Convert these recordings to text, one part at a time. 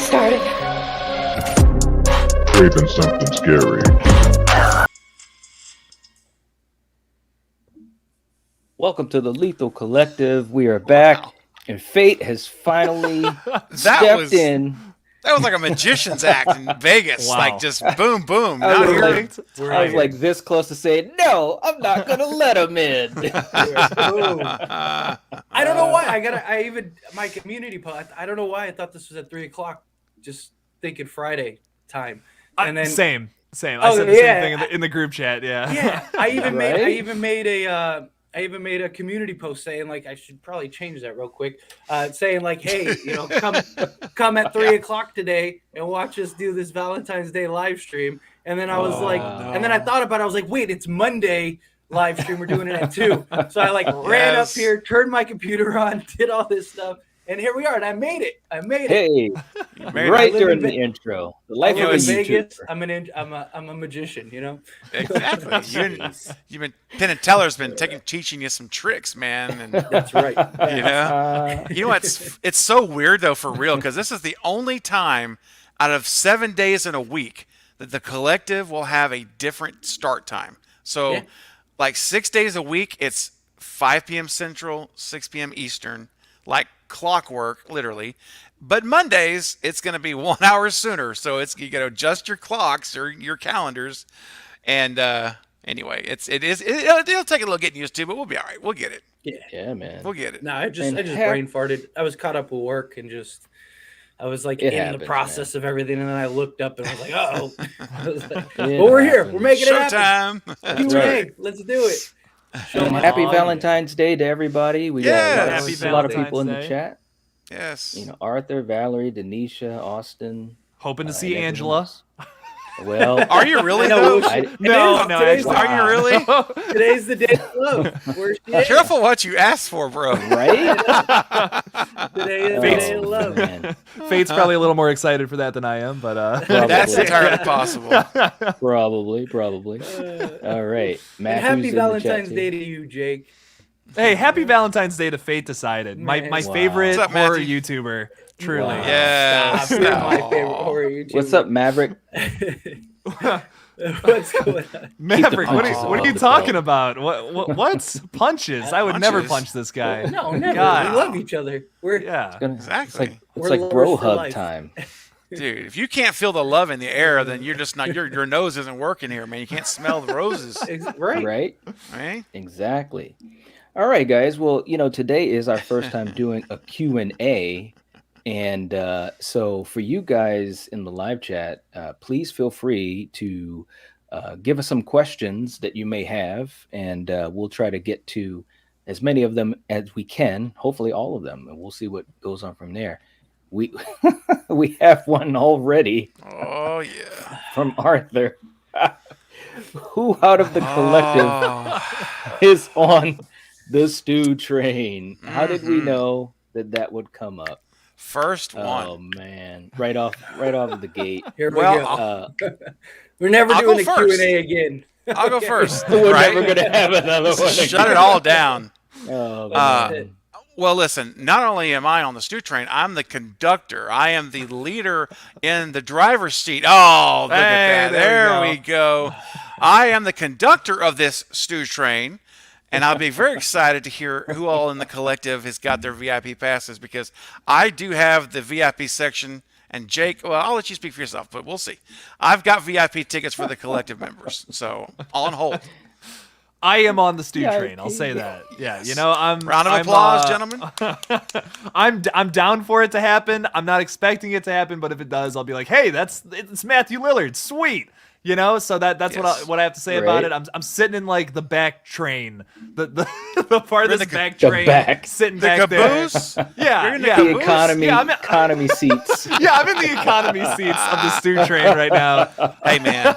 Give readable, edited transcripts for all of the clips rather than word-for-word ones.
started. Craving something scary. Welcome to the Lethal Collective. We are back, and Fate has finally That in. was like a magician's act in Vegas. Wow. Like just boom, boom. I Now was, you're like, I was like this close to saying, no, I'm not going to let him in. I don't know why. My community post, I don't know why I thought this was at 3:00, just thinking Friday time. And then Same. Oh, I said the yeah. same thing in the group chat. Yeah. Yeah, I even Right? made a community post saying, like, I should probably change that real quick. Saying like, hey, come at 3:00 today and watch us do this Valentine's Day live stream. And then I was and then I thought about it. I was like, wait, it's Monday live stream. We're doing it at 2. So I ran up here, turned my computer on, did all this stuff. And here we are, and I made it. Hey, right during the intro. The life I of live a in Vegas. YouTuber. I'm a magician, exactly. You've been Penn and Teller's been teaching you some tricks, man. And That's right. you know what? It's so weird though, for real, because this is the only time out of 7 days in a week that the collective will have a different start time. So, like 6 days a week, it's 5 p.m. Central, 6 p.m. Eastern, like clockwork, literally. But Mondays, it's going to be 1 hour sooner. So you got to adjust your clocks or your calendars. And anyway, it'll take a little getting used to, but we'll be all right. We'll get it. Yeah, man. We'll get it. No, I just brain farted. I was caught up with work and I was like the process of everything, and then I looked up and I was like, "Oh!" But we're here. We're making it happen. Showtime. Let's do it. And happy Valentine's Day to everybody. We got a lot of people in the chat. Yes. Arthur, Valerie, Denisha, Austin. Hoping to see Angela. Well, are you really though? No. Are you really? Today's the day of love. Where's she at? Careful what you ask for, bro. Right? Today is the day of love. Man. Fate's probably a little more excited for that than I am, but that's entirely possible. Probably. All right, Matt. Happy Valentine's Day to you, Jake. Hey, happy Valentine's Day to Fate Decided. My favorite up, horror Matthew? YouTuber. Truly. Wow. Yes. Stop. You're my favorite horror YouTuber. What's up, Maverick? What's going on? Maverick, what punches are you above talking the about? What punches? I would never Punches? punch this guy. No, never. God. We love each other. We're Exactly. It's like bro lovers for hug life. time. Dude, if you can't feel the love in the air, then you're just not. Your nose isn't working here, man. You can't smell the roses, right. right? Exactly. All right, guys. Well, today is our first time doing a Q&A. And so for you guys in the live chat, please feel free to give us some questions that you may have, and we'll try to get to as many of them as we can, hopefully all of them, and we'll see what goes on from there. We we have one already. Oh yeah, from Arthur. Who out of the collective is on the stew train? How did we know that would come up? First one. Oh man, right off the gate. Here we go. We're never I'll doing go a first. Q&A again. I'll go first. We're right? never gonna have another one. Shut it all down. Oh, man. Well, listen, not only am I on the stew train, I'm the conductor. I am the leader in the driver's seat. Oh, look at that. There we go. I am the conductor of this stew train, and I'll be very excited to hear who all in the collective has got their VIP passes, because I do have the VIP section. And Jake, well, I'll let you speak for yourself, but we'll see. I've got VIP tickets for the collective members, so on hold. I am on the stew train. I'll say that. Yeah, I'm. Round of applause, gentlemen. I'm down for it to happen. I'm not expecting it to happen, but if it does, I'll be like, hey, it's Matthew Lillard. Sweet. So that's what I have to say about it. I'm sitting in like the back train, the farthest back train, sitting back caboose? there. Yeah, the economy seats. Yeah, I'm in the economy seats of the stew train right now. Hey man,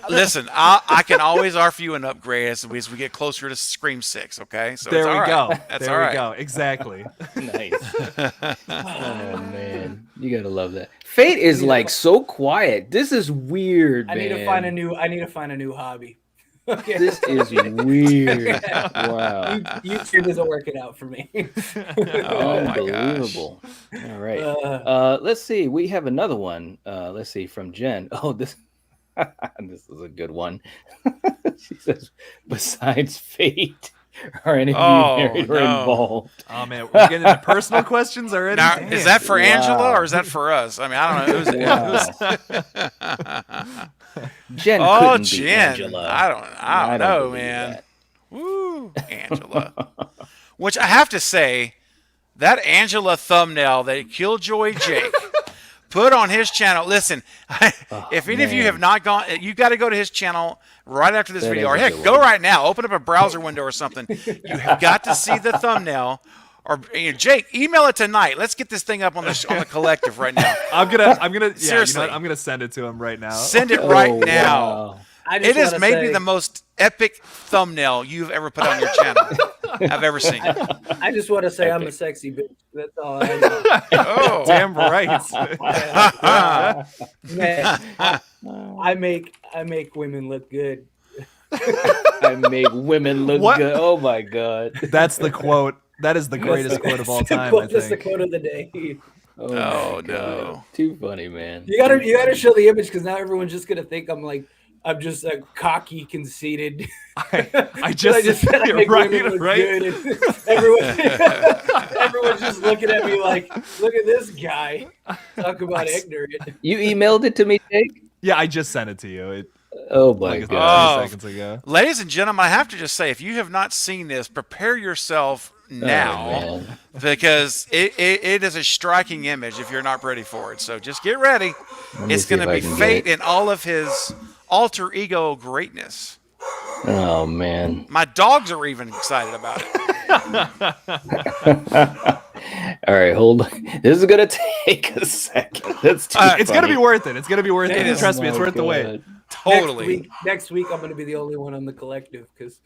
listen, I can always offer you an upgrade as we get closer to Scream 6. Okay, so there we go. That's there we go. Exactly. Nice. Oh man, you gotta love that. Fate is like so quiet. This is weird, man. I need to find a new hobby. Okay. This is weird. Wow. YouTube isn't working out for me. Oh my gosh. Unbelievable. All right. Let's see. We have another one. Let's see from Jen. Oh, this this is a good one. She says, besides fate, are any of you married or involved? Oh man, we're getting into personal questions already. Now, Damn. is that for Angela or is that for us? I mean, I don't know. Wow. Jen Oh, couldn't be Jen. Angela. I don't know, believe man. that. Woo, Angela. Which I have to say, that Angela thumbnail that Killjoy Jake put on his channel. Listen, if any of you have not gone, you got to go to his channel right after this video. Or heck, go right now. Open up a browser window or something. You have got to see the thumbnail. Or Jake, email it tonight. Let's get this thing up on the collective right now. I'm gonna Seriously. I'm gonna send it to him right now. Send it right now. Wow. It is maybe the most epic thumbnail you've ever put on your channel I've ever seen. I just want to say I'm a sexy bitch. That's all I know. Oh, Damn right. Man, I make women look good. I make women look What? good. Oh my god. That's the quote. That is the greatest quote of all time. That's the quote of the day. Oh, Oh, my God. no. Too funny, man. You gotta show the image because now everyone's just gonna think I'm just a cocky, conceited. I just said I make right, women look right. good, and everyone's just looking at me like, look at this guy. Talk about ignorant. You emailed it to me, Jake? Yeah, I just sent it to you. Oh my Like god. 30 seconds ago. Ladies and gentlemen, I have to just say, if you have not seen this, prepare yourself now man. because it is a striking image if you're not ready for it. So just get ready. Let me It's see going if to I be can get Fate it. in all of his alter ego greatness. Oh man. My dogs are even excited about it. All right, hold on. This is gonna take a second. That's too It's gonna funny. be worth it. It's gonna be worth it. It is. Trust me, Oh it's my worth the wait. God. Totally. Next week, I'm going to be the only one on the collective because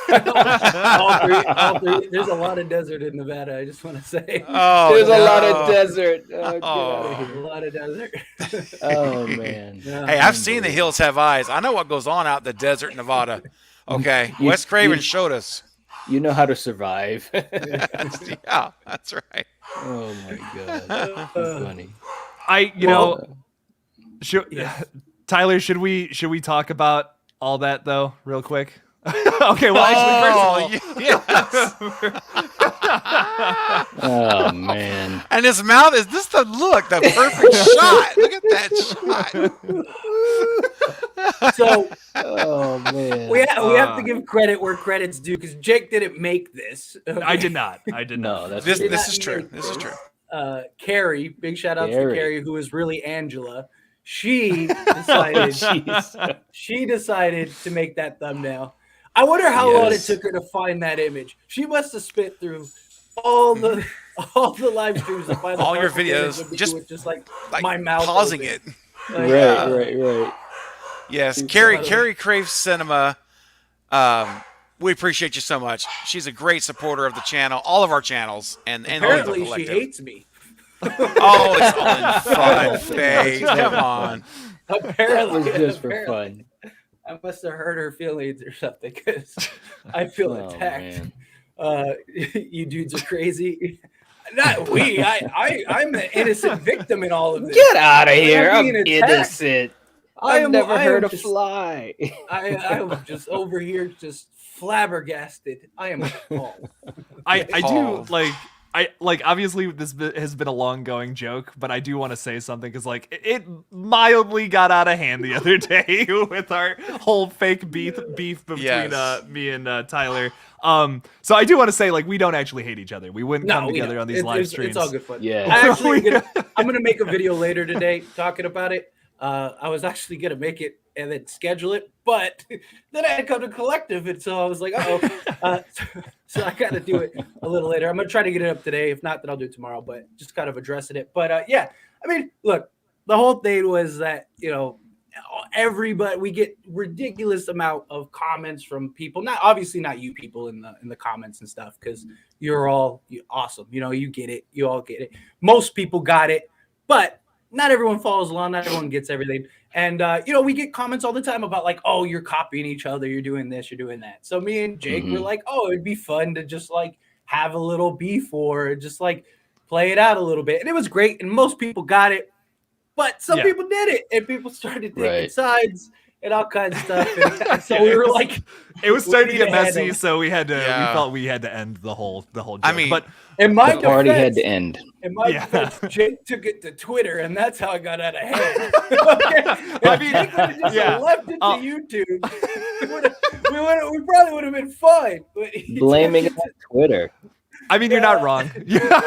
all three, there's a lot of desert in Nevada. I just want to say, Oh, There's a lot no. of desert. Oh, get Oh. out of a here. lot of desert. Oh man. Yeah. Hey, I've seen The Hills Have Eyes. I know what goes on out in the desert in Nevada. Okay. You- Wes Craven you- showed us. You know how to survive. Yeah, that's right. Oh my god. Too funny. Should, Tyler, should we talk about all that though, real quick? Okay, well, actually, first of all, Oh man. And his mouth is this the perfect shot. Look at that shot. So Oh man. we have to give credit where credit's due because Jake didn't make this. I did not. No, that's This Did this not is true. make This is true. Carrie, big shout out to Carrie. Carrie, who is really Angela. She decided Jeez. she decided to make that thumbnail. I wonder how long it Yes. took her to find that image. She must have spit through all the live streams to find the All your perfect image videos, of me just with like Like my mouth pausing open. it. Like, Right. Yes, Too Carrie funny. Craves Cinema. We appreciate you so much. She's a great supporter of the channel, all of our channels, and all of the Apparently, she collective. hates me. Oh, it's all in fun, Faye. Come on. That Apparently, was just for apparently. fun. I must have hurt her feelings or something because I feel Oh, attacked. man. You dudes are crazy. Not we. I'm an innocent victim in all of this. Get out of here. I'm being attacked. innocent. I've never I heard a am just- fly. I'm just over here, just flabbergasted. I am appalled. I do Appalled. like obviously this has been a long going joke, but I do want to say something because like it mildly got out of hand the other day with our whole fake beef between Yes. me and Tyler. So I do want to say like we don't actually hate each other. We wouldn't come we together don't. on these live streams. It's all good fun. Yeah. I'm gonna make a video later today talking about it. I was actually gonna make it and then schedule it, but then I had come to collective, and so I was like, so I got to do it a little later. I'm gonna try to get it up today. If not, then I'll do it tomorrow. But just kind of addressing it. But yeah, I mean, look, the whole thing was that everybody, we get ridiculous amount of comments from people. Obviously not you people in the comments and stuff, because you're all awesome. You get it. You all get it. Most people got it, but not everyone follows along, not everyone gets everything. And we get comments all the time about like, oh, you're copying each other, you're doing this, you're doing that. So me and Jake were like, oh, it'd be fun to just like have a little beef or just like play it out a little bit. And it was great, and most people got it, but some people did it, and people started taking sides and all kinds of stuff. And so we were like, it was starting to get messy, so we felt we had to end the whole joke. I mean, but the party had to end. In my defense, Jake took it to Twitter, and that's how it got out of hand. I mean, Jake would have just left it to YouTube. We probably would have been fine. Blaming it on Twitter. I mean, you're not wrong.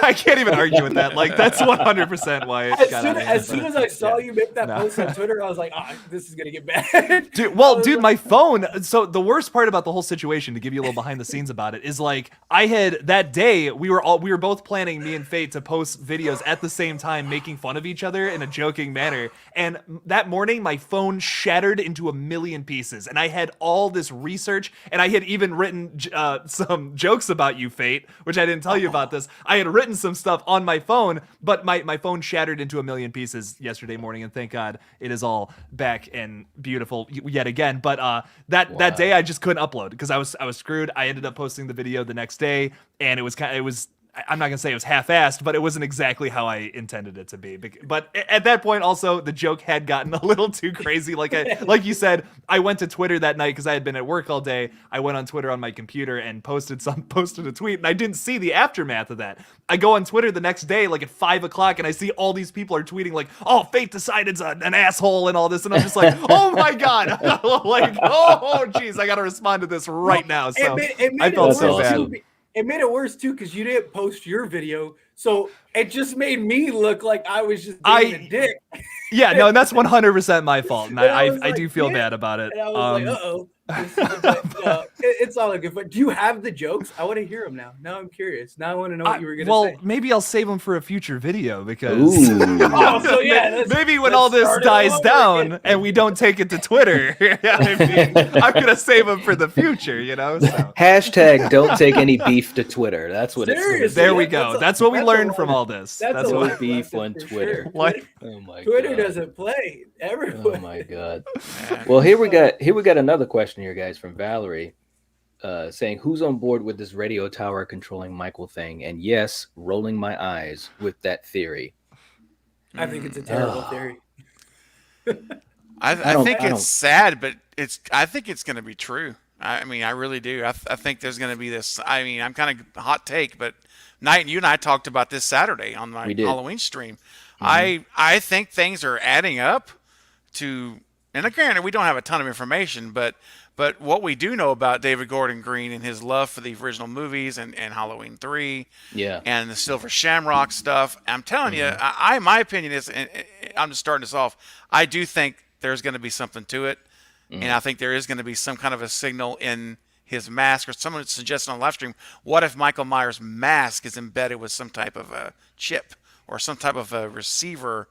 I can't even argue with that. Like, that's 100% why it got out of hand. As soon as I saw you make that post on Twitter, I was like, oh, this is going to get bad. Dude, my phone. So the worst part about the whole situation, to give you a little behind the scenes about it, is like I had that day, we were both planning, me and Fate, to post videos at the same time, making fun of each other in a joking manner. And that morning, my phone shattered into a million pieces. And I had all this research, and I had even written some jokes about you, Fate, which I didn't tell you about this. I had written some stuff on my phone, but my phone shattered into a million pieces yesterday morning, and thank God it is all back and beautiful yet again. But that day I just couldn't upload because I was screwed. I ended up posting the video the next day, and it was I'm not gonna say it was half-assed, but it wasn't exactly how I intended it to be. But at that point, also the joke had gotten a little too crazy. Like you said, I went to Twitter that night because I had been at work all day. I went on Twitter on my computer and posted a tweet, and I didn't see the aftermath of that. I go on Twitter the next day, like at 5:00, and I see all these people are tweeting like, "Oh, Fate decided's an asshole" and all this, and I'm just like, "Oh my god!" Like, oh geez, I gotta respond to this right now. So I felt so bad. It made it worse too because you didn't post your video, so it just made me look like I was just being a dick. Yeah, no, and that's 100% my fault, and I do feel bad about it. And I was like, uh-oh. It's all good. But do you have the jokes? I want to hear them now. Now I'm curious. Now I want to know what you were going to say. Well, maybe I'll save them for a future video because maybe when all this dies down and we don't take it to Twitter, I'm going to save them for the future, So. Hashtag don't take any beef to Twitter. That's what it's. There we go. That's what we learned from all this. That's what beef on Twitter. Sure. What? Oh my Twitter God. doesn't play. Everyone. Oh my God. Well, here we got another question here, guys, from Valerie, saying, "Who's on board with this radio tower controlling Michael thing?" And yes, rolling my eyes with that theory. I think it's a terrible theory. I think it's sad, but I think it's going to be true. I mean, I really do. I think there's going to be this. I mean, I'm kind of hot take, but Knight, you and I talked about this Saturday on my Halloween stream. Mm-hmm. I think things are adding up to, and granted, we don't have a ton of information, but what we do know about David Gordon Green and his love for the original movies and Halloween 3, and the Silver Shamrock stuff, I'm telling you, my opinion is, and I'm just starting this off, I do think there's going to be something to it, and I think there is going to be some kind of a signal in his mask, or someone suggested on live stream, what if Michael Myers' mask is embedded with some type of a chip or some type of a receiver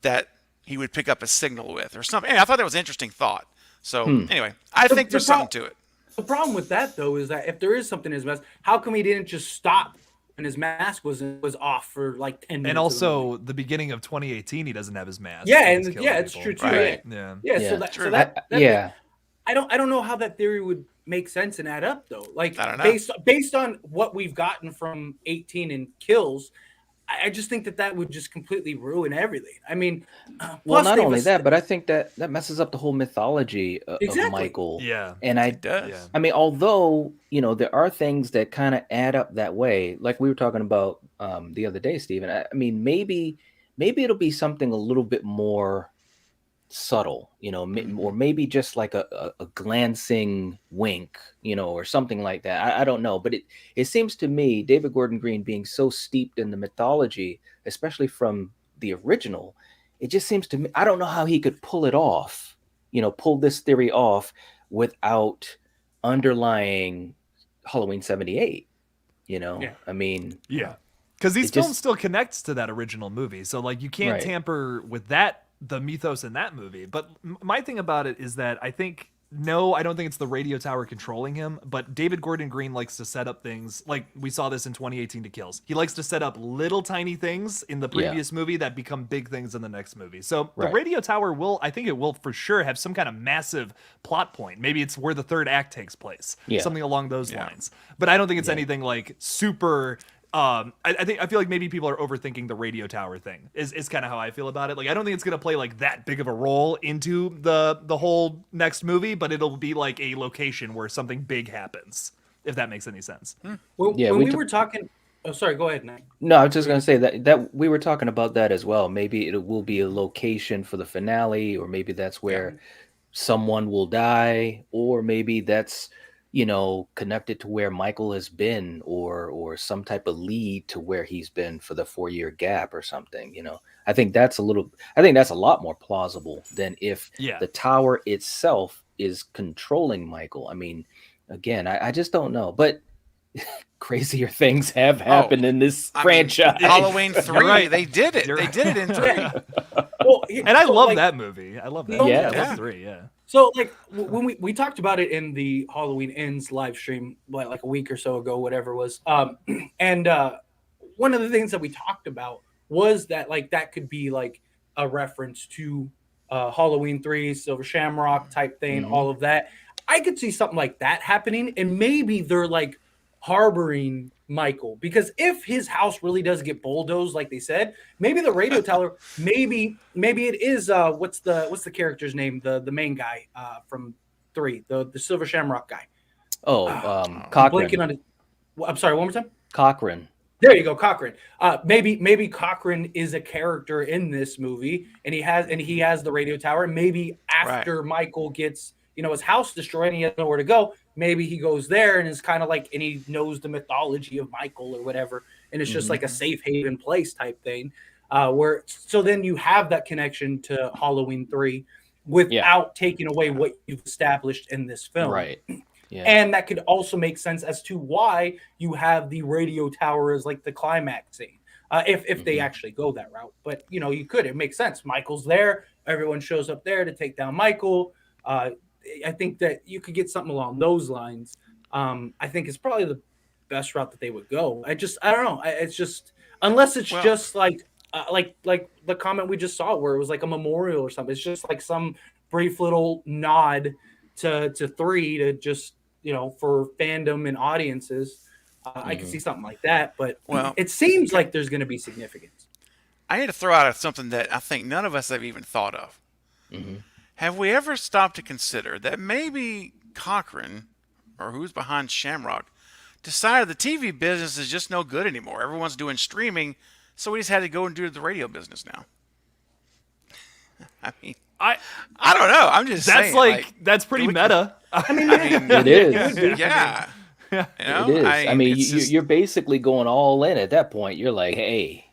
that he would pick up a signal with or something. Anyway, I thought that was an interesting thought. So anyway, I think there's something to it. The problem with that, though, is that if there is something in his mask, how come he didn't just stop when his mask was off for like 10 minutes? And also, the beginning of 2018, he doesn't have his mask. Yeah, it's true too. Right. Yeah. I don't know how that theory would make sense and add up, though. Like, I don't know. Based on what we've gotten from 18 and kills, I just think that would just completely ruin everything. I mean, well, not only that, but I think that messes up the whole mythology of Michael. Yeah, and it does. I mean, although there are things that kind of add up that way, like we were talking about the other day, Stephen. I mean, maybe it'll be something a little bit more subtle, or maybe just like a glancing wink, or something like that. I don't know, but it seems to me David Gordon Green being so steeped in the mythology, especially from the original, it just seems to me, I don't know how he could pull it off, pull this theory off without underlying Halloween 78. I mean, because these films still connects to that original movie, so like you can't tamper with that, the mythos in that movie. But my thing about it is that I think no, I don't think it's the radio tower controlling him, but David Gordon Green likes to set up things like we saw this in 2018 to Kills. He likes to set up little tiny things in the previous movie that become big things in the next movie. So the radio tower I think it will for sure have some kind of massive plot point. Maybe it's where the third act takes place, something along those lines. But I don't think it's anything like super. I feel like maybe people are overthinking the radio tower thing is kind of how I feel about it. Like, I don't think it's going to play like that big of a role into the whole next movie, but it'll be like a location where something big happens, if that makes any sense. Well, when we were talking, oh, sorry, go ahead, Nick. No, I was just going to say that we were talking about that as well. Maybe it will be a location for the finale, or maybe that's where someone will die, or maybe that's, connected to where Michael has been, or some type of lead to where he's been for the 4-year gap or something. I think that's a lot more plausible than if the tower itself is controlling Michael. I mean, again, I just don't know, but crazier things have happened in this franchise. Halloween 3, they did it. They did it in 3. Well, and I love that movie. I love that. Yeah, I love 3. Yeah. So, like, when we talked about it in the Halloween Ends live stream, like a week or so ago, whatever it was, and one of the things that we talked about was that, like, that could be, like, a reference to Halloween 3, Silver Shamrock type thing, all of that. I could see something like that happening, and maybe they're, like, harboring Michael, because if his house really does get bulldozed like they said, maybe the radio tower, maybe it is what's the character's name, the main guy from 3, the Silver Shamrock guy. Cochran. I'm sorry, one more time. Cochran. There you go, Cochran. Maybe Cochran is a character in this movie, and he has the radio tower. Maybe after Michael gets his house destroyed and he has nowhere to go, maybe he goes there and is kind of like, and he knows the mythology of Michael or whatever, and it's just like a safe haven place type thing, so then you have that connection to Halloween 3 without taking away what you've established in this film. Right. Yeah. And that could also make sense as to why you have the radio tower as like the climax scene. If they actually go that route. But it makes sense. Michael's there, everyone shows up there to take down Michael. I think that you could get something along those lines. I think it's probably the best route that they would go. I don't know. It's just, unless it's just like the comment we just saw where it was like a memorial or something. It's just like some brief little nod to 3 to just, for fandom and audiences. I could see something like that, but it seems like there's going to be significance. I need to throw out something that I think none of us have even thought of. Have we ever stopped to consider that maybe Cochran, or who's behind Shamrock, decided the TV business is just no good anymore? Everyone's doing streaming, so we just had to go and do the radio business now. I mean, I don't know. I'm just saying. That's pretty meta. I mean, it is. Yeah. It is. You're basically going all in at that point. You're like, hey,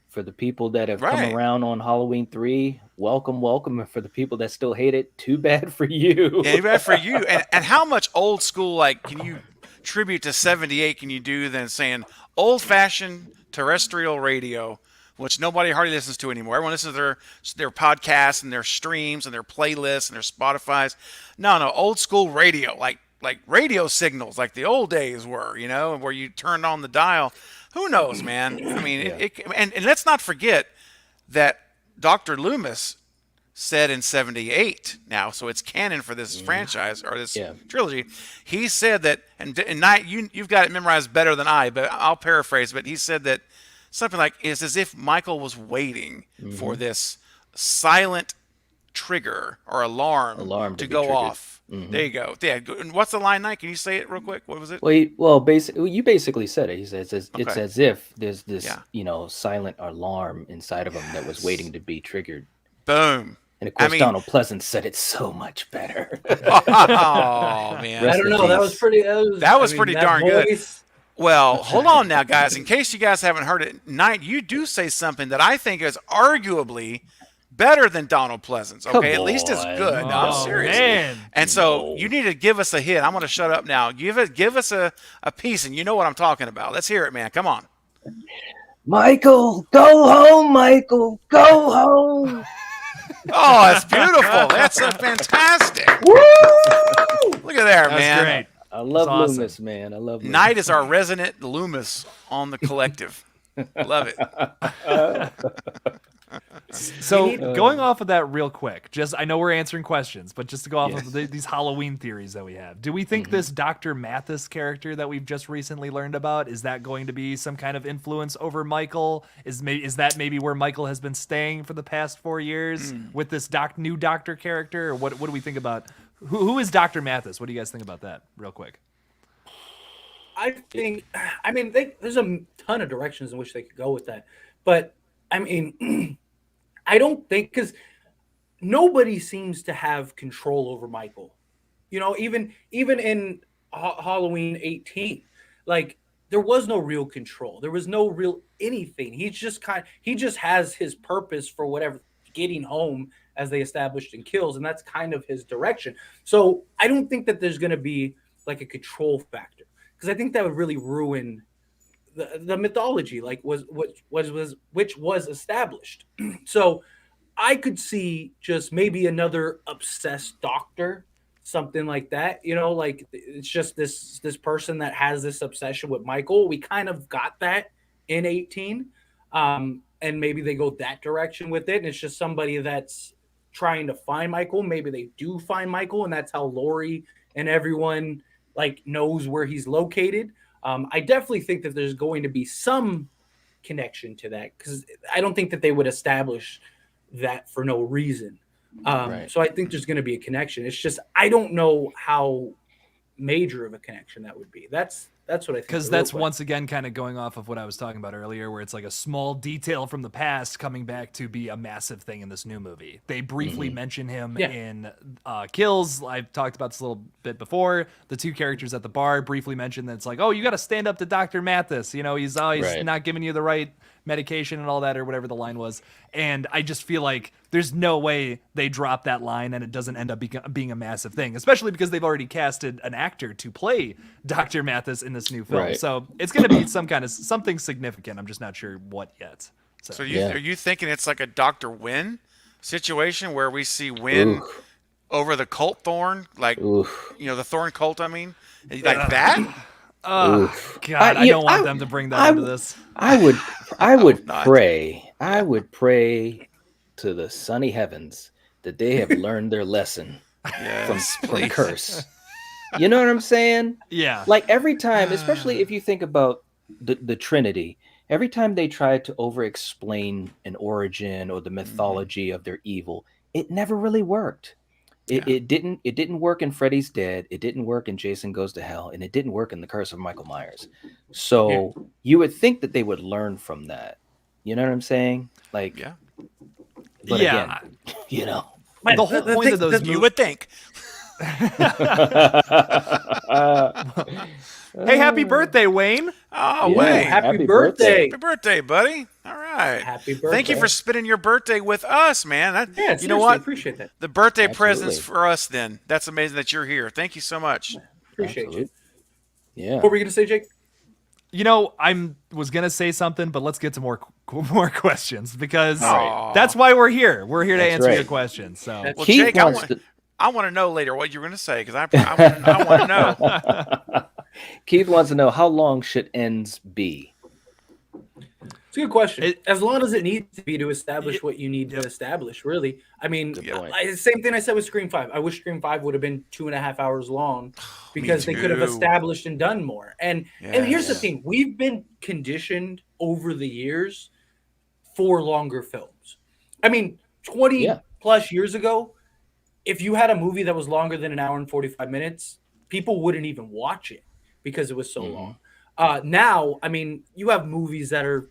for the people that have come around on Halloween 3, welcome. And for the people that still hate it, too bad for you. Yeah, too bad for you. And how much old school, can you tribute to 78 can you do than saying old-fashioned terrestrial radio, which nobody hardly listens to anymore. Everyone listens to their podcasts and their streams and their playlists and their Spotifys. No, old school radio, like radio signals, like the old days were, where you turned on the dial. Who knows, man? I mean, and let's not forget that Dr. Loomis said in 78 now, so it's canon for this franchise or this trilogy. He said that, and Knight, you've got it memorized better than I, but I'll paraphrase. But he said that something like, it's as if Michael was waiting for this silent trigger or alarm to go off. There you go. Yeah. And what's the line, Knight? Can you say it real quick? What was it? Basically, you basically said it. He says it's as if there's this, silent alarm inside of him that was waiting to be triggered. Boom. And of course, Donald Pleasance said it so much better. Oh man, I don't know. That was pretty. That was pretty darn good. Well, hold on now, guys. In case you guys haven't heard it, Knight, you do say something that I think is arguably better than Donald Pleasance. Okay, at least as good. No, I'm serious. Man. And so you need to give us a hit. I'm going to shut up now. Give us a piece, and you know what I'm talking about. Let's hear it, man. Come on. Michael, go home, Michael, go home. Oh, that's beautiful. That's fantastic. Woo! Look at there, That's man. great. I love awesome. Loomis, man. I love Loomis. Knight is our resident Loomis on the collective. Love it. So going off of that real quick, I know we're answering questions, but just to go off of these Halloween theories that we have, do we think this Dr. Mathis character that we've just recently learned about, is that going to be some kind of influence over Michael? Is that maybe where Michael has been staying for the past 4 years with this new doctor character? Or what do we think about, who is Dr. Mathis? What do you guys think about that real quick? I mean, there's a ton of directions in which they could go with that. But, I mean, I don't think, because nobody seems to have control over Michael. You know, even in Halloween 18, like, there was no real control. There was no real anything. He just has his purpose for whatever, getting home, as they established in Kills, and that's kind of his direction. So I don't think that there's going to be like a control factor, because I think that would really ruin the mythology, like which was established. So I could see just maybe another obsessed doctor, something like that. You know, like it's just this person that has this obsession with Michael. We kind of got that in 18, and maybe they go that direction with it. And it's just somebody that's trying to find Michael. Maybe they do find Michael, and that's how Laurie and everyone like knows where he's located. I definitely think that there's going to be some connection to that, because I don't think that they would establish that for no reason. Right. So I think there's going to be a connection. It's just I don't know how major of a connection that would be. That's what I think. Because that's once again kind of going off of what I was talking about earlier, where it's like a small detail from the past coming back to be a massive thing in this new movie. They briefly mention him in Kills. I've talked about this a little bit before. The two characters at the bar briefly mentioned that it's like, oh, you got to stand up to Dr. Mathis. You know, he's always not giving you the right medication and all that, or whatever the line was. And I just feel like there's no way they drop that line and it doesn't end up being a massive thing, especially because they've already casted an actor to play Dr. Mathis in this new film. Right. So it's going to be something significant. I'm just not sure what yet. So are you thinking it's like a Dr. Wynn situation where we see Wynn over the cult thorn, like, you know, the thorn cult, I mean, like that? God, I don't want them to bring that into this. I would pray. I would pray to the sunny heavens that they have learned their lesson from Curse. You know what I'm saying? Yeah. Like every time, especially if you think about the Trinity, every time they tried to over-explain an origin or the mythology of their evil, it never really worked. It didn't work in Freddy's Dead. It didn't work in Jason Goes to Hell, and it didn't work in The Curse of Michael Myers. So you would think that they would learn from that. You know what I'm saying? Like, but again, you know, the whole point of those movies, you would think. Hey, happy birthday, Wayne! Oh, Wayne! Happy birthday! Happy birthday, buddy! All right. Happy birthday! Thank you for spending your birthday with us, man. You know what? Appreciate that. The birthday presents for us. Then that's amazing that you're here. Thank you so much. Appreciate you. Yeah. What were you gonna say, Jake? You know, was gonna say something, but let's get to more questions, because that's why we're here. We're here to answer your questions. So, well, Jake, I want to know later what you're going to say, because I want to know. Keith wants to know, how long should ends be? It's a good question. As long as it needs to be to establish what you need to establish, really. I mean, same thing I said with Scream 5. I wish Scream 5 would have been 2.5 hours long, because they could have established and done more. And here's the thing. We've been conditioned over the years for longer films. I mean, 20 plus years ago, if you had a movie that was longer than 1 hour and 45 minutes, people wouldn't even watch it because it was so long. Now, I mean, you have movies that are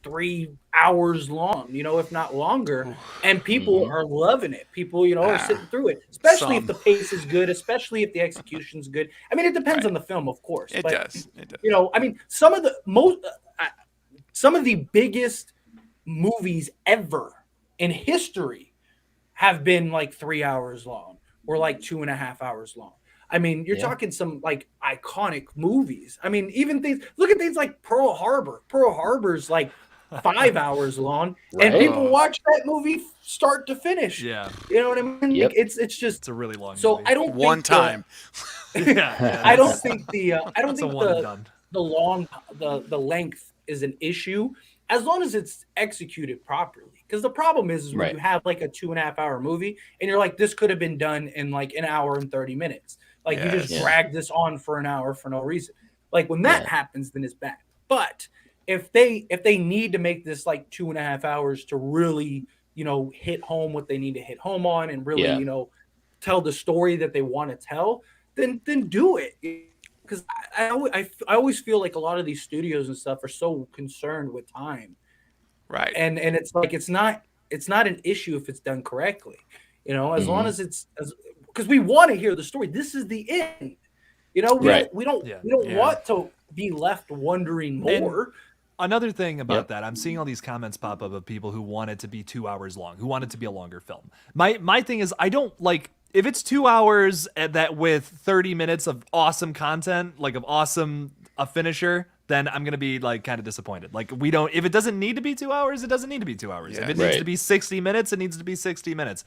3 hours long, you know, if not longer, and people are loving it. People, you know, are sitting through it, especially if the pace is good, especially if the execution's good. I mean, it depends on the film, of course. It does. You know, I mean, some of the biggest movies ever in history have been like 3 hours long or like 2.5 hours long. I mean, you're talking some like iconic movies. I mean, even look at things like Pearl Harbor. Pearl Harbor's like 5 hours long, Right. and people watch that movie start to finish. Yeah. You know what I mean? Yep. Like, it's just It's a really long so movie. I don't One think time. I don't think That's a one and done. the length is an issue as long as it's executed properly. Because the problem is when Right. you have like a 2.5 hour movie and you're like, this could have been done in like an hour and 30 minutes. Like you just Yes. drag this on for an hour for no reason. Like when that Yeah. happens, then it's bad. But if they need to make this like 2.5 hours to really, hit home what they need to hit home on and really, Yeah. tell the story that they want to tell, then do it. Because I always feel like a lot of these studios and stuff are so concerned with time, Right. and it's like it's not an issue if it's done correctly, as long as it's because we want to hear the story. This is the end, Right. we don't Yeah. want to be left wondering more. Another thing about Yep. that, I'm seeing all these comments pop up of people who want it to be 2 hours long, who want it to be a longer film. My thing is, I don't like if it's 2 hours that with 30 minutes of awesome content, like of awesome a finisher, then I'm gonna be like kind of disappointed. Like if it doesn't need to be 2 hours, it doesn't need to be 2 hours. Yeah. If it needs Right. to be 60 minutes, it needs to be 60 minutes.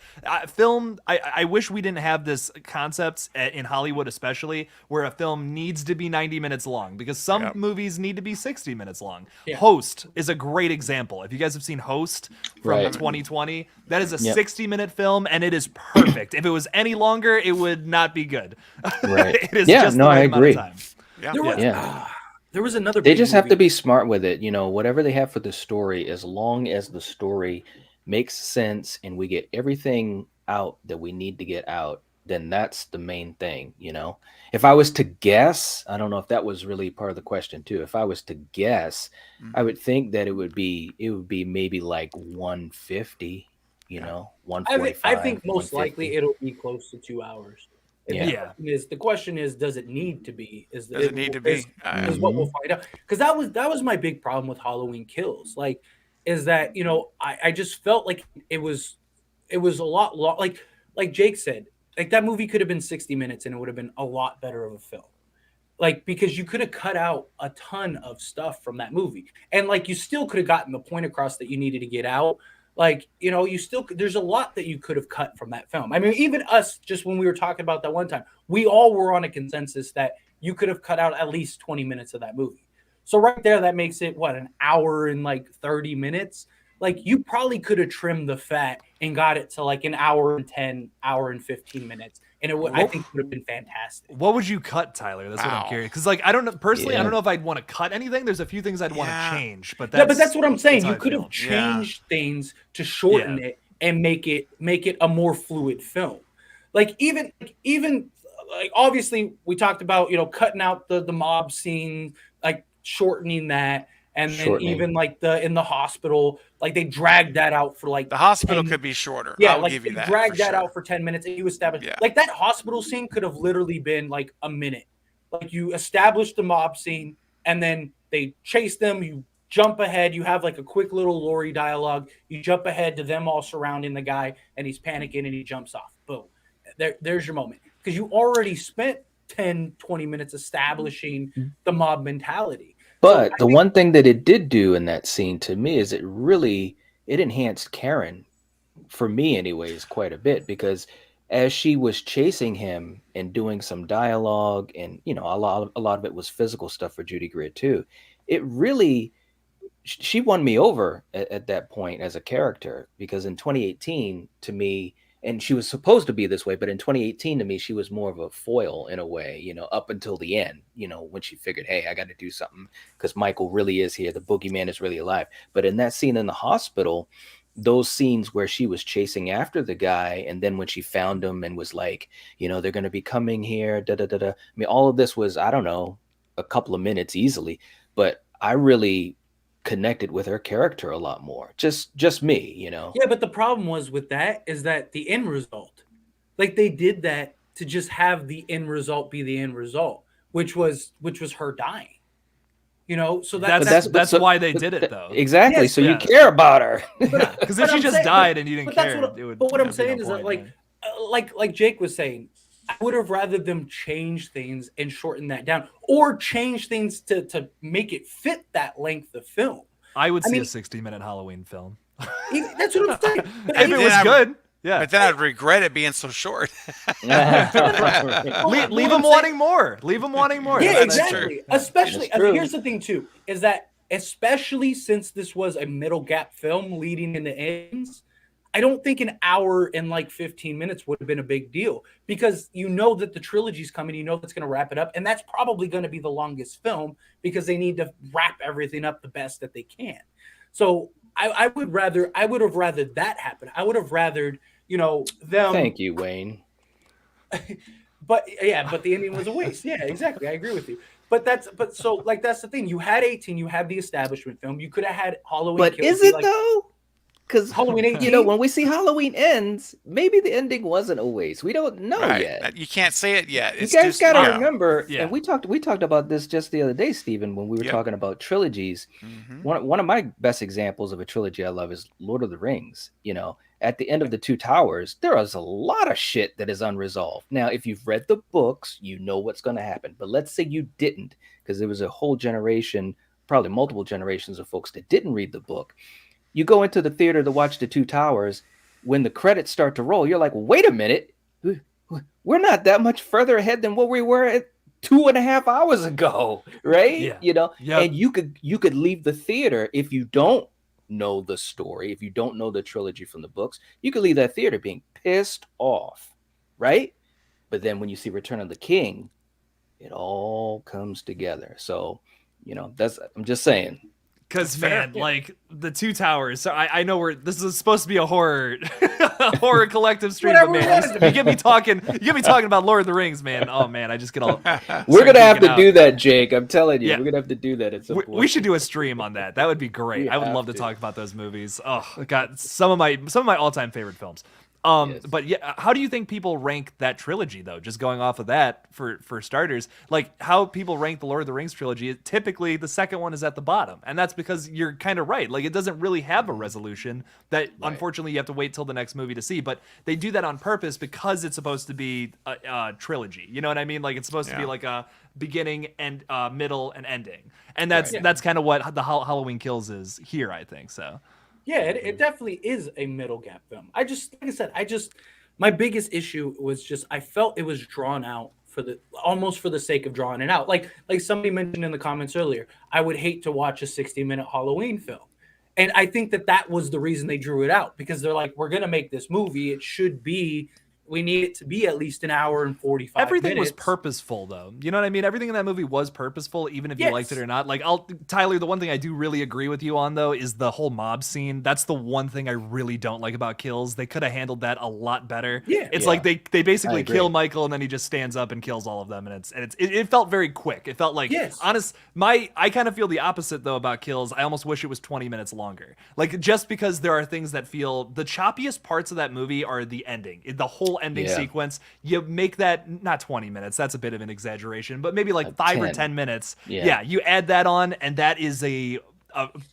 Film, I wish we didn't have this concept in Hollywood, especially where a film needs to be 90 minutes long, because some Yep. movies need to be 60 minutes long. Yeah. Host is a great example. If you guys have seen Host from Right. 2020, that is a Yep. 60-minute film, and it is perfect. If it was any longer, it would not be good. Right. It is Yeah, just no, the right I amount of agree. time. Yeah. There was, Yeah. there was another. They big just have to movie. be smart with it. Whatever they have for the story, as long as the story makes sense and we get everything out that we need to get out, then that's the main thing. If I was to guess, I don't know if that was really part of the question too. If I was to guess, I would think that it would be maybe like 150, I 145. think most 150. likely it'll be close to 2 hours. And Yeah. the question is, does it need to be? Does it need to be? Is what we'll find out. Because that was my big problem with Halloween Kills. Like, is that I just felt like it was a lot like Jake said, like that movie could have been 60 minutes and it would have been a lot better of a film. Like, because you could have cut out a ton of stuff from that movie, and like you still could have gotten the point across that you needed to get out. Like, you still, there's a lot that you could have cut from that film. I mean, even us, just when we were talking about that one time, we all were on a consensus that you could have cut out at least 20 minutes of that movie. So right there, that makes it an hour and like 30 minutes. Like, you probably could have trimmed the fat and got it to like an hour and 10, hour and 15 minutes. And I think it would have been fantastic. What would you cut, Tyler? That's what I'm Wow. curious. Because like I don't know personally, I Yeah. don't know if I'd want to cut anything. There's a few things I'd want to Yeah. change, but Yeah, but that's what I'm saying. that's how You I could feel. have changed things to shorten Yeah. it and make it a more fluid film. Like even like obviously we talked about cutting out the mob scene, like shortening that, and then Shortening. even like in the hospital, like they dragged that out for like The hospital 10 could be shorter. Yeah, I'll like give you they that. dragged for that sure. out for 10 minutes and you established Yeah. like that hospital scene could have literally been like a minute. Like you establish the mob scene and then they chase them, you jump ahead, you have like a quick little Lori dialogue, you jump ahead to them all surrounding the guy and he's panicking and he jumps off. Boom. There's your moment. Because you already spent 10, 20 minutes establishing the mob mentality. But the one thing that it did do in that scene to me is it enhanced Karen, for me anyways, quite a bit, because as she was chasing him and doing some dialogue and a lot of it was physical stuff for Judy Greer too, it really she won me over at that point as a character, because in 2018 to me, and she was supposed to be this way, but in 2018 to me she was more of a foil in a way, up until the end, when she figured, hey, I got to do something because Michael really is here, the boogeyman is really alive. But in that scene in the hospital, those scenes where she was chasing after the guy, and then when she found him and was like, they're going to be coming here, da da da da. I mean, all of this was, I don't know, a couple of minutes easily, but I really connected with her character a lot more. Just me. Yeah, but the problem was with that is that the end result, like they did that to just have the end result be the end result, which was her dying. So That's why they did it though. Exactly. Yes, so yeah. you care about her. Because if But she I'm just saying- died and you didn't but that's care, what- it would. But what I'm be saying no is that point, like Jake was saying, I would have rather them change things and shorten that down, or change things to make it fit that length of film. I would see mean, a 60-minute Halloween film. That's what I'm saying. But If it was good, yeah. But then I'd regret it being so short. Leave them wanting more. Leave them wanting more. Yeah, That's exactly. true. Especially, here's the thing too, is that especially since this was a middle gap film leading into ends, I don't think an hour and like 15 minutes would have been a big deal, because you know that the trilogy's coming, you know that's going to wrap it up, and that's probably going to be the longest film because they need to wrap everything up the best that they can. So I would have rather that happen. I would have rathered, them. Thank you, Wayne. But the ending was a waste. Yeah, exactly. I agree with you. But that's the thing. You had 18. You had the establishment film. You could have had Halloween. But is it though? Because Halloween 18, when we see Halloween ends, maybe the ending wasn't a waste. We don't know yet. You can't say it yet. You guys got to remember, Yeah. and we talked about this just the other day, Stephen, when we were talking about trilogies. Mm-hmm. One of my best examples of a trilogy I love is Lord of the Rings. At the end of the Two Towers, there is a lot of shit that is unresolved. Now, if you've read the books, you know what's going to happen. But let's say you didn't, because there was a whole generation, probably multiple generations of folks that didn't read the book. You go into the theater to watch the Two Towers. When the credits start to roll, you're like, wait a minute. We're not that much further ahead than what we were at 2.5 hours ago, right? Yeah. And you could leave the theater if you don't know the story, if you don't know the trilogy from the books, you could leave that theater being pissed off, right? But then when you see Return of the King, it all comes together. So, I'm just saying. Because man, like the Two Towers. So I know this is supposed to be a horror collective stream, but man, you get me talking about Lord of the Rings, man. Oh man, I just get all. We're gonna have to do that, Jake. I'm telling you, we're gonna have to do that at some point. We should do a stream on that. That would be great. I would love to talk about those movies. Oh, God, some of my all-time favorite films. Yes. But yeah, how do you think people rank that trilogy though? Just going off of that for starters, like how people rank the Lord of the Rings trilogy, typically the second one is at the bottom. And that's because you're kind of right. Like it doesn't really have a resolution that unfortunately you have to wait till the next movie to see, but they do that on purpose because it's supposed to be a trilogy. You know what I mean? Like it's supposed to be like a beginning and middle and ending. And that's kind of what the Halloween Kills is here, I think. So yeah, it definitely is a middle gap film. My biggest issue was just I felt it was drawn out almost for the sake of drawing it out. Like somebody mentioned in the comments earlier, I would hate to watch a 60-minute Halloween film. And I think that was the reason they drew it out, because they're like, we're going to make this movie. We need it to be at least an hour and 45 minutes. Everything was purposeful, though. You know what I mean? Everything in that movie was purposeful, even if you liked it or not. Like, Tyler, the one thing I do really agree with you on, though, is the whole mob scene. That's the one thing I really don't like about Kills. They could have handled that a lot better. Yeah. It's like they basically kill Michael, and then he just stands up and kills all of them, and it felt very quick. It felt like, I kind of feel the opposite, though, about Kills. I almost wish it was 20 minutes longer. Like, just because there are things that feel... The choppiest parts of that movie are the ending. The whole ending sequence, you make that not 20 minutes, that's a bit of an exaggeration, but maybe like 5 or 10 minutes. You add that on, and that is a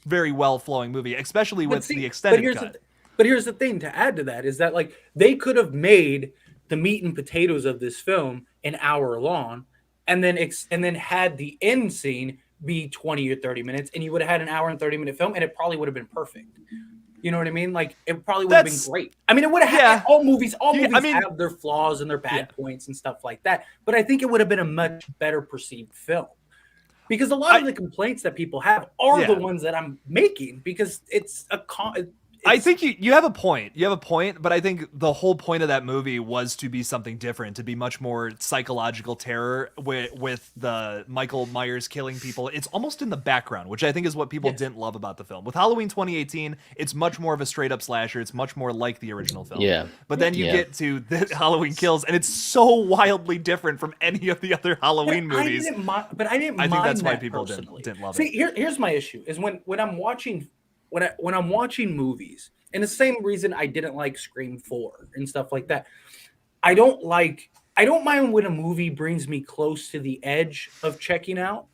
very well flowing movie, especially with the extended cut. But here's the thing to add to that is that like they could have made the meat and potatoes of this film an hour long, and then had the end scene be 20 or 30 minutes, and you would have had an hour and 30-minute film, and it probably would have been perfect. You know what I mean? Like it probably would have been great. I mean, it would have had all movies. Have their flaws and their bad points and stuff like that. But I think it would have been a much better perceived film, because a lot of the complaints that people have are the ones that I'm making, because I think you have a point. You have a point, but I think the whole point of that movie was to be something different, to be much more psychological terror with the Michael Myers killing people. It's almost in the background, which I think is what people didn't love about the film. With Halloween 2018, it's much more of a straight up slasher. It's much more like the original film. Yeah. But then you get to the Halloween Kills, and it's so wildly different from any of the other Halloween movies. I think that's why people didn't love it. Here's my issue is when I'm watching. When I'm watching movies, and the same reason I didn't like Scream 4 and stuff like that, I don't mind when a movie brings me close to the edge of checking out,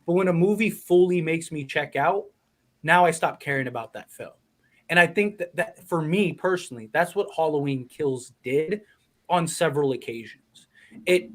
but when a movie fully makes me check out, now I stop caring about that film. And I think that for me personally, that's what Halloween Kills did on several occasions. It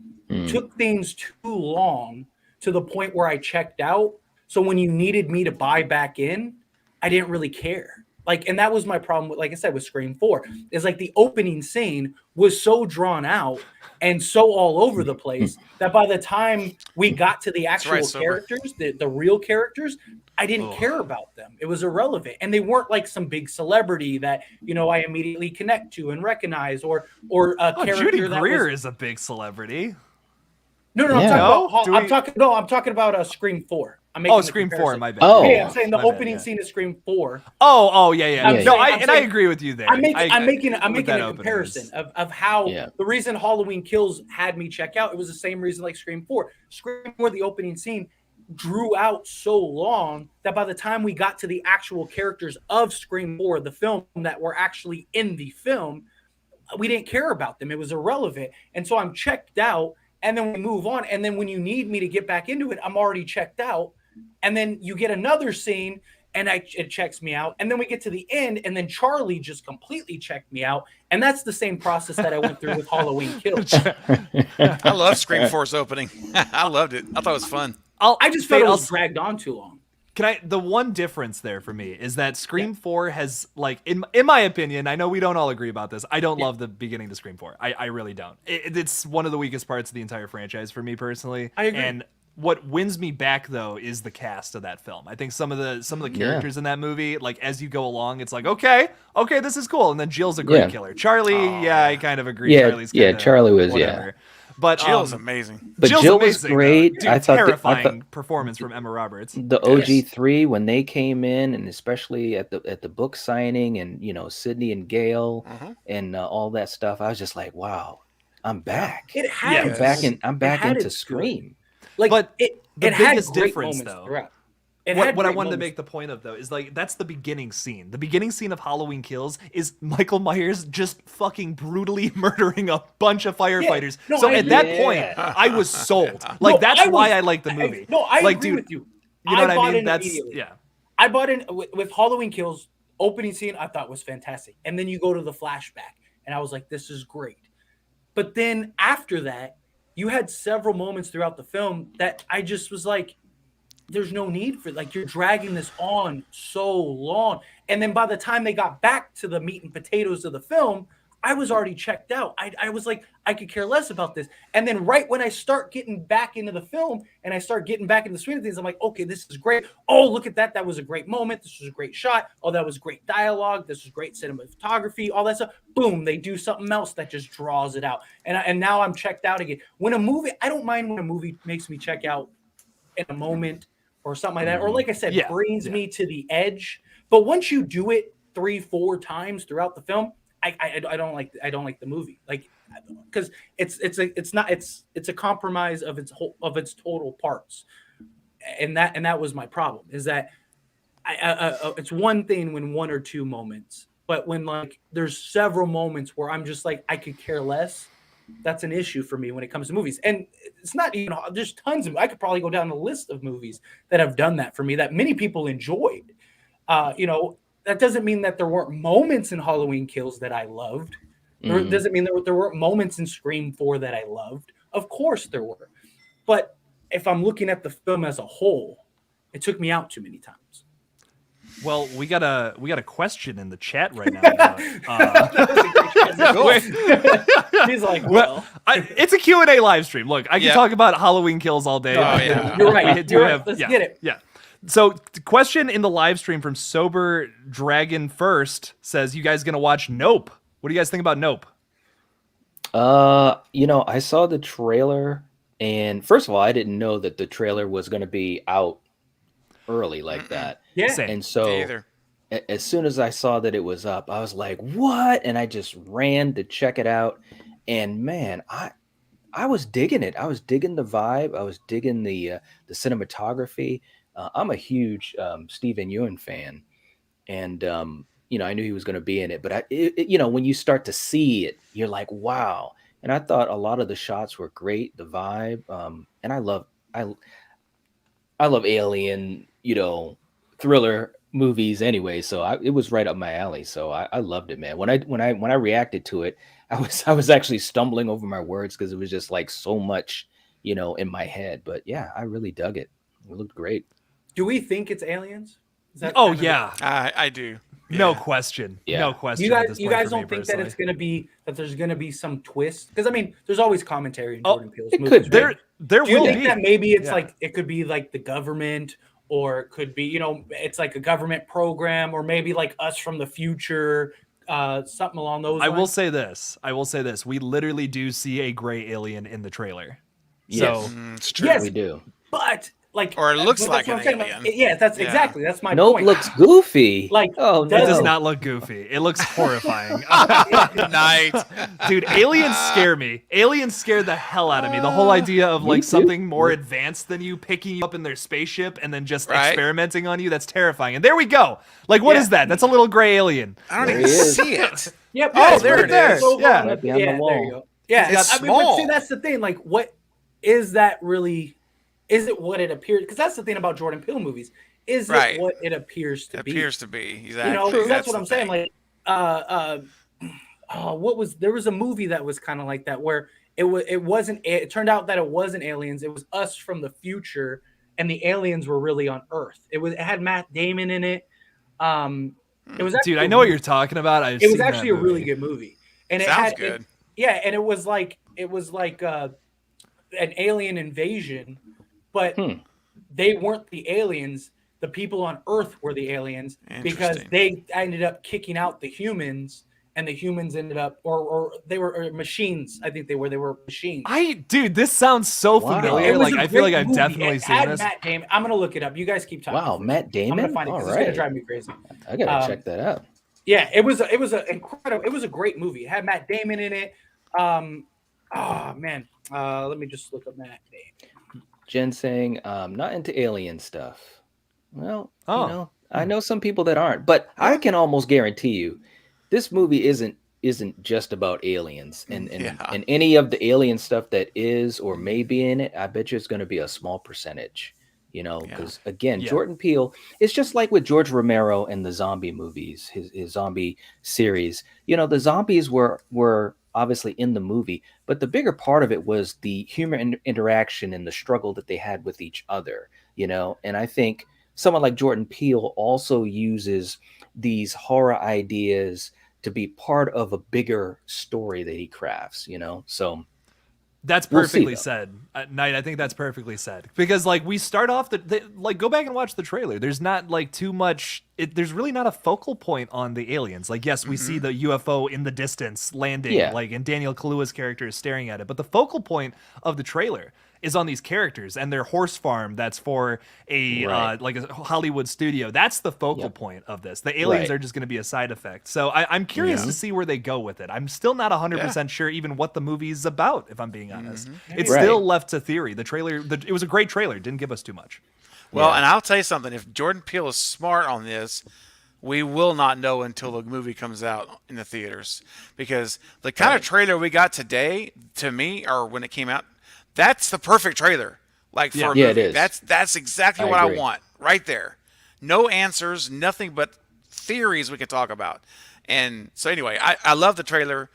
took things too long to the point where I checked out. So when you needed me to buy back in, I didn't really care. Like, and that was my problem with, like I said, with Scream 4, is like the opening scene was so drawn out and so all over the place that by the time we got to the actual characters, the real characters, I didn't care about them. It was irrelevant. And they weren't like some big celebrity that, you know, I immediately connect to and recognize, or a character Judy that Greer was... is a big celebrity. No, I'm talking about Scream 4. I'm making Scream 4, my bad. Oh, yeah, I'm saying the opening scene of Scream 4. Yeah. No, I agree with you there. I'm making a comparison of how the reason Halloween Kills had me check out. It was the same reason like Scream 4. Scream 4, the opening scene drew out so long that by the time we got to the actual characters of Scream 4, the film that were actually in the film, we didn't care about them. It was irrelevant. And so I'm checked out, and then we move on. And then when you need me to get back into it, I'm already checked out. And then you get another scene and it checks me out. And then we get to the end, and then Charlie just completely checked me out. And that's the same process that I went through with Halloween Kills. I love Scream 4's opening. I loved it. I thought it was fun. I just felt it was dragged on too long. The one difference there for me is that Scream 4 has, like, in my opinion, I know we don't all agree about this. I don't love the beginning to Scream 4. I really don't. It's one of the weakest parts of the entire franchise for me personally. I agree. And what wins me back though is the cast of that film. I think some of the characters in that movie, like as you go along, it's like okay, this is cool. And then Jill's a great killer. Charlie, I kind of agree. Yeah, Charlie was whatever. But Jill's amazing. But Jill was great. Dude, I thought terrifying performance from Emma Roberts. The OG3 when they came in, and especially at the book signing, and you know Sydney and Gail and all that stuff, I was just like, wow, I'm back. I'm back into Scream. Like, but the biggest difference though. What I wanted to make the point of though is like that's the beginning scene. The beginning scene of Halloween Kills is Michael Myers just fucking brutally murdering a bunch of firefighters. At that point, I was sold. Like that's why I like the movie. I agree with you. You know what I mean? I bought in with Halloween Kills opening scene. I thought was fantastic, and then you go to the flashback, and I was like, this is great. But then after that, you had several moments throughout the film that I just was like, there's no need for, like, you're dragging this on so long. And then by the time they got back to the meat and potatoes of the film, I was already checked out. I was like, I could care less about this. And then right when I start getting back into the film and I start getting back into the swing of things, I'm like, okay, this is great. Oh, look at that. That was a great moment. This was a great shot. Oh, that was great dialogue. This was great cinematography, all that stuff. Boom, they do something else that just draws it out. And now I'm checked out again. When a movie, I don't mind when a movie makes me check out in a moment or something like that. Or like I said, brings me to the edge. But once you do it 3-4 times throughout the film, I don't like the movie, like, because it's a compromise of its total parts, and that was my problem, is that it's one thing when 1 or 2 moments, but when like there's several moments where I'm just like I could care less, that's an issue for me when it comes to movies. And it's not even, there's tons of, I could probably go down a list of movies that have done that for me that many people enjoyed. That doesn't mean that there weren't moments in Halloween Kills that I loved. It doesn't mean there weren't moments in Scream 4 that I loved. Of course there were. But if I'm looking at the film as a whole, it took me out too many times. Well, we got a question in the chat right now. He's like, well, it's a Q&A live stream. Look, I can talk about Halloween Kills all day. Oh, yeah. You're right. Let's get it. Yeah. So, the question in the live stream from Sober Dragon First says, "You guys gonna watch Nope? What do you guys think about Nope?" I saw the trailer, and first of all, I didn't know that the trailer was going to be out early like that. Yeah, and so as soon as I saw that it was up, I was like, "What?" And I just ran to check it out, and man, I was digging it. I was digging the vibe. I was digging the cinematography. I'm a huge Stephen Ewan fan, and I knew he was going to be in it. But when you start to see it, you're like, wow. And I thought a lot of the shots were great, the vibe, and I love alien, thriller movies anyway. So it was right up my alley. So I loved it, man. When I reacted to it, I was actually stumbling over my words because it was just like so much, in my head. But yeah, I really dug it. It looked great. Do we think it's aliens? Oh yeah, I do. Yeah. No question. Yeah. No question. You guys don't think that it's gonna be that there's gonna be some twist? Because I mean, there's always commentary in Jordan Peele's movies. Could right? There Do you will think be. that maybe it's like it could be like the government, or it could be it's like a government program, or maybe like us from the future, something along those lines? I will say this. We literally do see a gray alien in the trailer. Yes. So It's true. Yes, We do. but like, Or it looks but like that's an what I'm saying, alien. yeah, that's Yeah. exactly that's my Nope, point. looks goofy. Like, oh no, it does not look goofy. It looks horrifying. Night. Dude, aliens scare me. Aliens scare the hell out of me. The whole idea of like too. something more advanced than you picking you up in their spaceship and then just Right. experimenting on you, that's terrifying. And there we go. Like, what is that? That's a little gray alien. I don't There even he is. see it. Yep. Oh, it's there right it is. It's over Yeah. on Right behind the There wall. you go. Yeah, It's I mean, but see, small. that's the thing. Like, what is that really? Is it what it appears? Because that's the thing about Jordan Peele movies. Is Right. it what it appears to It be? appears to be. Exactly. You know, 'cause that's what the I'm saying. thing. Like, there was a movie that was kind of like that where it wasn't. It turned out that it wasn't aliens. It was us from the future, and the aliens were really on Earth. It had Matt Damon in it. It was Dude, I know what you're talking about. It was actually a really good movie, and Sounds good. and it was like an alien invasion, but they weren't the aliens. The people on Earth were the aliens because Interesting. they ended up kicking out the humans, and the humans ended up, or they were machines. I think they were machines. Dude, this sounds so Wow. familiar. It was Like, a I feel like great I've movie. definitely It seen had this. Matt Damon. I'm gonna look it up. You guys keep talking. Wow, Matt Damon. I'm gonna find it All because it's gonna right. drive me crazy. I gotta check that out. Yeah, it was an incredible. It was a great movie. It had Matt Damon in it. Oh man, let me just look up Matt Damon. Jen saying, not into alien stuff. Well, Oh. you know, I know some people that aren't, but I can almost guarantee you, this movie isn't just about aliens, and any of the alien stuff that is or may be in it, I bet you it's going to be a small percentage. You know, because again, Jordan Peele, it's just like with George Romero and the zombie movies, his zombie series. You know, the zombies were obviously in the movie, but the bigger part of it was the human interaction and the struggle that they had with each other. You know, and I think someone like Jordan Peele also uses these horror ideas to be part of a bigger story that he crafts. You know, so. That's We'll see, perfectly though. said. Knight, I think that's perfectly said. Because like we start off like go back and watch the trailer. There's not like too much there's really not a focal point on the aliens. Like yes, we see the UFO in the distance landing, like and Daniel Kaluuya's character is staring at it. But the focal point of the trailer is on these characters and their horse farm that's for a like a Hollywood studio. That's the focal point of this. The aliens are just going to be a side effect. So I'm curious to see where they go with it. I'm still not 100% sure even what the movie's about, if I'm being honest. It's still left to theory. The trailer, it was a great trailer. It didn't give us too much. Well, and I'll tell you something. If Jordan Peele is smart on this, we will not know until the movie comes out in the theaters. Because the kind of trailer we got today, to me, or when it came out, that's the perfect trailer. Like for a movie. it is. That's exactly what I want right there. No answers, nothing but theories we could talk about. And so anyway, I love the trailer.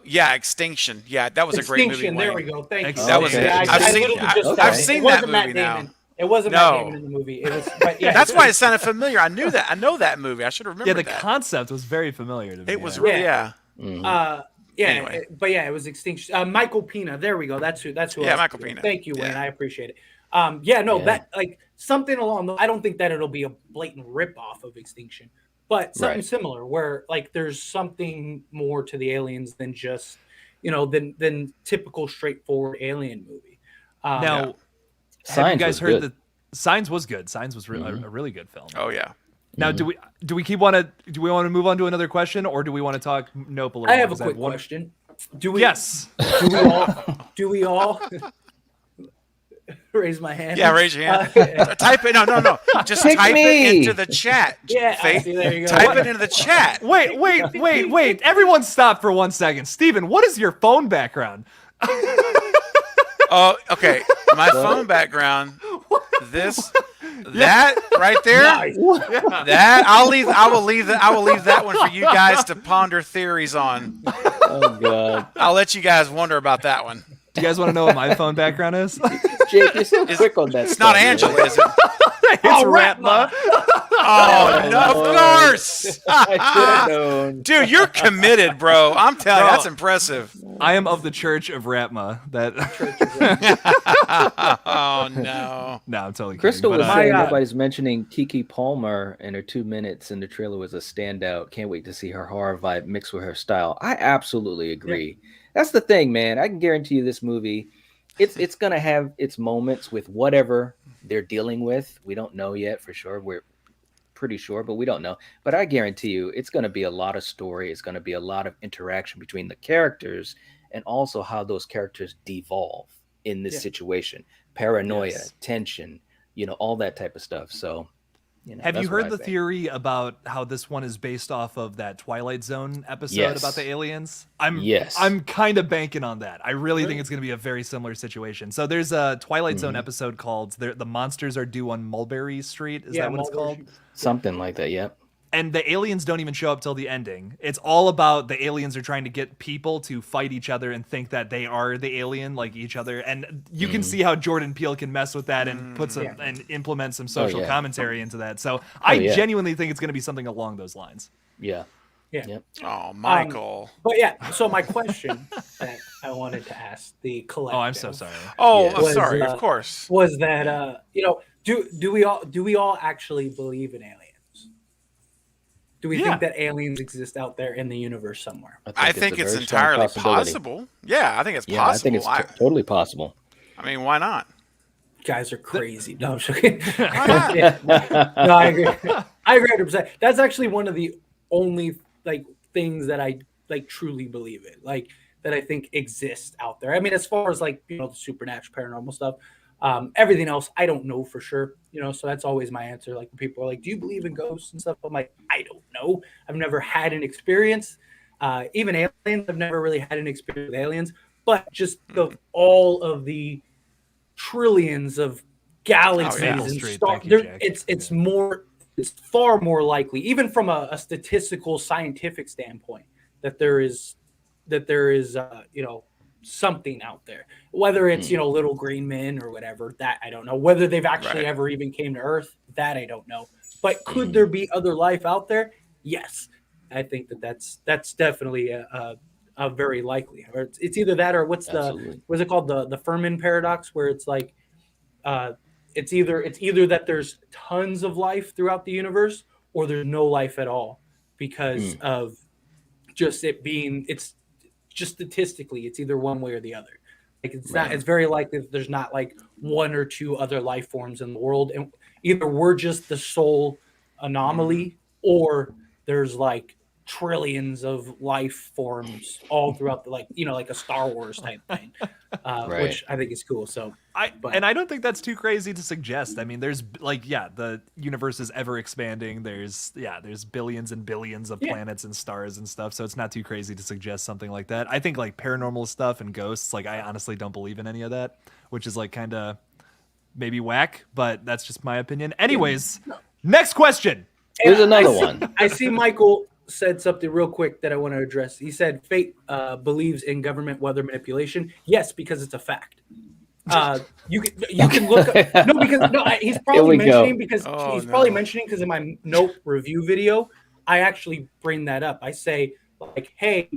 Extinction. Yeah, that was a great movie. Extinction. There we go. Thank you. That was it. I've seen that movie now. It wasn't Matt Damon in the movie. It was, but yeah, that's why it sounded familiar. I knew that. I know that movie. I should have remembered Yeah, the that. concept was very familiar to me. It was really, Anyway. But yeah, it was Extinction. Michael Pena. There we go. That's who. Yeah, Michael Pena. Thank you, Wayne. Yeah. I appreciate it. That like something along. I don't think that it'll be a blatant ripoff of Extinction, but something similar where like there's something more to the aliens than just than typical straightforward alien movie. Now, have Signs you guys was heard good. Signs was good. Signs was a really good film. Oh yeah. Now, do we want to move on to another question, or do we want to talk Nope a little? I have more? a 'Cause quick one- question. Do we? Yes. Do we all? Raise my hand. Yeah, raise your hand. Type it. No. Just Pick type me. it into the chat. Yeah, Faith. see, there you go. Type it into the chat. Wait. Everyone stop for 1 second. Steven, what is your phone background? Oh, okay. My phone background. That right there. That I will leave that one for you guys to ponder theories on. Oh god. I'll let you guys wonder about that one. Do you guys want to know what my phone background is? Jake, you're so quick on that. It's not Angela, is it? It's Ratma. Oh, no, of course. I should have known. Dude, you're committed, bro. I'm telling you, that's impressive. I am of the Church of Ratma. Oh, no. No, I'm totally Crystal kidding. was saying nobody's mentioning Kiki Palmer and her 2 minutes in the trailer was a standout. Can't wait to see her horror vibe mixed with her style. I absolutely agree. Yeah. That's the thing, man. I can guarantee you this movie, it's going to have its moments with whatever they're dealing with. We don't know yet for sure. We're pretty sure, but we don't know. But I guarantee you it's going to be a lot of story. It's going to be a lot of interaction between the characters and also how those characters devolve in this situation. Paranoia, tension, all that type of stuff. So, have you heard the theory about how this one is based off of that Twilight Zone episode about the aliens? I'm kind of banking on that. I really think it's going to be a very similar situation. So there's a Twilight Zone episode called "The Monsters Are Due on Mulberry Street." Is that what it's called? Something like that. Yeah. And the aliens don't even show up till the ending. It's all about the aliens are trying to get people to fight each other and think that they are the alien, like each other. And you can see how Jordan Peele can mess with that and put some and implement some social commentary into that. So I genuinely think it's going to be something along those lines. Yeah. Yeah. Yep. Oh, Michael. But yeah, so my question that I wanted to ask the collective. Oh, I'm so sorry. Oh, I'm sorry. Of course. Was that do we all actually believe in aliens? Do we think that aliens exist out there in the universe somewhere? I think it's entirely possible. Yeah, I think it's possible. I think it's totally possible. I mean, why not? Guys are crazy. No, I'm joking. No, I agree. I agree 100%. That's actually one of the only things that I truly believe in, that I think exists out there. I mean, as far as the supernatural, paranormal stuff. Everything else, I don't know for sure, so that's always my answer. Like when people are like, do you believe in ghosts and stuff? I'm like, I don't know. I've never had an experience. Even aliens, I've never really had an experience with aliens, but just all of the trillions of galaxies and stars, it's far more likely, even from a statistical scientific standpoint, that there is something out there, whether it's little green men or whatever, that I don't know. Whether they've actually ever even came to Earth, that I don't know. But could there be other life out there? Yes, I think that's definitely a very likely. Or it's either that or what's it called, the Fermi paradox, where it's like it's either that there's tons of life throughout the universe or there's no life at all because of just it being just statistically, it's either one way or the other. It's very likely that there's not one or two other life forms in the world, and either we're just the sole anomaly or there's trillions of life forms all throughout the like a Star Wars type thing, which I think is cool. So I don't think that's too crazy to suggest. I mean, there's the universe is ever expanding. There's billions and billions of planets and stars and stuff. So it's not too crazy to suggest something like that. I think paranormal stuff and ghosts, I honestly don't believe in any of that, which is kind of maybe whack, but that's just my opinion. Anyways, next question. Here's another one. I see Michael said something real quick that I want to address. He said Fate believes in government weather manipulation. Yes, because it's a fact. You can look up, he's probably mentioning because in my note review video I actually bring that up. I say hey,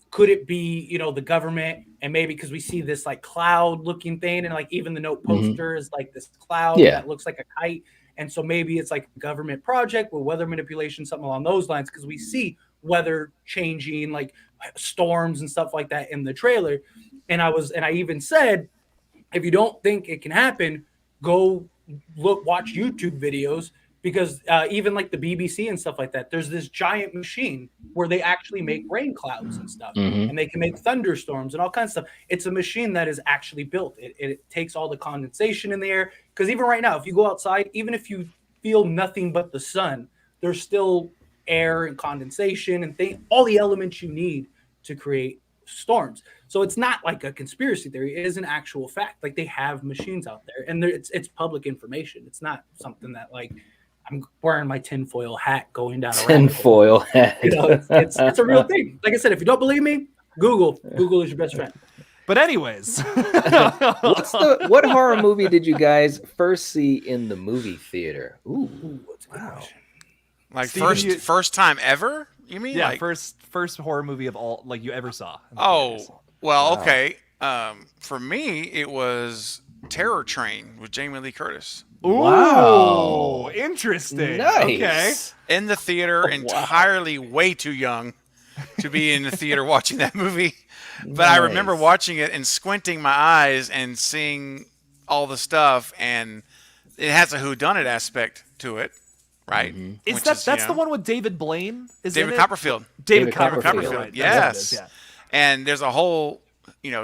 could it be the government, and maybe because we see this cloud looking thing, and even the note poster is this cloud that looks like a kite. And so maybe it's a government project with weather manipulation, something along those lines, because we see weather changing, storms and stuff like that in the trailer. And I even said, if you don't think it can happen, go watch YouTube videos, because even the BBC and stuff like that, there's this giant machine where they actually make rain clouds and stuff, and they can make thunderstorms and all kinds of stuff. It's a machine that is actually built. It takes all the condensation in the air, because even right now, if you go outside, even if you feel nothing but the sun, there's still air and condensation and all the elements you need to create storms. So it's not a conspiracy theory. It is an actual fact. They have machines out there, and it's public information. It's not something that I'm wearing my tinfoil hat going down a tinfoil hat. It's a real thing. Like I said, if you don't believe me, Google is your best friend. But anyways, what horror movie did you guys first see in the movie theater? Ooh, What's a good question? Like Steven, first time ever? You mean? yeah, Like, first horror movie of all like you ever saw. oh, well, Wow. okay. For me, it was Terror Train with Jamie Lee Curtis. Ooh, Wow. interesting. Nice. Okay. In the theater, entirely way too young to be in the theater watching that movie. But I remember Nice. watching it and squinting my eyes and seeing all the stuff, and it has a whodunit aspect to it, right? Is Which that's the one with David Blaine? Is David in it? Copperfield. David David Copperfield. Copperfield. Right. Yes. That's what it is, And there's a whole,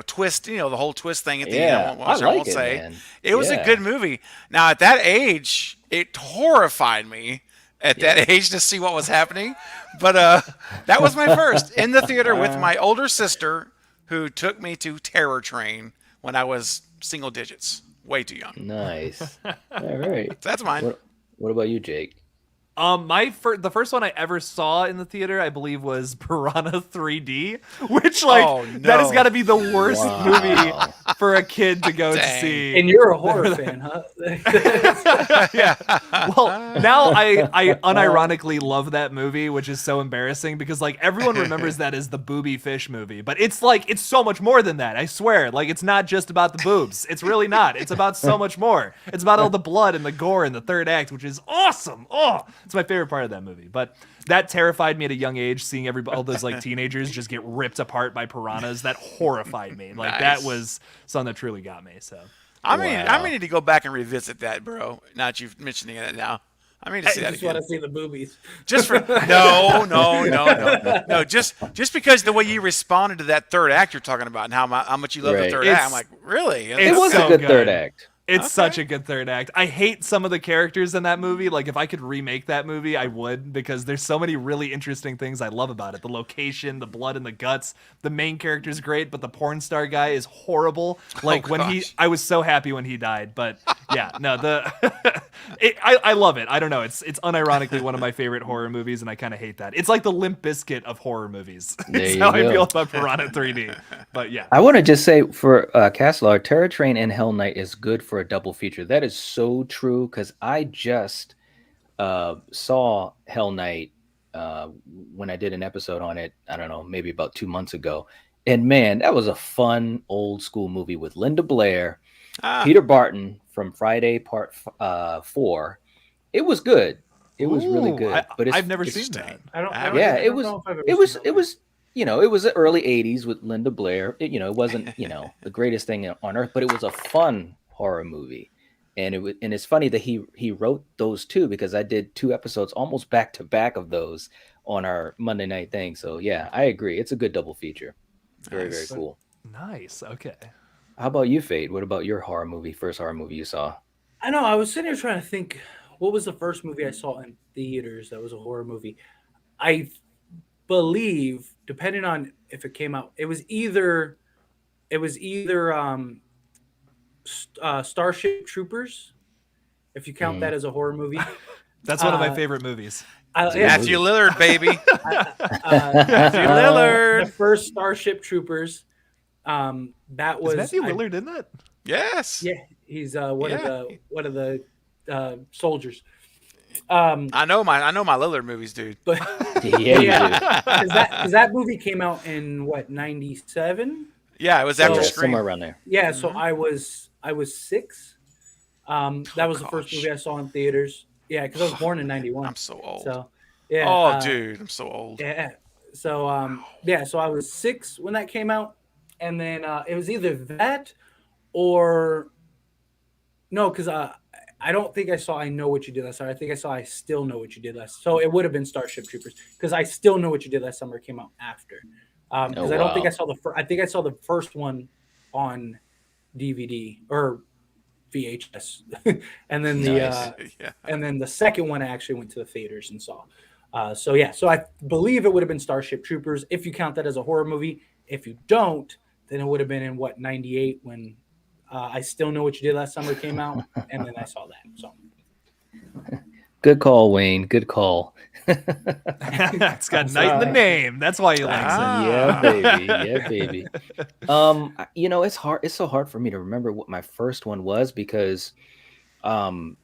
twist, the whole twist thing at the Yeah, end. I Which like won't it, say. man. It was a Yeah. good movie. Now, at that age, it horrified me at that age to see what was happening. But that was my first in the theater with my older sister, who took me to Terror Train when I was single digits, way too young. Nice. All right. So that's mine. What about you, Jake? The first one I ever saw in the theater, I believe, was Piranha 3D, which that has no. got to be the worst Wow. movie for a kid to go to Dang. see. And you're a horror fan, huh? Yeah. Well, now I unironically love that movie, which is so embarrassing because like everyone remembers that as the booby fish movie, but it's so much more than that. I swear. Like it's not just about the boobs. It's really not. It's about so much more. It's about all the blood and the gore in the third act, which is awesome. Oh, it's my favorite part of that movie. But that terrified me at a young age, seeing all those like teenagers just get ripped apart by piranhas. That horrified me. Like that Nice. was something that truly got me. So I Wow. need to go back and revisit that, bro. Now that you've mentioning it now. I mean to I see that just want again. to see the boobies. Just for no. Just because the way you responded to that third act you're talking about and how much you love the Right. third act, I'm like, really? It's It was so a good good. third act. It's Okay. such a good third act. I hate some of the characters in that movie. Like, if I could remake that movie, I would, because there's so many really interesting things I love about it. The location, the blood and the guts. The main character's great, but the porn star guy is horrible. Like, I was so happy when he died. But yeah, no, I love it. I don't know. It's unironically one of my favorite horror movies, and I kind of hate that. It's like the Limp Bizkit of horror movies. There It's you how I go. feel about Piranha 3D. But yeah. I want to just say for Castlar, Terror Train and Hell Night is good for a double feature. That is so true because I just saw Hell Night when I did an episode on it. I don't know, maybe about 2 months ago. And man, that was a fun old school movie with Linda Blair, Peter Barton from Friday Part 4. It was good. It was really Ooh, good. But I've never seen that. I don't. yeah, I it don't was. know if I've ever It was. seen It was. It was the early '80s with Linda Blair. It wasn't the greatest thing on earth, but it was a fun horror movie, and it's funny that he wrote those two because I did 2 episodes almost back to back of those on our Monday night thing. So yeah, I agree. It's a good double feature. Very very cool. Nice. Okay. How about you, Fade? What about your first horror movie you saw? I know. I was sitting here trying to think. What was the first movie I saw in theaters that was a horror movie? I believe, depending on if it came out, it was either Starship Troopers, if you count that as a horror movie. That's one of my favorite movies. Matthew Lillard, baby. Matthew Lillard. The first Starship Troopers. That was Is Matthew Lillard in that? Yes. Yeah, he's one of the soldiers. I know my Lillard movies, dude. But Yeah, because that movie came out in what, 97? Yeah, it was after yeah, Scream. somewhere around there. Yeah, so I was 6. That was the first gosh. movie I saw in theaters. Yeah, because I was born in 91. I'm so old. So yeah. Oh, dude, I'm so old. Yeah. So so I was 6 when that came out, and then it was either that or no, because I don't think I saw I Know What You Did Last Summer. I think I saw I Still Know What You Did Last. So it would have been Starship Troopers because I Still Know What You Did Last Summer came out after. Because I don't think I saw I think I saw the first one on DVD or VHS, and then and then the second one I actually went to the theaters and saw. So I believe it would have been Starship Troopers if you count that as a horror movie. If you don't, then it would have been in what, 98 when I Still Know What You Did Last Summer came out, and then I saw that. So Good call, Wayne. Good call. It's got night in the name. That's why he likes it. Yeah, baby. Yeah, baby. It's hard. It's so hard for me to remember what my first one was um,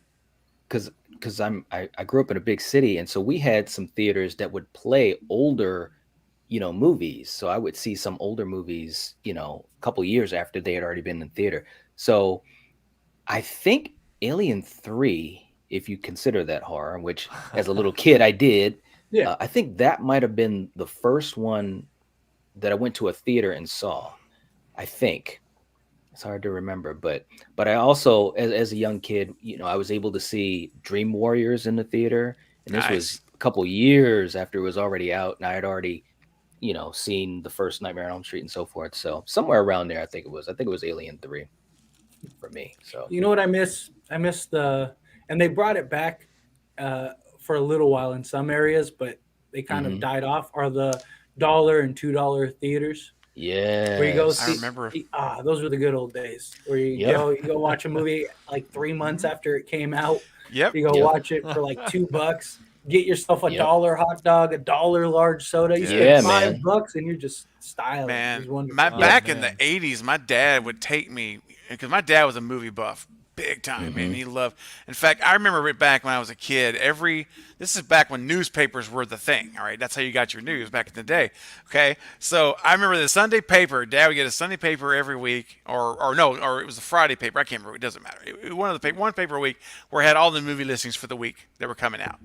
because I grew up in a big city, and so we had some theaters that would play older, movies. So I would see some older movies, a couple years after they had already been in theater. So I think Alien 3, if you consider that horror, which as a little kid I did, Yeah. I think that might have been the first one that I went to a theater and saw. I think it's hard to remember, but I also, as a young kid, I was able to see Dream Warriors in the theater, and this was Nice. a couple years after it was already out, and I had already, seen the first Nightmare on Elm Street and so forth. So somewhere around there, I think it was. I think it was Alien 3 for me. So You know what I miss? I miss and they brought it back for a little while in some areas, but they kind of died off. Are the $1 and $2 theaters where you go yes, I see? remember. Those were the good old days where you go watch a movie like 3 months after it came out. Yep. You go Yep. watch it for like $2. Get yourself a Yep. $1 hot dog, $1 large soda. You Yeah, spend man. $5 and you're just styling. It was Man, wonderful. back in man. the 80s, my dad would take me, because my dad was a movie buff, big time, man. He loved, in fact, I remember it back when I was a kid. This is back when newspapers were the thing, all right? That's how you got your news back in the day, okay? So I remember the Sunday paper. Dad would get a Sunday paper every week, or no, or it was a Friday paper. I can't remember. It doesn't matter. One paper a week where it had all the movie listings for the week that were coming out.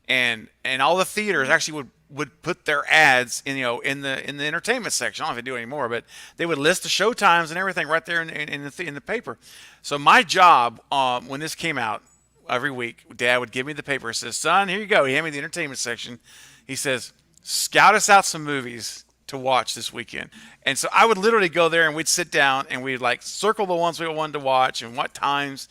And all the theaters actually would put their ads in the entertainment section. I don't know if they do anymore, but they would list the show times and everything right there in the paper. So my job when this came out every week, Dad would give me the paper. He says, "Son, here you go." He handed me the entertainment section. He says, "Scout us out some movies to watch this weekend." And so I would literally go there and we'd sit down and we'd like circle the ones we wanted to watch and what times.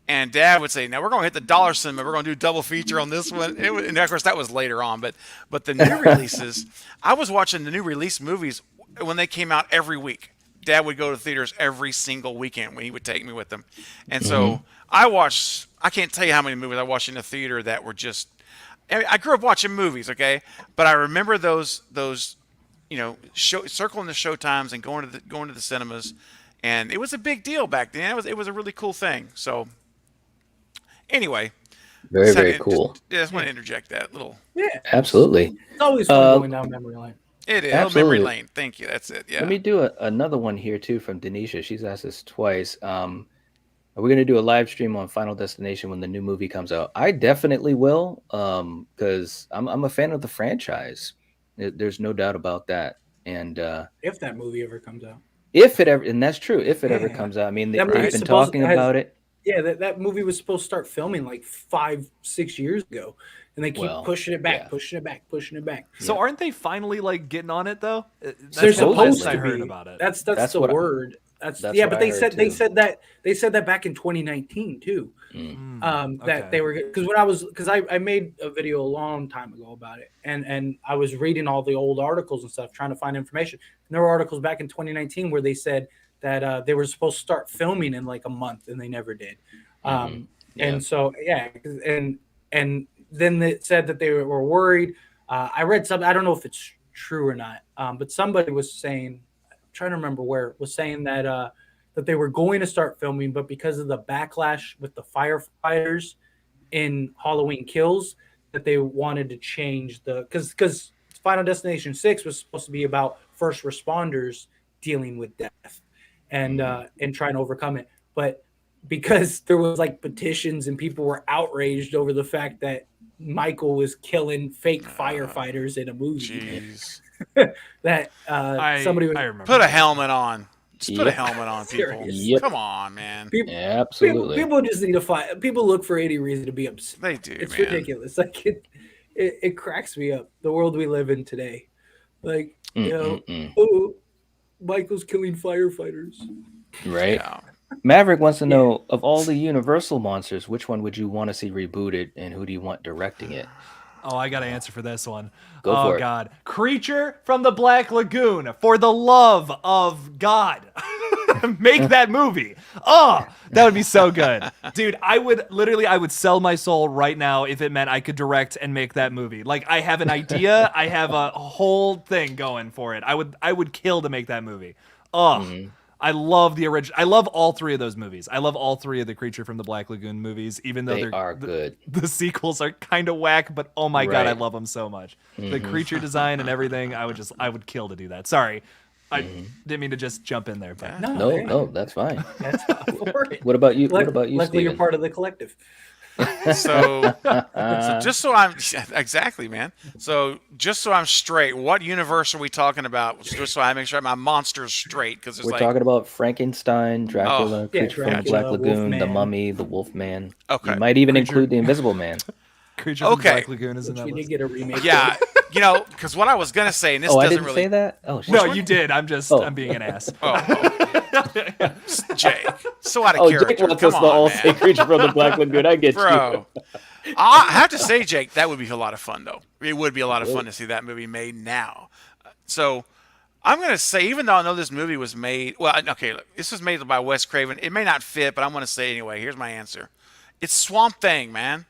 And Dad would say, "Now we're going to hit the dollar cinema. We're going to do double feature on this one." And of course, that was later on. But the new releases, I was watching the new release movies when they came out every week. Dad would go to theaters every single weekend when he would take me with him. And so I can't tell you how many movies I watched in the theater that were just, I grew up watching movies, okay? But I remember those circling the show times and going to the cinemas. And it was a big deal back then. It was a really cool thing. So anyway, very, very cool. Just want to interject that little. Yeah, Absolutely. it's always fun going down memory lane. It is Absolutely. memory lane. Thank you. That's it. Yeah. Let me do another one here too from Denisha. She's asked us twice. Are we going to do a live stream on Final Destination when the new movie comes out? I definitely will, because I'm a fan of the franchise. There's no doubt about that. And If that movie ever comes out, if it ever, and that's true, if it ever comes out, I mean, That they've movie's been supposed- talking has- about it. yeah, that movie was supposed to start filming like 5-6 years ago, and they keep Well, pushing it back, yeah. pushing it back, pushing it back. So aren't they finally like getting on it though? They're That's the last supposed I to heard be. about it. That's That's the what I- word. that's But what they I said heard, they too. said that back in 2019 too. That Okay. they were, because I made a video a long time ago about it, and I was reading all the old articles and stuff trying to find information. And there were articles back in 2019 where they said that they were supposed to start filming in like a month, and they never did. Yeah. And so and then it said that they were worried. I read something, I don't know if it's true or not, but somebody was saying, I'm trying to remember where, was saying that that they were going to start filming, but because of the backlash with the firefighters in Halloween Kills, that they wanted to change because Final Destination 6 was supposed to be about first responders dealing with death and trying to overcome it. But because there was like petitions and people were outraged over the fact that Michael was killing fake firefighters in a movie, Jeez. that somebody was I remember. Put a helmet on. Just put a Yep. helmet on, people. Serious. Yep. Come on, man. Absolutely. People just need to fight. People look for any reason to be upset. They do, It's man. ridiculous. Like it cracks me up. The world we live in today. Like, oh, Michael's killing firefighters. Right. Yeah. Maverick wants to know, of all the Universal monsters, which one would you want to see rebooted, and who do you want directing it? Oh, I got to answer for this one. Go Oh for it. God, Creature from the Black Lagoon. For the love of God. Make that movie. Oh, that would be so good. Dude, I would sell my soul right now if it meant I could direct and make that movie. Like, I have an idea, I have a whole thing going for it. I would kill to make that movie. Oh, I love the original. I love all three of those movies. I love all three of the Creature from the Black Lagoon movies, even though they are good. The sequels are kind of whack, but oh my God, I love them so much. The creature design and everything, I would kill to do that. Sorry. I didn't mean to just jump in there, but No, that's fine. That's for it. What about you? What about you, Luckily, you're Steven? part of the collective. So just so I'm exactly, man. So just so I'm straight, what universe are we talking about? Just so I make sure my monster's straight, because We're talking about Frankenstein, Dracula, Yeah, Creature from the Dracula, Black Lagoon, the Wolfman. Mummy, the Wolfman. Okay. You might even include the Invisible Man. Creature from the Okay. Black Lagoon is in that We did list. get a remake. yeah, because what I was gonna say, and this Oh, I doesn't didn't really say that. Oh, shit. No, you did. I'm being an ass. Jake, so out of Oh, character. Jake wants Come us to all on, say man. Creature from the Black Lagoon. I get Bro. I have to say, Jake, that would be a lot of fun, though. It would be a lot of fun to see that movie made now. So I'm going to say, even though I know this movie was made, well, okay, look, this was made by Wes Craven. It may not fit, but I'm going to say anyway. Here's my answer. It's Swamp Thing, man.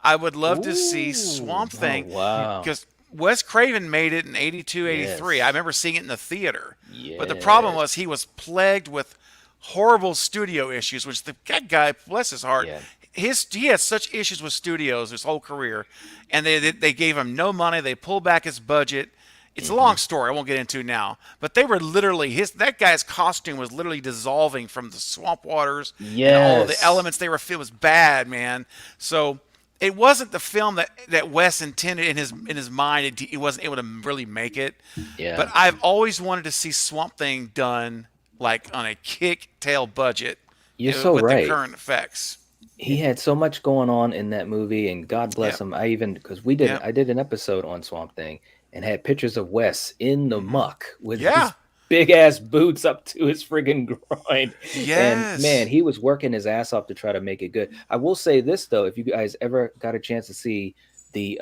I would love to see Swamp Thing. Oh, wow. Because Wes Craven made it in 82, 83. Yes. I remember seeing it in the theater. But the problem was he was plagued with horrible studio issues, which that guy, bless his heart, Yeah. he had such issues with studios his whole career, and they gave him no money. They pulled back his budget. It's a long story. I won't get into now, but they were literally that guy's costume was literally dissolving from the swamp waters and all of the Yes. elements they were. It was bad, man. So it wasn't the film that Wes intended in his mind. He wasn't able to really make it. Yeah. But I've always wanted to see Swamp Thing done like on a kick-tail budget. You're so with right. the current effects. He had so much going on in that movie, and God bless him. I did an episode on Swamp Thing and had pictures of Wes in the muck with his big ass boots up to his friggin' groin. Yes. And man, he was working his ass off to try to make it good. I will say this though, if you guys ever got a chance to see the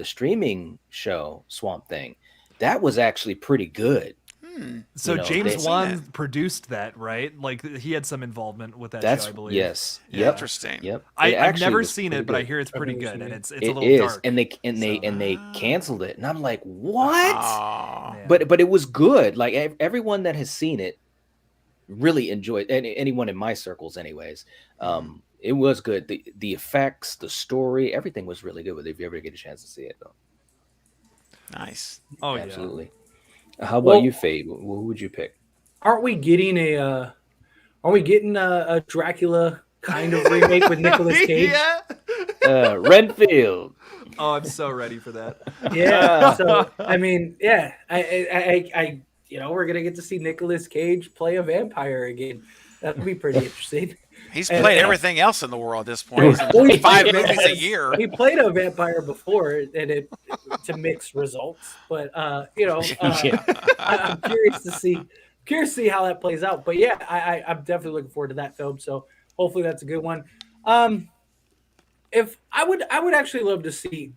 streaming show Swamp Thing, that was actually pretty good. So You know, James they- Wan produced that, right? Like he had some involvement with that That's show, I believe. yes. Yeah, Yep. Interesting. Yep. It I've actually never was seen pretty it, but I good. hear it's pretty good, and it's a It little is, dark. and they canceled it, and I'm like, what? Aw. Yeah. But it was good. Like everyone that has seen it really enjoyed. And anyone in my circles, anyways, it was good. The effects, the story, everything was really good with it. If you ever get a chance to see it, though, Nice. Oh absolutely. How about Well- you, Fade? Who would you pick? Aren't we getting a Dracula kind of remake with Nicolas Cage? Yeah. Renfield. Oh, I'm so ready for that. Yeah. So I mean, yeah, I we're gonna get to see Nicolas Cage play a vampire again. That would be pretty interesting. He's And- played everything else in the world at this point. Oh, He's he in 5 did. movies a year. He played a vampire before, and it to mixed results. But I'm curious to see how that plays out. But yeah, I'm definitely looking forward to that film. So hopefully that's a good one. If I would actually love to see,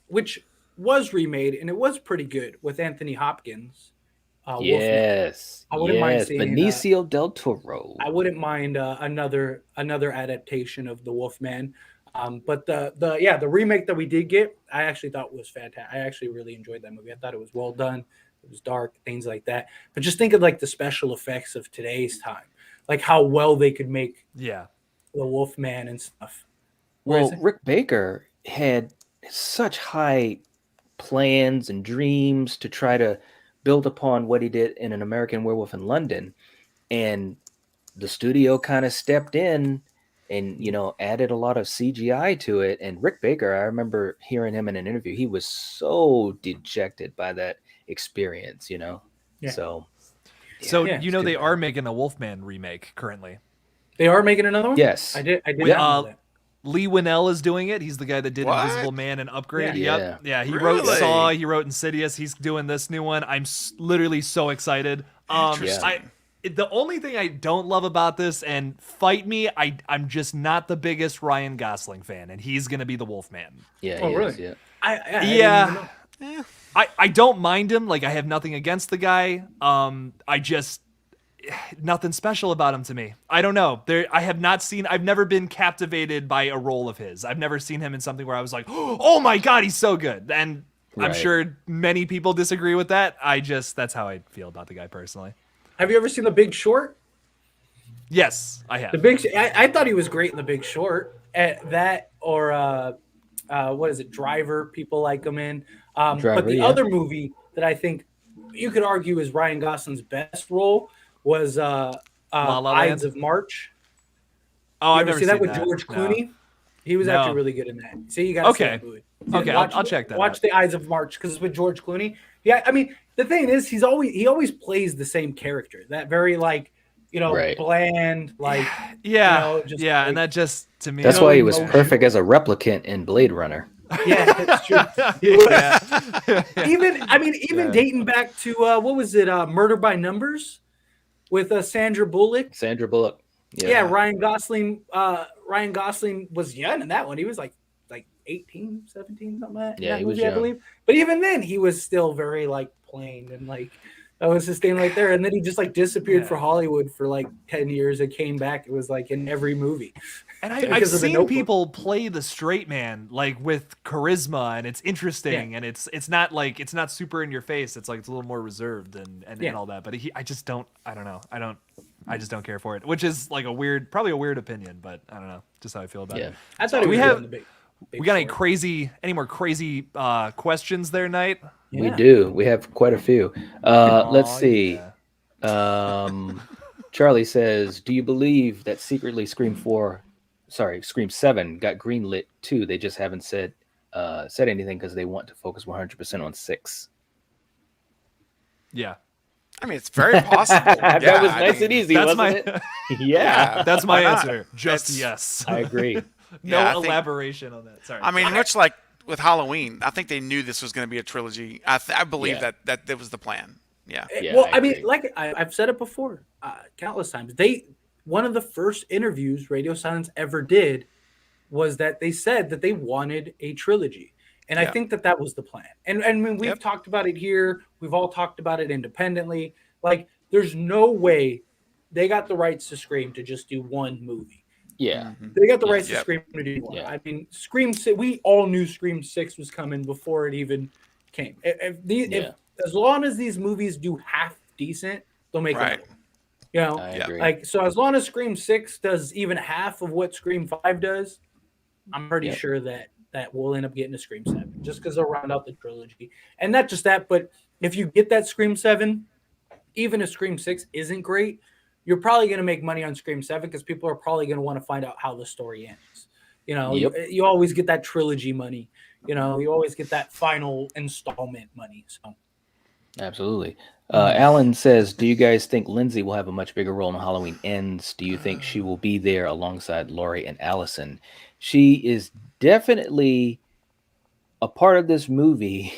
which was remade and it was pretty good with Anthony Hopkins. Wolfman. Yes. I wouldn't mind yes. seeing, Benicio del Toro. I wouldn't mind another adaptation of the Wolfman. But the remake that we did get, I actually thought was fantastic. I actually really enjoyed that movie. I thought it was well done. It was dark, things like that. But just think of like the special effects of today's time, like how well they could make Yeah. the Wolfman and stuff. Well, Rick Baker had such high plans and dreams to try to build upon what he did in An American Werewolf in London, and the studio kind of stepped in and added a lot of CGI to it. And Rick Baker, I remember hearing him in an interview, he was so dejected by that experience. Yeah. So Yeah, you know they are making a Wolfman remake currently. They are making another one. yes, I did. With, not know that. Lee Winnell is doing it. He's the guy that did What? Invisible Man and Upgrade. Yeah. Yep. Yeah. He Really? wrote Saw. He wrote Insidious. He's doing this new one. I'm literally so excited. Interesting. The only thing I don't love about this, and fight me, I'm just not the biggest Ryan Gosling fan, and he's gonna be the Wolfman. yeah, Oh, he really? is, yeah. I didn't even Yeah. know. I don't mind him. Like, I have nothing against the guy. nothing special about him to me. I don't know. I've never been captivated by a role of his. I've never seen him in something where I was like, oh my God, he's so good. And I'm sure many people disagree with that. That's how I feel about the guy personally. Have you ever seen The Big Short? Yes, I have. I thought he was great in The Big Short. That or what is it, Driver? People like him in. But the other movie that I think you could argue is Ryan Gosling's best role was La La Ides Land? of March. Oh, I've ever never seen that with that. George Clooney? No. He was actually really good in that. See, you got to see that movie. Okay, I'll check that. Watch The Ides of March because it's with George Clooney. Yeah, I mean the thing is he always plays the same character. That very bland, like and that just to me. That's why he was perfect as a replicant in Blade Runner. Yeah, that's true. Even dating back to what was it? Murder by Numbers with Sandra Bullock. Sandra Bullock. Yeah, Ryan Gosling. Ryan Gosling was young in that one. He was like 18, 17, something like that. Yeah, he was movie, young. I believe. But even then, he was still very plain and that was his thing right there. And then he just disappeared for Hollywood for 10 years and came back. It was in every movie. And I've seen people play the straight man with charisma, and it's interesting, and it's not super in your face. It's it's a little more reserved and all that. But I just don't care for it, which is probably a weird opinion, but I don't know, just how I feel about it. I thought we got any more crazy questions there, Knight? Yeah. We do. We have quite a few. Let's see. Charlie says, "Do you believe that secretly Scream 7 got greenlit too? They just haven't said anything because they want to focus 100% on 6." Yeah. I mean, it's very possible. That was nice and easy, wasn't it? Yeah. That's my answer. Just yes. I agree. No elaboration on that. Sorry. I mean, much like with Halloween, I think they knew this was going to be a trilogy. I believe that was the plan. Yeah. Well, I mean, I've said it before countless times. One of the first interviews Radio Silence ever did was that they said that they wanted a trilogy. And I think that was the plan. And I mean, we've talked about it here. We've all talked about it independently. There's no way they got the rights to Scream to just do one movie. Yeah. They got the rights to Scream to do one. Yeah. I mean, Scream 6, we all knew Scream 6 was coming before it even came. As long as these movies do half decent, they'll make it. I agree. So as long as Scream 6 does even half of what Scream 5 does, I'm pretty sure that we'll end up getting a Scream 7 just because they'll round out the trilogy. And not just that, but if you get that Scream 7, even if Scream 6 isn't great, you're probably going to make money on Scream 7 because people are probably going to want to find out how the story ends. You always get that trilogy money. You always get that final installment money. So, absolutely. Alan says, "Do you guys think Lindsay will have a much bigger role in Halloween Ends? Do you think she will be there alongside Laurie and Allison?" She is definitely a part of this movie,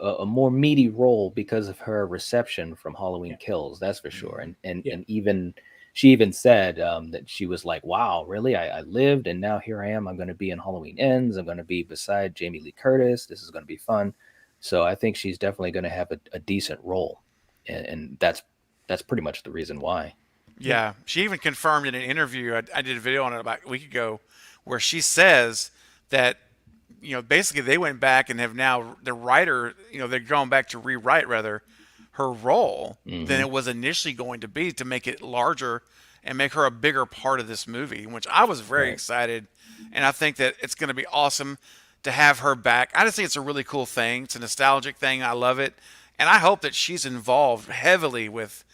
a more meaty role because of her reception from Halloween Kills. That's for sure. And even she even said that she was like, "Wow, really? I lived, and now here I am. I'm going to be in Halloween Ends. I'm going to be beside Jamie Lee Curtis. This is going to be fun." So I think she's definitely going to have a decent role, and that's pretty much the reason why. Yeah, she even confirmed in an interview. I did a video on it about a week ago, where she says that basically they went back and have now the writer, they're going back to rewrite rather her role than it was initially going to be to make it larger and make her a bigger part of this movie, which I was very excited, and I think that it's going to be awesome to have her back. I just think it's a really cool thing. It's a nostalgic thing. I love it. And I hope that she's involved heavily with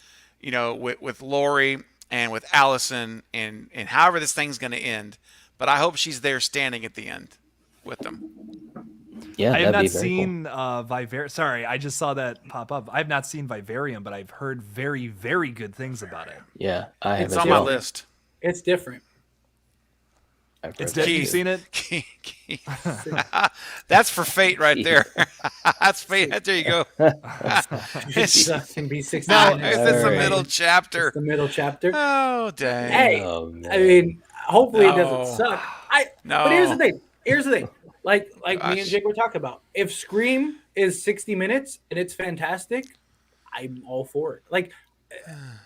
Laurie and with Allison and however this thing's going to end. But I hope she's there standing at the end with them. Yeah, I have not seen Vivarium. Sorry, I just saw that pop up. I have not seen Vivarium, but I've heard very, very good things about it. Yeah, I have. It's on my list. It's different. You've seen it? That's for fate right there. That's fate. There you go. It's can be 60 minutes. It's the middle chapter. It's the middle chapter. Oh, dang. Hey, I mean, hopefully it doesn't suck. But here's the thing. Like me and Jake were talking about. If Scream is 60 minutes and it's fantastic, I'm all for it.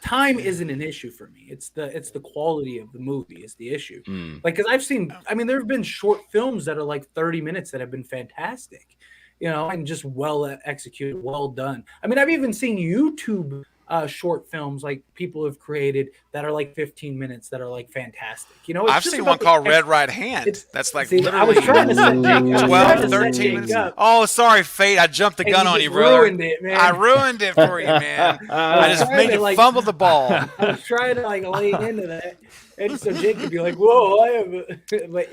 time isn't an issue for me. It's the quality of the movie is the issue. Mm. Like, because I've seen, I mean, there have been short films that are like 30 minutes that have been fantastic, and just well executed, well done. I mean, I've even seen YouTube short films like people have created that are like 15 minutes that are like fantastic. I've seen one called Red Right Hand. That's like literally I was trying to set Jake, 12, 13 minutes. Oh, sorry, Fate. I jumped the gun on you, brother. Ruined it, man. I ruined it for you, man. I just made you fumble the ball. I was trying to like lean into that, and so Jake could be like, "Whoa, I have." But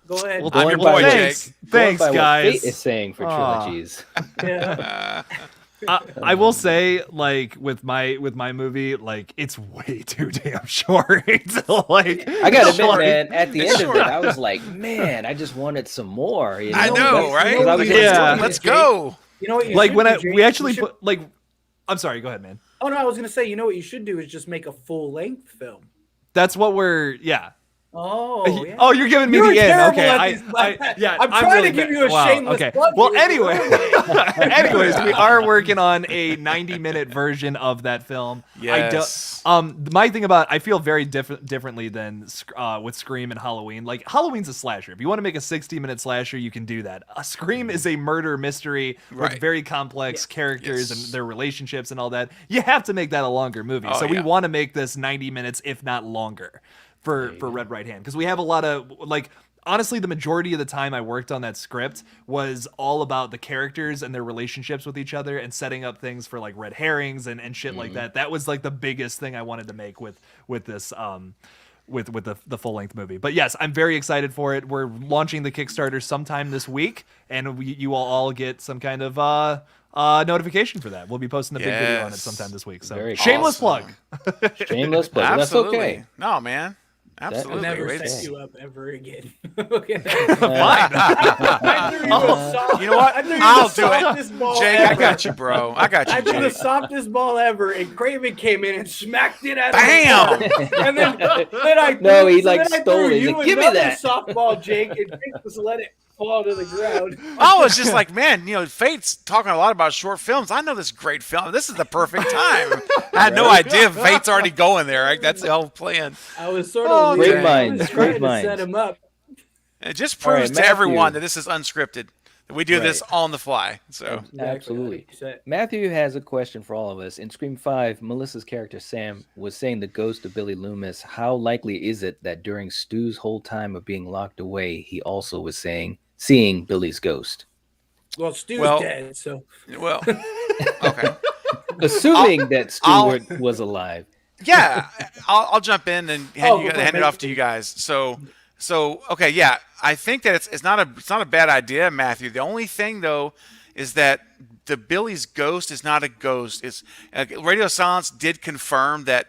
go ahead. I'm your boy, Jake. Thanks, guys. What Fate is saying for trilogies. Yeah. I will say, like with my movie, like it's way too damn short. Like I gotta admit, man, at the end of it, I was like, man, I just wanted some more. I know, right? Let's go. You know what? Like when we actually put like, I'm sorry. Go ahead, man. Oh no, I was gonna say, you know what you should do is just make a full length film. That's what we're Oh, yeah. Oh, you're giving me You're the end. Okay, I'm trying really to give you a wow. shameless Okay. plug. Well, anyways, we are working on a 90-minute version of that film. Yes. My thing about I feel very differently than with Scream and Halloween. Like Halloween's a slasher. If you want to make a 60-minute slasher, you can do that. A Scream is a murder mystery with very complex characters and their relationships and all that. You have to make that a longer movie. So we want to make this 90 minutes, if not longer. For Red Right Hand, because we have a lot of like honestly the majority of the time I worked on that script was all about the characters and their relationships with each other and setting up things for like red herrings and shit like that. That was like the biggest thing I wanted to make with this with the full length movie. But yes, I'm very excited for it. We're launching the Kickstarter sometime this week, and you will all get some kind of notification for that. We'll be posting a big video on it sometime this week. So Very shameless plug. Shameless plug. That's okay. No, man. Absolutely. I'll never set you up ever again. Okay. Fine. You know what? I'll do it. Jake, I got you, bro. I got you, I threw Jake. the softest ball ever, and Craven came in and smacked it at Bam! And then I No, he, so like, then I stole threw it. He's you like, "Give me another that." softball, Jake, and Jake just let it fall to the ground. I was just like, man, Fate's talking a lot about short films. I know this great film. This is the perfect time. I had no idea Fate's already going there. Right? That's the whole plan. I was sort of great minds, trying great to set him up. It just proves to everyone that this is unscripted. That we do this on the fly. So absolutely. Matthew has a question for all of us. In Scream 5, Melissa's character Sam was saying the ghost of Billy Loomis. How likely is it that during Stu's whole time of being locked away, he also was seeing Billy's ghost? Well, Stu's dead, so. Well, okay. Assuming that Stu was alive. Yeah, I'll jump in and hand it off to you guys. So okay, yeah, I think that it's not a bad idea, Matthew. The only thing though is that the Billy's ghost is not a ghost. It's Radio Silence did confirm that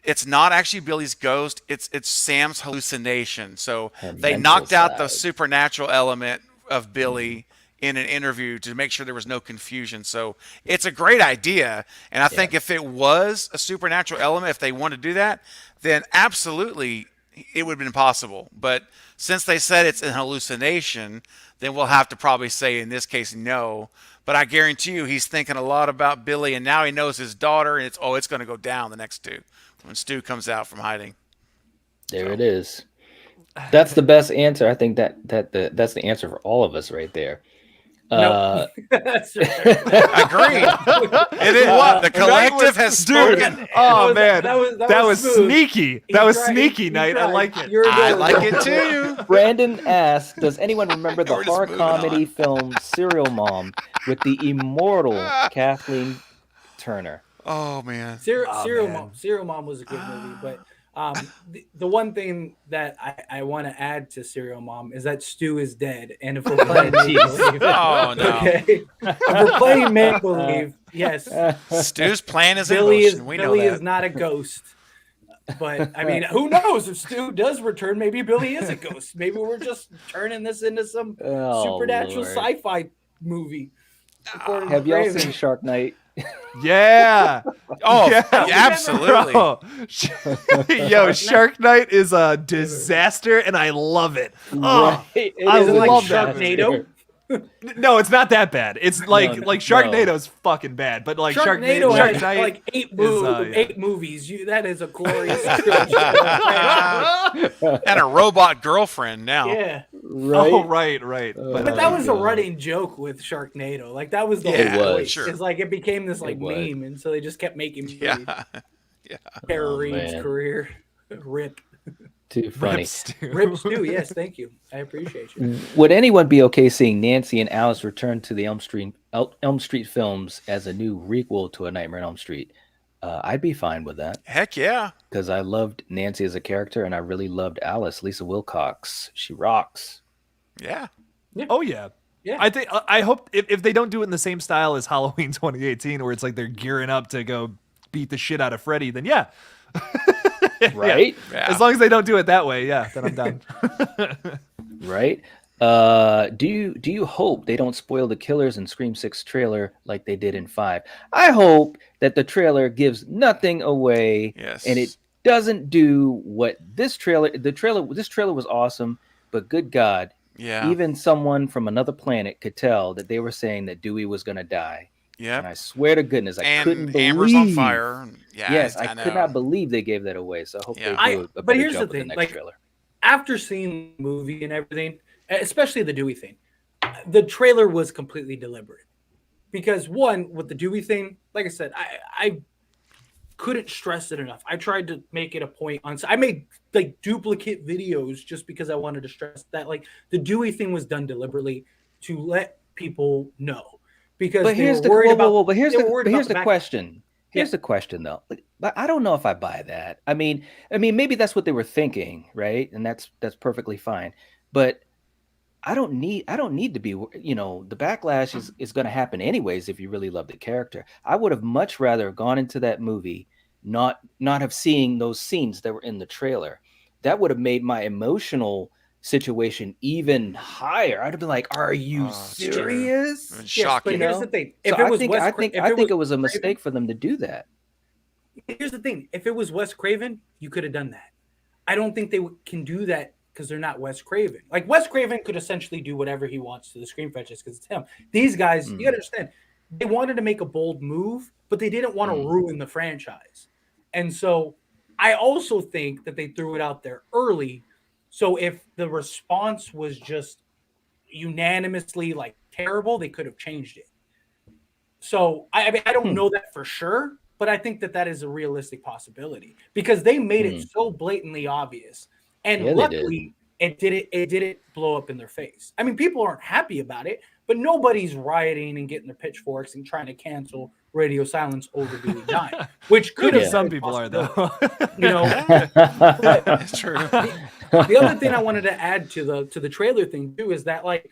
it's not actually Billy's ghost. It's Sam's hallucination. So they knocked out the supernatural element of Billy in an interview to make sure there was no confusion. So it's a great idea. And I think if it was a supernatural element, if they wanted to do that, then absolutely it would have been possible. But since they said it's an hallucination, then we'll have to probably say in this case no. But I guarantee you he's thinking a lot about Billy, and now he knows his daughter, and it's going to go down the next two when Stu comes out from hiding. There it is. That's the best answer. I think that's the answer for all of us right there. Nope. That's right. Agreed. It is what the collective has spoken. Oh man, that was smooth. sneaky. That was sneaky night. I like it. I like it too. Brandon asks, does anyone remember the horror comedy film Serial Mom with the immortal Kathleen Turner? Oh man. Serial Mom was a good movie, but the one thing that I want to add to Serial Mom is that Stu is dead, and if we're playing make-believe, if we're playing make-believe, yes, Stu's plan is Billy in motion. We know Billy that. is not a ghost. But I mean, who knows if Stu does return? Maybe Billy is a ghost. Maybe we're just turning this into some supernatural sci-fi movie. Have y'all seen Shark Night? Yeah. Oh, yeah, absolutely. Yo, Shark Night is a disaster, and I love it. Oh, Right. I Is it like love that. Sharknado? No, it's not that bad. It's like No, Sharknado's fucking bad, but like Sharknado Shark has Night like eight movies. That is a glorious trilogy. And a robot girlfriend now. Yeah. right? Oh, right. But that was a running joke with Sharknado. Like that was the whole point. Sure. It's like it became this like meme, and so they just kept making movies. Yeah. Tara Reid's career. Rip. Too funny. Rip Stew, yes, thank you. I appreciate you. Would anyone be okay seeing Nancy and Alice return to the Elm Street films as a new requel to A Nightmare on Elm Street? I'd be fine with that. Heck yeah. Because I loved Nancy as a character, and I really loved Alice, Lisa Wilcox. She rocks. Yeah. Oh yeah. I hope if they don't do it in the same style as Halloween 2018, where it's like they're gearing up to go beat the shit out of Freddy, then yeah. Right? Yeah. As long as they don't do it that way, yeah, then I'm done. Right? Do you hope they don't spoil the killers in Scream 6 trailer like they did in 5? I hope that the trailer gives nothing away. Yes. And it doesn't do what this trailer was awesome, but good God, even someone from another planet could tell that they were saying that Dewey was going to die. Yeah. And I swear to goodness, I couldn't believe. Amber's on fire. Yeah, yes, I could not believe they gave that away. So I hope they do a better job with the next trailer. After seeing the movie and everything, especially the Dewey thing, the trailer was completely deliberate. Because one, with the Dewey thing, like I said, I couldn't stress it enough. I tried to make it a point I made like duplicate videos just because I wanted to stress that like the Dewey thing was done deliberately to let people know. Because here's the question. Here's the question though. But I don't know if I buy that. I mean, maybe that's what they were thinking, right? And that's perfectly fine. But I don't need to be, the backlash is going to happen anyways if you really love the character. I would have much rather gone into that movie not have seen those scenes that were in the trailer. That would have made my emotional situation even higher. I'd have been like, "Are you serious?" Yes, but here's the thing: I think it was a mistake for them to do that. Here's the thing: if it was Wes Craven, you could have done that. I don't think they can do that because they're not Wes Craven. Like Wes Craven could essentially do whatever he wants to the Scream franchise because it's him. These guys, you gotta understand, they wanted to make a bold move, but they didn't want to ruin the franchise. And so, I also think that they threw it out there early. So if the response was just unanimously like terrible, they could have changed it. So I mean, I don't know that for sure, but I think that is a realistic possibility because they made it so blatantly obvious, and luckily it didn't blow up in their face. I mean, people aren't happy about it, but nobody's rioting and getting their pitchforks and trying to cancel Radio Silence over Dewey dying, which could have some people are though. That's true. The other thing I wanted to add to the trailer thing too is that like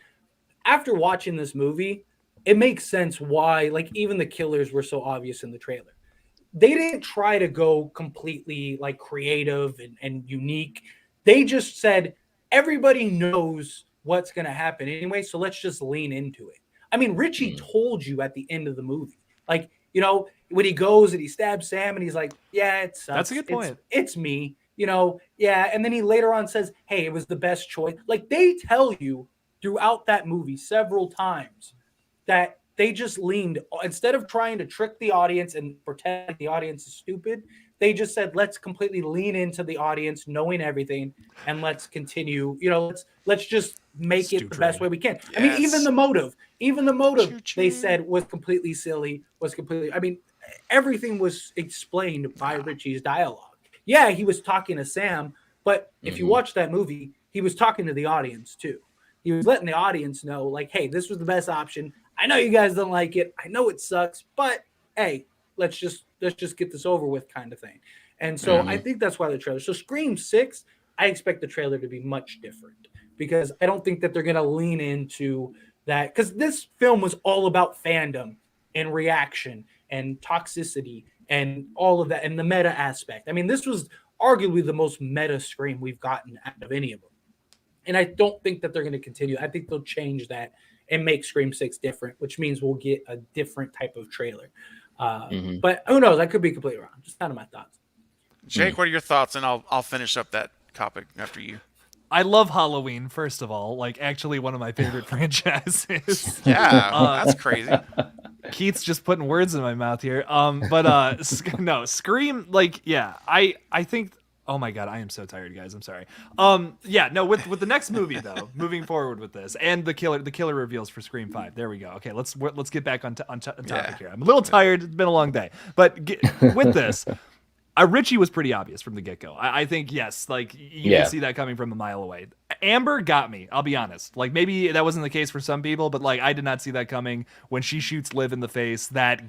after watching this movie, it makes sense why like even the killers were so obvious in the trailer. They didn't try to go completely like creative and unique. They just said everybody knows what's going to happen anyway, so let's just lean into it. I mean, Richie told you at the end of the movie, like, when he goes and he stabs Sam and he's like, yeah, it sucks. That's a good point. It's me, yeah. And then he later on says, hey, it was the best choice. Like they tell you throughout that movie several times that they just leaned, instead of trying to trick the audience and pretend the audience is stupid, they just said, let's completely lean into the audience knowing everything and let's continue, let's just make it the best way we can. Yes. I mean, even the motive they said was completely silly, I mean, everything was explained by Richie's dialogue. Yeah, he was talking to Sam, but if you watch that movie, he was talking to the audience too. He was letting the audience know, like, hey, this was the best option. I know you guys don't like it. I know it sucks, but hey, let's just get this over with kind of thing. And so I think that's why the trailer. So Scream 6, I expect the trailer to be much different because I don't think that they're going to lean into that because this film was all about fandom and reaction and toxicity and all of that and the meta aspect. I mean, this was arguably the most meta Scream we've gotten out of any of them. And I don't think that they're going to continue. I think they'll change that and make Scream 6 different, which means we'll get a different type of trailer. But who knows? I could be completely wrong. Just kind of my thoughts. Jake, what are your thoughts? And I'll finish up that topic after you. I love Halloween, first of all. Like, actually, one of my favorite franchises. Yeah, that's crazy. Keith's just putting words in my mouth here. No, Scream. Like, yeah, I think. Oh my god, I am so tired, guys. I'm sorry. Yeah, no. With the next movie though, moving forward with this and the killer reveals for Scream 5. There we go. Okay, let's get back on topic here. I'm a little tired. It's been a long day, but with this. Richie was pretty obvious from the get-go. I think, yes, like, you can see that coming from a mile away. Amber got me, I'll be honest. Like, maybe that wasn't the case for some people, but, like, I did not see that coming. When she shoots Liv in the face, that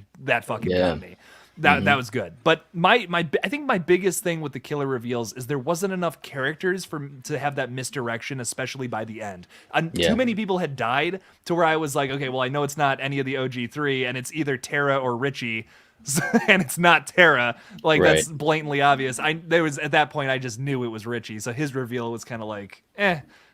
fucking got me. That was good. But I think my biggest thing with the killer reveals is there wasn't enough characters to have that misdirection, especially by the end. Too many people had died to where I was like, okay, well, I know it's not any of the OG3, and it's either Tara or Richie. And it's not Tara. Like, that's blatantly obvious. There was at that point I just knew it was Richie, so his reveal was kind of like,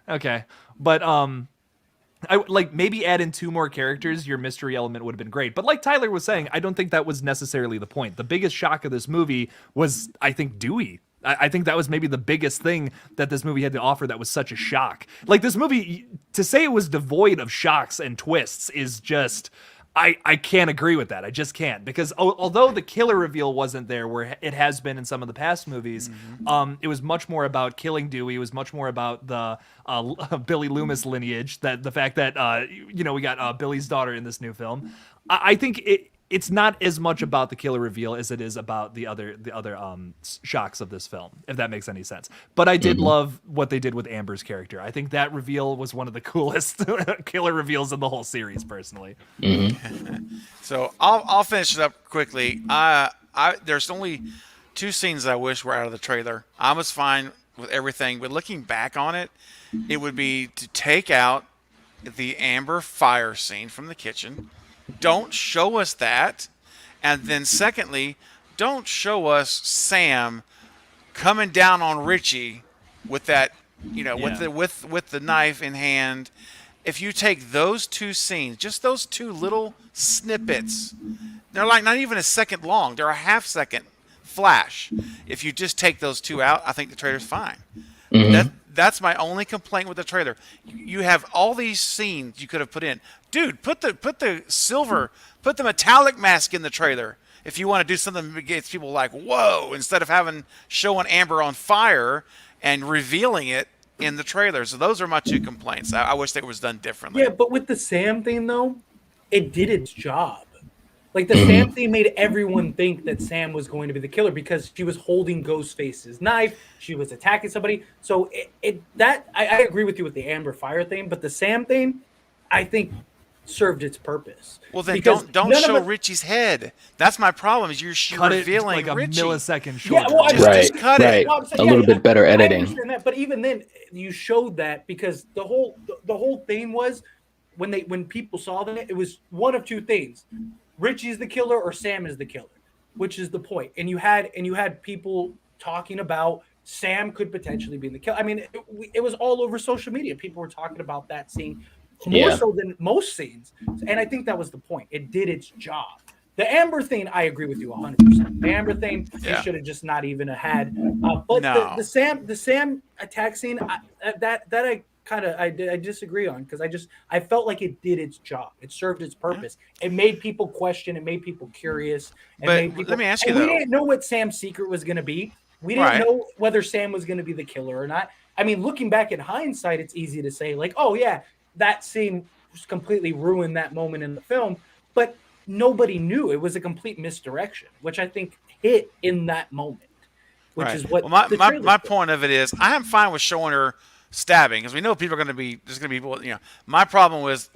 okay. But I like maybe add in 2 more characters, your mystery element would have been great. But like Tyler was saying, I don't think that was necessarily the point. The biggest shock of this movie was, I think, Dewey. I think that was maybe the biggest thing that this movie had to offer that was such a shock. Like, this movie, to say it was devoid of shocks and twists is just... I can't agree with that. I just can't, because although the killer reveal wasn't there where it has been in some of the past movies, it was much more about killing Dewey. It was much more about the Billy Loomis lineage. That the fact that we got Billy's daughter in this new film. I think it's not as much about the killer reveal as it is about the other shocks of this film, if that makes any sense. But I did love what they did with Amber's character. I think that reveal was one of the coolest killer reveals in the whole series, personally. So I'll finish it up quickly. There's only 2 scenes that I wish were out of the trailer. I was fine with everything, but looking back on it, it would be to take out the Amber fire scene from the kitchen. Don't show us that. And then secondly, don't show us Sam coming down on Richie with that, with the knife in hand. If you take those 2 scenes, just those 2 little snippets, they're like not even a second long. They're a half-second flash. If you just take those 2 out, I think the trailer's fine. That's my only complaint with the trailer. You have all these scenes you could have put in. Dude, put the silver, put the metallic mask in the trailer if you want to do something that gets people like, whoa, instead of showing Amber on fire and revealing it in the trailer. So those are my 2 complaints. I wish that was done differently. Yeah, but with the Sam thing, though, it did its job. Like, the Sam thing made everyone think that Sam was going to be the killer because she was holding Ghostface's knife. She was attacking somebody. So I agree with you with the Amber Fire thing, but the Sam thing, I think, served its purpose. Well, then don't show Richie's head. That's my problem. Is you're revealing like Richie. A millisecond short. Yeah, well, just cut it. No, a little bit better editing. I understand that, but even then, you showed that because the whole thing was when people saw that, it was one of 2 things. Richie's the killer or Sam is the killer, which is the point. And you had people talking about Sam could potentially be the killer. I mean, it was all over social media. People were talking about that scene more so than most scenes. And I think that was the point. It did its job. The Amber thing, I agree with you 100%. The Amber thing, you should have just not even had. But no. the Sam attack scene, I disagree on because I felt like it did its job. It served its purpose. It made people question. It made people curious. Let me ask you, we didn't know what Sam's secret was going to be. We didn't know whether Sam was going to be the killer or not. I mean, looking back in hindsight, it's easy to say like, oh yeah, that scene just completely ruined that moment in the film. But nobody knew. It was a complete misdirection, which I think hit in that moment. Which is what my point of it is. I am fine with showing her stabbing because we know people are going to be there's going to be people. My problem was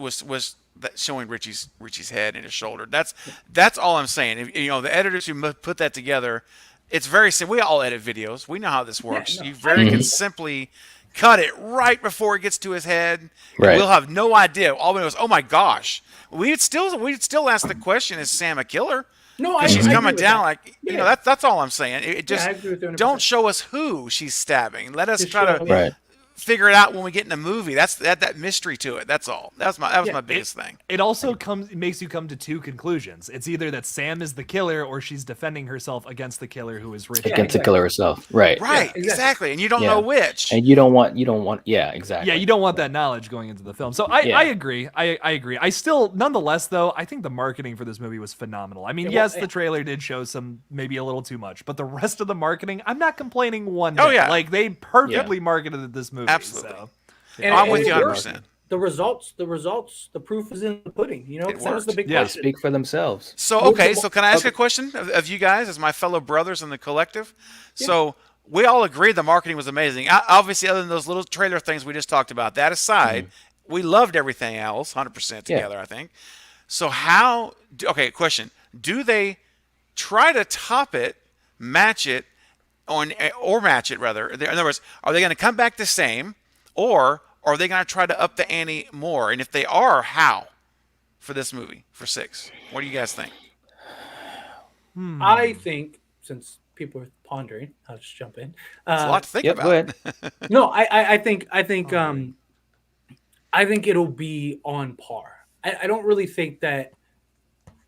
that showing Richie's head and his shoulder. That's all I'm saying. If, the editors who put that together, it's very simple. We all edit videos. We know how this works. You can simply cut it right before it gets to his head. Right. We'll have no idea. All we know is, oh my gosh. We'd still ask the question: is Sam a killer? No, she's coming down that's all I'm saying. It just don't show us who she's stabbing. Let us try to figure it out when we get in the movie. That's that mystery to it. That's all. That was my biggest thing. It also makes you come to two conclusions. It's either that Sam is the killer, or she's defending herself against the killer who is written. Against the killer herself, right? Right, exactly. And you don't know which. And you don't want, exactly. Yeah, you don't want that knowledge going into the film. So I agree. I agree. I still, nonetheless, though, I think the marketing for this movie was phenomenal. I mean, yes, the trailer did show some, maybe a little too much, but the rest of the marketing, I'm not complaining one bit. Like, they perfectly marketed this movie. Absolutely. So. And I'm with you 100%. The results, the proof is in the pudding. You know, that was the big question. Speak for themselves. So, so can I ask a question of you guys as my fellow brothers in the collective? Yeah. So, we all agree the marketing was amazing. Obviously, other than those little trailer things we just talked about, that aside, we loved everything else 100% together, I think. So, question. Do they try to top it, match it, or match it, rather? In other words, are they going to come back the same, or are they going to try to up the ante more? And if they are, how? For this movie, for 6. What do you guys think? I think, since people are pondering, I'll just jump in. It's a lot to think about. Go ahead. No, I think it'll be on par. I don't really think that,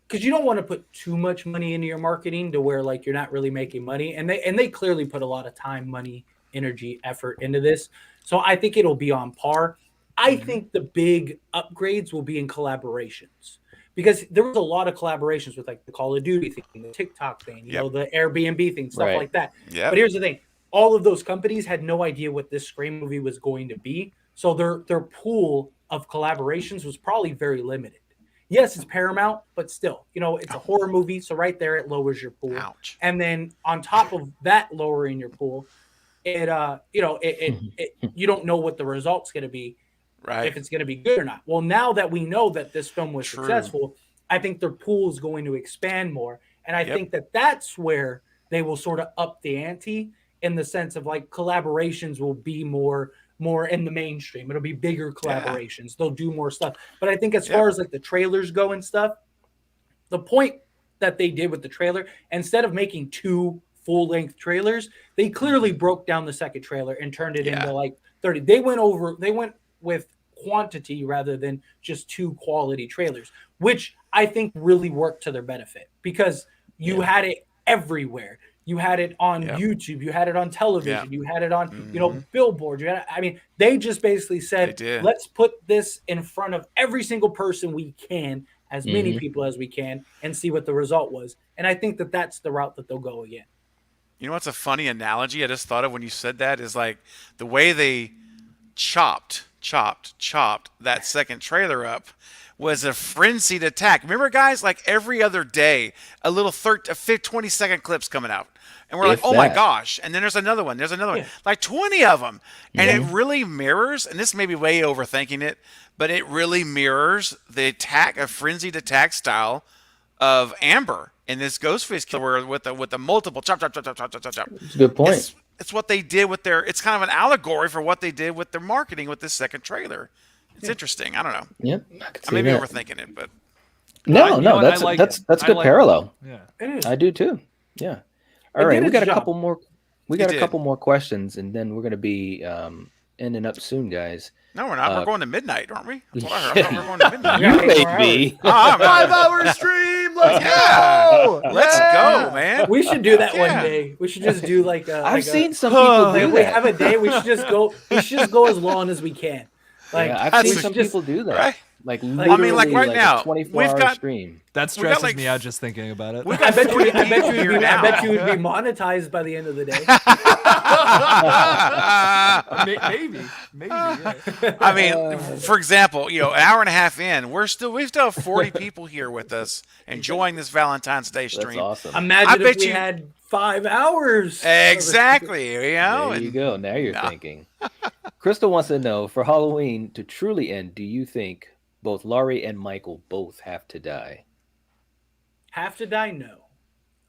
because you don't want to put too much money into your marketing to where like you're not really making money. And they clearly put a lot of time, money, energy, effort into this. So I think it'll be on par. I think the big upgrades will be in collaborations, because there was a lot of collaborations with like the Call of Duty thing, the TikTok thing, you know, the Airbnb thing, stuff like that. But here's the thing. All of those companies had no idea what this Scream movie was going to be. So their pool of collaborations was probably very limited. Yes, it's Paramount, but still, you know, it's a horror movie. So right there, it lowers your pool. Ouch. And then on top of that lowering your pool, you don't know what the result's going to be, right? If it's going to be good or not. Well, now that we know that this film was successful, I think their pool is going to expand more. And I think that that's where they will sort of up the ante, in the sense of like collaborations will be more in the mainstream. It'll be bigger collaborations. They'll do more stuff. But I think as far as like the trailers go and stuff, the point that they did with the trailer, instead of making 2 full-length trailers, they clearly broke down the second trailer and turned it into like 30. They went with quantity rather than just 2 quality trailers, which I think really worked to their benefit, because you had it everywhere. You had it on YouTube, you had it on television, you had it on billboards. They just basically said, let's put this in front of every single person we can, as many people as we can, and see what the result was. And I think that that's the route that they'll go again. You know what's a funny analogy I just thought of when you said that is like the way they chopped that second trailer up was a frenzied attack. Remember, guys, like every other day, a little 20-second clips coming out. And we're like, oh my gosh. And then there's another one. Like 20 of them. And it really mirrors, and this may be way overthinking it, but it really mirrors the attack, a frenzied attack style of Amber in this Ghostface killer with the multiple chop. That's a good point. It's what they did with it's kind of an allegory for what they did with their marketing with this second trailer. It's interesting. I don't know. Yep. I may be overthinking it, but no, that's good parallel. Yeah, it is. I do too. Yeah. All right, we got a couple more. We got a couple more questions, and then we're going to be ending up soon, guys. No, we're not. We're going to midnight, aren't we? That's what I heard. I thought we were going to midnight. You may be. 5-hour stream. Let's go. Let's go, man. We should do that one day. We should just do like I've seen some people do that. We have a day. We should just go. We should just go as long as we can. Like I've seen some people do that. Right? Like like right now, 24-hour stream. That stresses me out just thinking about it. I bet you would be monetized by the end of the day. Maybe. Yeah. I mean, for example, an hour and a half in, we still have 40 people here with us enjoying this Valentine's Day stream. That's awesome. Imagine if we had 5 hours. Exactly. There you go. Now you're thinking. Crystal wants to know, for Halloween to truly end, do you think both Laurie and Michael both have to die? Have to die? No.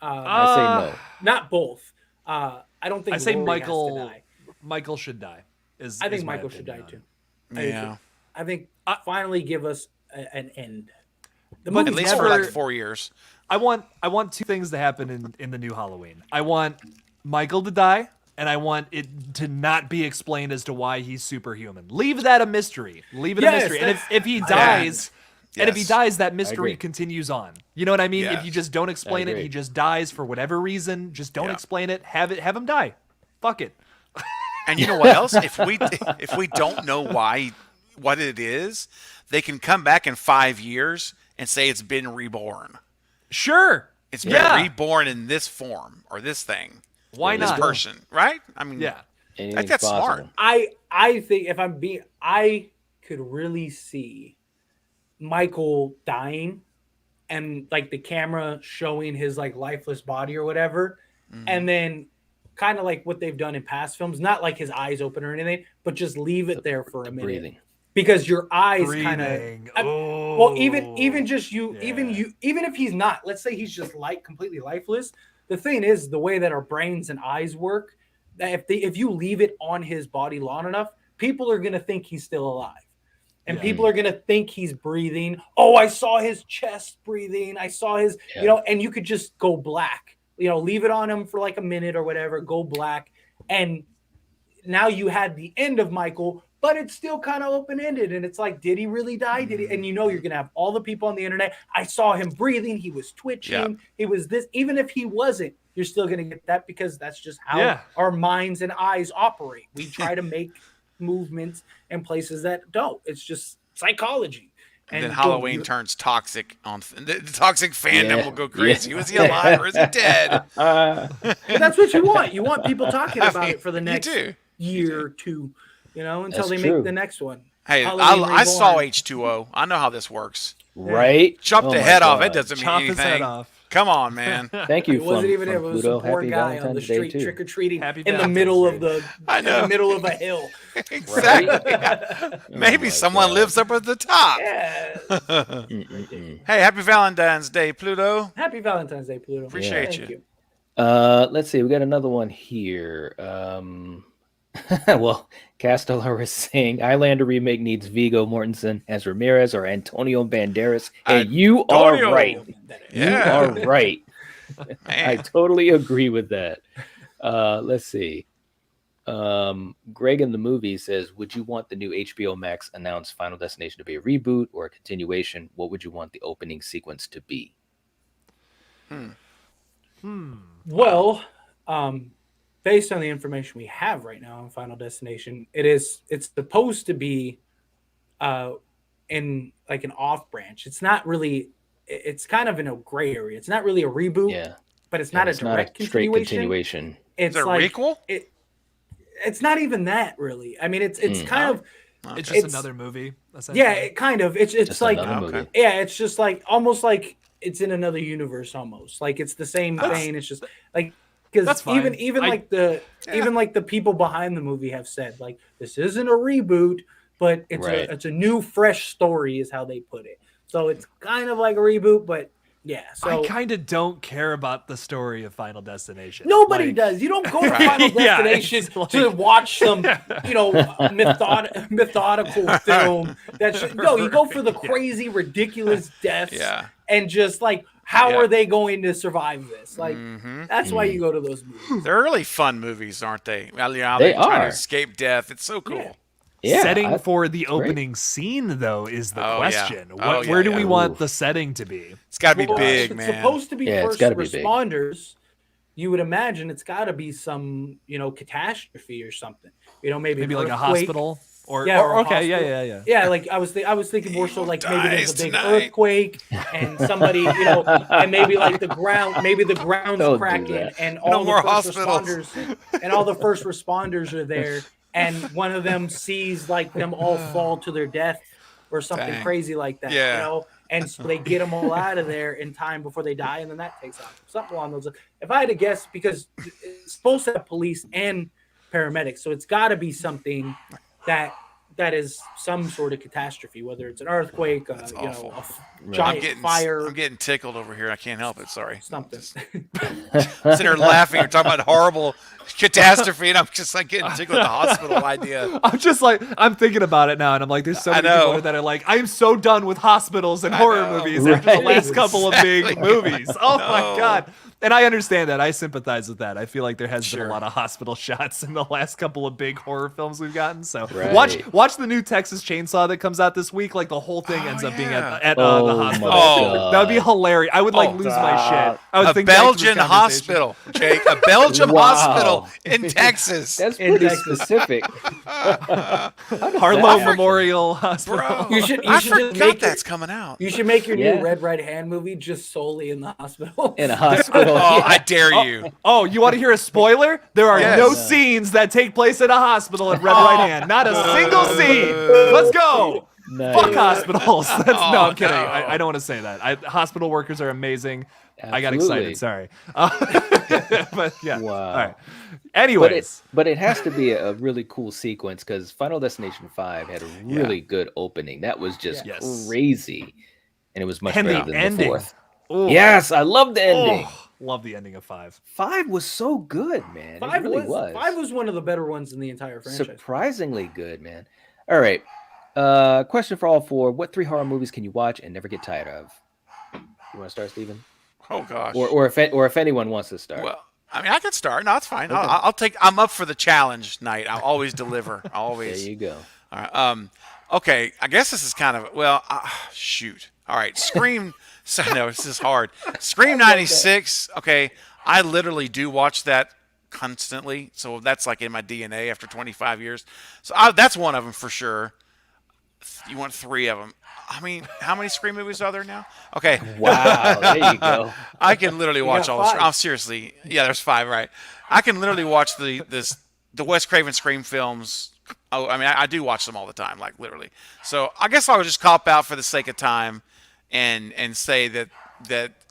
I say no. Not both. I don't think. I say Laurie Michael. has to die. Michael should die. I think Michael should die too. Yeah. I think finally give us an end. At least for like 4 years. I want 2 things to happen in the new Halloween. I want Michael to die and I want it to not be explained as to why he's superhuman. Leave that a mystery. Leave it a Yes, mystery. And that's- if he dies, and if he Yes. dies, that agree. mystery continues on. You know what I mean? Yeah. If you just don't explain it, agree. he just dies for whatever reason. Just don't Yeah. explain it. Have him die. Fuck it. And you know what else? If we don't know what it is, they can come back in 5 years and say it's been reborn. Sure. It's been reborn in this form or this thing. Why this not? person, right? I mean, Yeah. I think Anything's that's smart. possible. I think if I'm being, I could really see Michael dying and like the camera showing his like lifeless body or whatever, and then kind of like what they've done in past films, not like his eyes open or anything, but just leave it there for a minute. Breathing. Because your eyes kind Breathing. of Oh. well, even just you, Yeah. even if he's not, let's say he's just like completely lifeless. The thing is, the way that our brains and eyes work, that if you leave it on his body long enough, people are gonna think he's still alive, and people are gonna think he's breathing. Oh, I saw his chest breathing. I saw his, and you could just go black. Leave it on him for like a minute or whatever, go black, and now you had the end of Michael. But it's still kind of open-ended, and it's like, did he really die? Did he? And you're gonna have all the people on the internet. I saw him breathing. He was twitching. He was this. Even if he wasn't, you're still gonna get that because that's just how our minds and eyes operate. We try to make movements in places that don't. It's just psychology. And then Halloween turns toxic on the toxic fandom will go crazy. Was he alive or is he dead? That's what you want. You want people talking about it for the next do. year or two. Until That's they true. make the next one. Hey, Halloween I saw Reborn. H2O. I know how this works. Right? Chop Oh the my head off. God. It doesn't mean Chop anything. his head off. Come on, man. Thank you. It wasn't even from it was Pluto. a poor Happy guy on the Valentine's Day, street too. trick or treating Happy in the Valentine's middle Day. of the I know. in the middle of a hill. Exactly. Maybe my someone God. lives up at the top. Yeah. Hey, happy Valentine's Day, Pluto. Happy Valentine's Day, Pluto. Appreciate Thank you. Let's see. We got another one here. Well, Castellar is saying Highlander remake needs Viggo Mortensen as Ramirez or Antonio Banderas. Hey, you are Antonio. right. Yeah. You are right. I Man. totally agree with that. Let's see. Greg in the movie says, would you want the new HBO Max announced Final Destination to be a reboot or a continuation? What would you want the opening sequence to be? Well, based on the information we have right now on Final Destination, it's supposed to be in like an off branch. It's not really. It's kind of in a gray area. It's not really a reboot. Yeah. But it's not a direct straight continuation. continuation. It's Is it a like requel? It's not even that really. I mean, it's kind of It's just It's- another movie. yeah, it kind of. It's Just like another Okay. movie. yeah, it's just like almost like it's in another universe almost. Like it's the same thing. It's just like because That's fine. even I- like the people behind the movie have said like this isn't a reboot, but it's Right. it's a new fresh story is how they put it. So it's kind of like a reboot, but yeah. So I kind of don't care about the story of Final Destination. nobody Like, does. You don't go to Final Yeah, Destination it's like- to watch some, methodical film. No, you go for the crazy, ridiculous deaths, and just like, how are they going to survive this? Like, that's why you go to those movies. They're really fun movies, aren't they? Well, They they're trying are. to escape death. It's so cool. Yeah. Yeah, setting for the great. opening scene though is the Oh, yeah. question. Oh, Where do yeah. we want Oof. the setting to be? It's got to be Well, big, it's man. supposed to be Yeah, it's first gotta be big. responders. You would imagine it's got to be some, catastrophe or something. Maybe Maybe an like a earthquake. hospital or Yeah, or a okay, hospital. yeah. Yeah, like I was thinking more so like maybe there's a dies big tonight. earthquake and somebody, and maybe like the ground's Don't do cracking that. and No all more the first hospitals. responders are there and one of them sees like them all fall to their death or something Dang. crazy like that, Yeah. and so they get them all out of there in time before they die, and then that takes off. Something along those lines. If I had to guess, because it's supposed to have police and paramedics, so it's got to be something that is some sort of catastrophe, whether it's an earthquake, awful. giant fire, I'm getting tickled over here. I can't help it. Sorry. something. I'm sitting there laughing. You're talking about horrible catastrophe, and I'm just like getting tickled with the hospital idea. I'm just like I'm thinking about it now, and I'm like, there's so I many know. people that are like, I'm so done with hospitals and horror know. movies after the Right. last couple of big Exactly. movies. Oh my No. god, And I understand that. I sympathize with that. I feel like there has been Sure. a lot of hospital shots in the last couple of big horror films we've gotten. So Right. watch the new Texas Chainsaw that comes out this week. Like the whole thing ends up being at the Oh hospital. my God. That would be hilarious. I would like lose my shit. I would A think back to this Belgian conversation. hospital, Jake. A Belgian Wow. hospital in Texas. That's In pretty Texas. specific. Harlow Memorial Hospital. Bro, You should I just forgot make that's coming out. You should make your Yeah. new Red Right Hand movie just solely in the hospital. In a hospital. Oh, Yeah. I dare you. Oh, you want to hear a spoiler? There are Yes. no scenes that take place in a hospital in Red Right Hand. Not a single scene. Let's go. Nice. Fuck hospitals. No, I'm kidding. no. I don't want to say that. Hospital workers are amazing. I got Absolutely. excited. Sorry. But yeah. Wow. All right. But Anyways. but it has to be a really cool sequence because Final Destination 5 had a really good opening. That was just Yes. crazy. And it was much And better the than ending. the fourth. Ooh. Yes, I love the ending. Oh, love the ending of 5. 5 was so good, man. It Five really was Five was one of the better ones in the entire franchise. surprisingly good, man. All right. Question for all four. What 3 horror movies can you watch and never get tired of? You want to start, Steven? Oh gosh. Or if anyone wants to start. Well, I mean, I can start. No, it's fine. Okay. I'll take. I'm up for the challenge night. I'll always deliver. I'll there always. you go. All right. Okay. I guess this is kind of shoot. All right. Scream. So no, this is hard. Scream '96. Okay. I literally do watch that constantly. So that's like in my DNA after 25 years. So that's one of them for sure. You want 3 of them. I mean, how many Scream movies are there now? Okay. Wow, there you go. I can literally watch got all the. 5. I'm seriously. Yeah, there's 5, right? I can literally watch the Wes Craven Scream films. Oh, I mean, I do watch them all the time, like literally. So I guess I would just cop out for the sake of time, and say that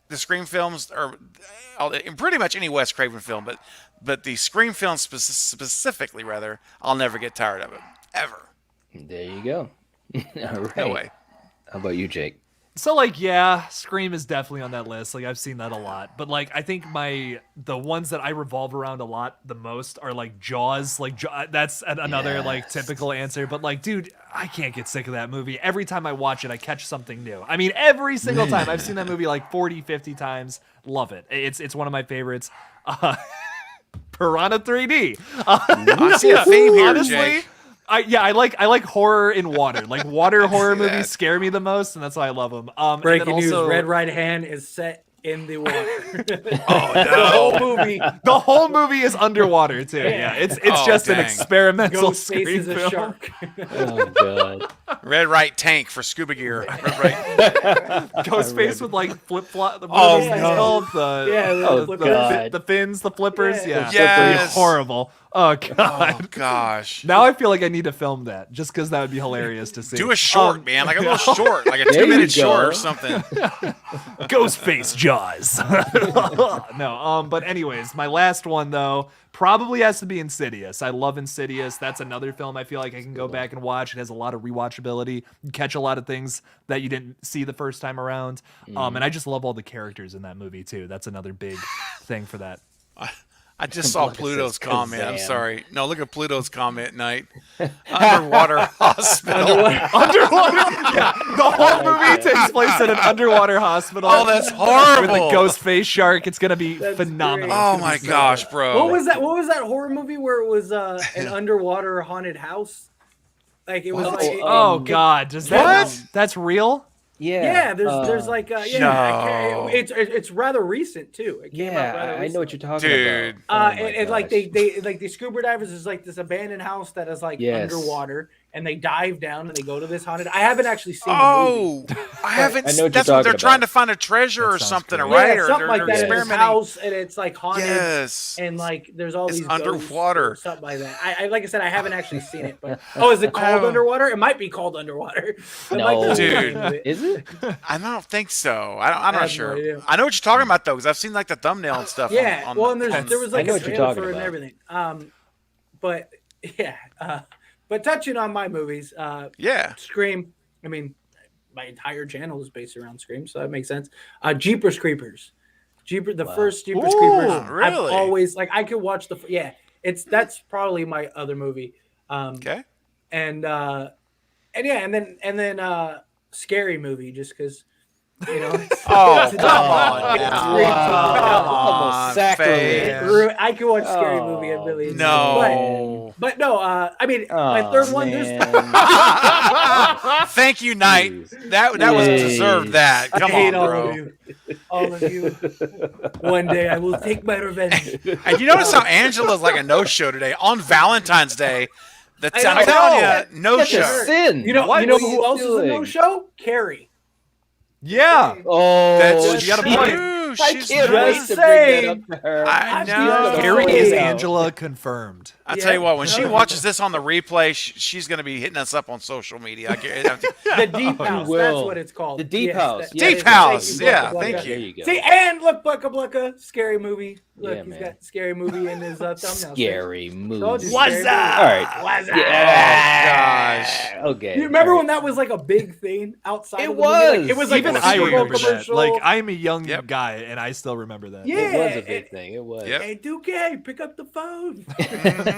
the Scream films are in pretty much any Wes Craven film, but the Scream films specifically, rather, I'll never get tired of it ever. There you go. All right. No way. How about you, Jake? So like, yeah, Scream is definitely on that list. Like I've seen that a lot. But like I think the ones that I revolve around a lot the most are like Jaws. Like that's another like typical answer. But like, dude, I can't get sick of that movie. Every time I watch it, I catch something new. I mean, every single time. I've seen that movie like 40, 50 times. Love it. It's one of my favorites. Piranha 3D. I see a theme here, Honestly, Jake. I like horror in water. Like water horror movies scare me the most, and that's why I love them. Breaking and then news: also- Red Right Hand is set in the water. Oh The no. whole movie. The whole movie is underwater too. Yeah, it's Oh, just an dang. experimental Ghostface screen is a film. shark. Oh god. Red right tank for scuba gear. Red right. Ghostface with like flip flop. Oh, What are these no. called? Yeah, Oh, the God. The fins, the flippers. Yeah. Yeah, Yes. horrible. Oh god. Oh gosh. Now I feel like I need to film that just because that would be hilarious to see. Do a short, man, like a little short, like a There you 2-minute short go. or something. Ghostface Jaws. No, but anyways, my last one though probably has to be Insidious. I love Insidious. That's another film I feel like I can go back and watch. It has a lot of rewatchability. You catch a lot of things that you didn't see the first time around. And I just love all the characters in that movie too. That's another big thing for that. I just saw Look, it Pluto's says comment. I'm Kazam. sorry. No, look at Pluto's comment, Night. Underwater hospital. Underwater. Yeah, the whole movie takes place in an underwater hospital. Oh, that's With horrible. a ghost face shark. It's gonna be That's phenomenal. great. Oh my gosh, bro. What was that? What was that horror movie where it was an underwater haunted house? Like it was Oh, like Oh God, does that? What? That's real? Yeah. yeah. There's like No. it's rather recent too. It came out rather Yeah, I know what recently. you're talking Dude. about. And like they like the scuba divers is like this abandoned house that is like Yes. underwater, and they dive down and they go to this haunted. I haven't actually seen the movie. Oh, I haven't. I know what That's you're what they're talking trying about. to find a treasure or That sounds something, great. right? Yeah, Or something they're like that. In this experimenting. house, and it's like haunted. Yes. And like, there's all It's these ghosts underwater. or something like that. I like I said, I haven't actually seen it, but is it called Oh. Underwater? It might be called Underwater. It No. might be the Dude. name of it. Is it? I don't think so. I'm have not no sure. idea. I know what you're talking about though, because I've seen like the thumbnail and stuff. Yeah, on well, the and there was I like know a what you're trailer talking for it and about. everything. But yeah, but touching on my movies, Yeah. Scream. I mean, my entire channel is based around Scream, so that makes sense. Jeepers Creepers, the first Jeepers Ooh, Creepers. I've really? always like I could watch that's probably my other movie. Okay. And yeah, and then Scary Movie, just because You know, Oh, it's come on it's now. Scream 2. Almost sacrilege. fam. I can watch Scary Oh, Movie a million times. No. But no, I mean, my Oh, third one, there's man. Thank you, Knight. Jeez. That was deserved. That. I Come hate on, all bro. of you. All of you. One day I will take my revenge. And you notice how Angela's like a no-show today on Valentine's Day. I know. I'm telling you, no Such a show. sin. You know What are who you else is a doing? no-show? Carrie. Yeah. Oh, That's you got a point. true. I She's can't nice. wait just to bring saying. that up to her. I She's know. gonna Carrie freak is out. Angela confirmed. I tell you what, when she Yeah. watches this on the replay, she's going to be hitting us up on social media. The Deep House. will. That's what it's called. The Deep House. that- Yes, Deep yes, House. yes, Yeah, yes, thank yes, you. There you go. See, and look, Bucka Bucka, Scary Movie. Look, Yeah, he's man. got Scary Movie in his thumbnail. Scary movie. Told you, What's Scary up? Movie. All right. What's up? Gosh. Okay. You remember all when that was like a big thing outside It of the movie? Like, was. it was like Even a I Super Bowl remember that. commercial. Like, I'm a young Yep. guy, and I still remember that. Yeah. It was a big thing. It was. Yep. Hey, Duque, pick up the phone.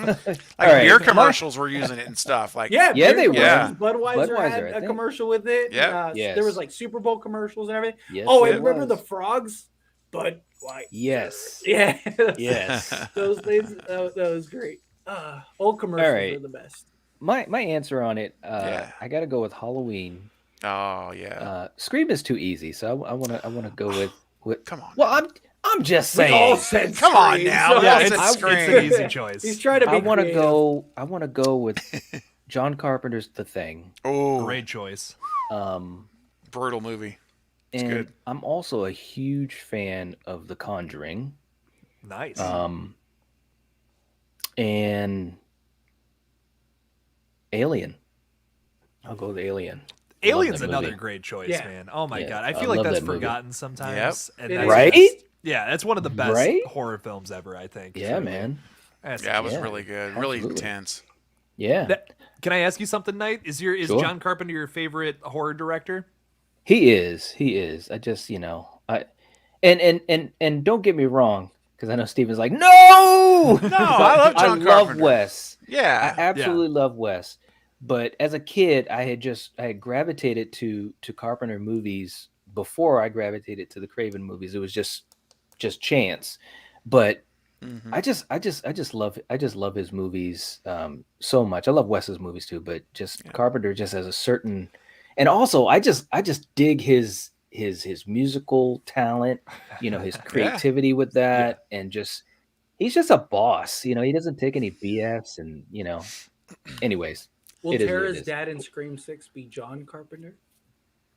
Like All right. beer commercials were using it and stuff. Like, Yeah, Yeah, beer they were. commercials. Budweiser Budweiser, had I a think. commercial with it. Yep. Yes. There was like Super Bowl commercials and everything. Yes, Oh, it and remember was. the frogs? Bud White. Yes. Yeah. Yes. Those things, that was great. Old commercials All right. are the best. My answer on it, Yeah. I got to go with Halloween. oh, yeah. Scream is too easy, so I want to go with. Come on. Well, I'm just We all saying. said Come on Scream, now. so- Yeah, That's it's, a it's Scream. an easy choice. He's trying to be I want to creative. go. I want to go with John Carpenter's The Thing. Oh, Great choice. brutal movie. And good. I'm also a huge fan of The Conjuring. Nice. And Alien. I'll go with Alien. Alien's that another movie. great choice, Yeah. man. Oh my Yeah, god, I I feel like love that's that movie. forgotten sometimes. And It that's is. Right? just- yeah, that's one of the best Right? horror films ever. I think. Yeah, truly. man. That's- Yeah, it was Yeah, really good. Really absolutely. intense. Yeah. Can I ask you something, Knight? Is Sure. John Carpenter your favorite horror director? He is. He is. I just, and don't get me wrong, because I know Steven's like, no, No, I love John I love Carpenter. Wes. I Yeah. absolutely love Wes. But as a kid, I had gravitated to Carpenter movies before I gravitated to the Craven movies. It was just chance. But Mhm. I just love his movies so much. I love Wes's movies too, but just Carpenter just has a certain, and also I just dig his musical talent, his creativity with that, and just he's just a boss. He doesn't take any BS, and anyways. Will It is what it Tara's is. dad in Scream 6 be John Carpenter?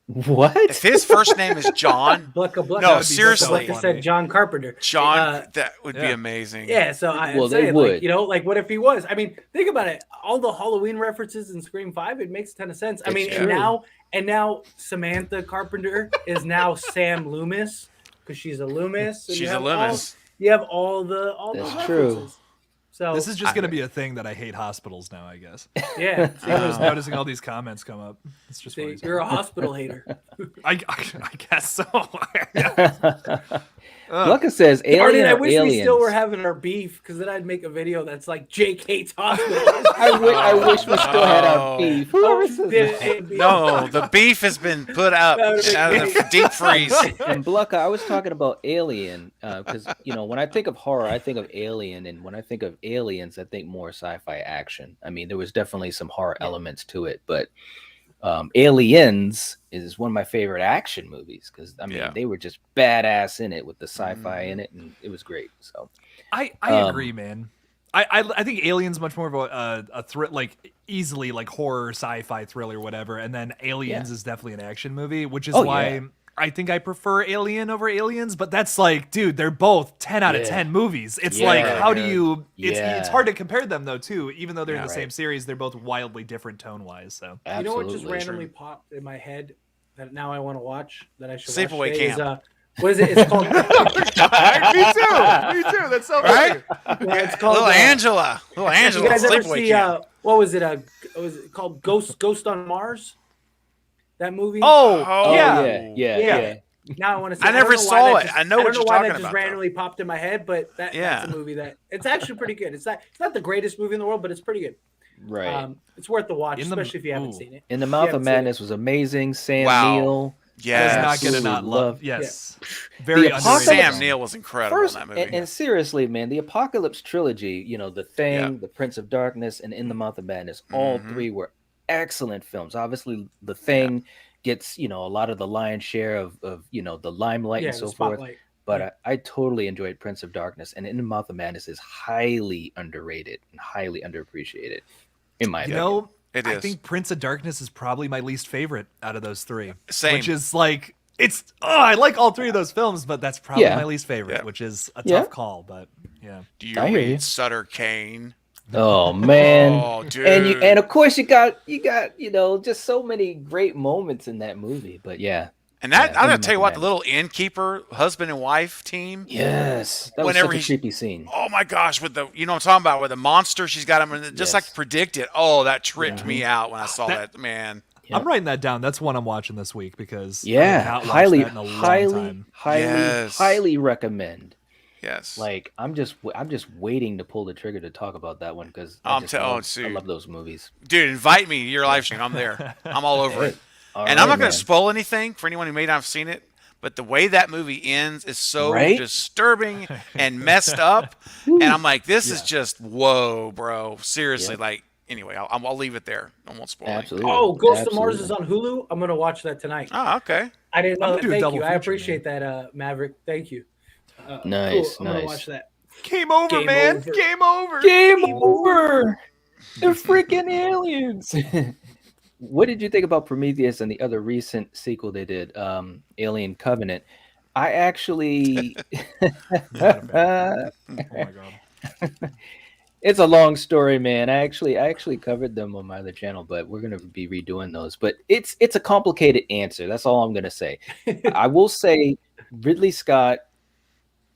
What? If his first name is John, Blucka Blucka. No, That would be seriously. so Blucka said John Carpenter. John, that would be yeah. amazing. Yeah, so I'm Well, they saying, would. like, what if he was? I mean, think about it. All the Halloween references in Scream 5, it makes a ton of sense. I It's mean, true. and now Samantha Carpenter is now Sam Loomis because she's a Loomis. and She's you a have Loomis. You have all the That's those true. references. So This is just going to be a thing that I hate hospitals now. I guess. yeah. I'm just noticing all these comments come up. It's just funny. You're a hospital hater. I guess so. Blucka says Darn Alien it, I or wish Aliens. we still were having our beef because then I'd make a video that's like Jake hates hospitals. I wish we still had our Oh. beef. Whoever says that. It'd be- No, the beef has been put up That would've been out of the great. deep freeze. And Blucka, I was talking about Alien because when I think of horror, I think of Alien, and when I think of aliens, I think more sci-fi action. I mean, there was definitely some horror elements to it, but Aliens is one of my favorite action movies because Yeah. they were just badass in it with the sci-fi in it, and it was great. So I agree, man. I think Alien's much more of a thrill, like easily like horror, sci-fi thriller, whatever. And then Aliens is definitely an action movie, which is why yeah. I think I prefer Alien over Aliens. But that's like, dude, they're both 10 out of Yeah. 10 movies. It's Yeah. like, how do you? It's Yeah. hard to compare them though, too. Even though they're in the Right. same series, they're both wildly different tone-wise. So You know what just absolutely. randomly popped in my head that now I want to watch that I should Sleepaway watch today is, Camp. what is it? It's called. me too. Me too. That's so Right? It's called Little Angela. Little You Angela. guys ever Sleepaway see? Camp. What was it? Was it called Ghost on Mars? That movie. Oh, Oh, yeah. yeah. Now I want to. I never saw it. I know what don't you're why talking that just about, though. randomly popped in my head, but that's Yeah. a movie that it's actually pretty good. It's not the greatest movie in the world, but it's pretty good. Right. It's worth the watch, In the- especially if you haven't ooh. seen it. In the Mouth haven't of seen it. Madness was amazing. Sam Wow. Neill. Yes. not gonna not love. Love- Yes, very The underrated. Apocalypse- Sam Neill was incredible First, in that movie. and seriously, man, the Apocalypse trilogy, The Thing, Yeah. The Prince of Darkness, and In the Mouth of Madness, all three were excellent films. Obviously, The Thing gets, a lot of the lion's share of the limelight and so forth. But I totally enjoyed Prince of Darkness, and In the Mouth of Madness is highly underrated and highly underappreciated, in my opinion. It I is. think Prince of Darkness is probably my least favorite out of those three. Same. Which is like I like all three of those films, but that's probably my least favorite, which is a tough call. But yeah, Do you I hear read you. Sutter Kane? Oh man! Oh, dude. And of course you got just so many great moments in that movie. But yeah, And that yeah, I'm In gonna the tell you Mouth what, of the Madness. little innkeeper husband and wife team. Yes, that Whenever was such a he's- creepy scene. Oh my gosh, with the what I'm talking about, with the monster she's got him, and just like Yes. predicted. Oh, that tripped me out when I saw That- that man. Yep. I'm writing that down. That's one I'm watching this week because I Yeah, have not watched highly, that in a long highly, time. highly, Yes. highly recommend. Yes. Like I'm just waiting to pull the trigger to talk about that one because I dude. love those movies. Dude, invite me to your live stream. I'm there. I'm all over it. All And I'm right, not going man. to spoil anything for anyone who may not have seen it, but the way that movie ends is so Right? disturbing and messed up. And I'm like, this is just whoa, bro. Seriously, Yep. like. Anyway, I'll leave it there. I won't spoil it. Absolutely. Oh, Ghost of Mars Absolutely. is on Hulu. I'm gonna watch that tonight. Oh, okay. I didn't know I'm that. gonna do a Thank double you. I feature, appreciate that, Maverick. Thank you. Nice, Cool. I'm gonna nice. watch that. Game over, Game man. over. Game over. Game over. They're freaking aliens. What did you think about Prometheus and the other recent sequel they did, Alien Covenant? I actually, Oh my god. it's a long story, man. I actually covered them on my other channel, but we're gonna be redoing those. But it's a complicated answer. That's all I'm gonna say. I will say Ridley Scott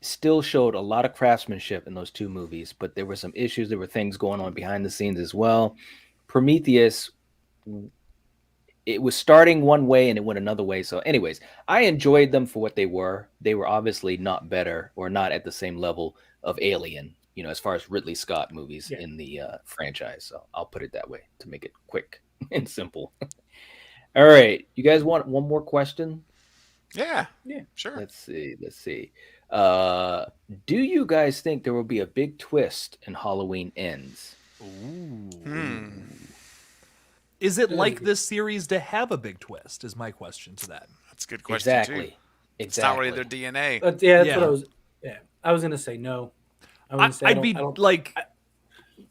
still showed a lot of craftsmanship in those two movies, but there were some issues. There were things going on behind the scenes as well. Prometheus, it was starting one way and it went another way. So, anyways, I enjoyed them for what they were. They were obviously not better or not at the same level of Alien, as far as Ridley Scott movies in the franchise. So I'll put it that way to make it quick and simple. All right. You guys want one more question? Yeah. Yeah. Sure. Let's see. Do you guys think there will be a big twist in Halloween Ends? Is it like this series to have a big twist? Is my question to that. That's a good question Exactly. too. It's not really Exactly. their DNA. Yeah, that's Yeah. what I was. Yeah, I was gonna say no. I'd be like,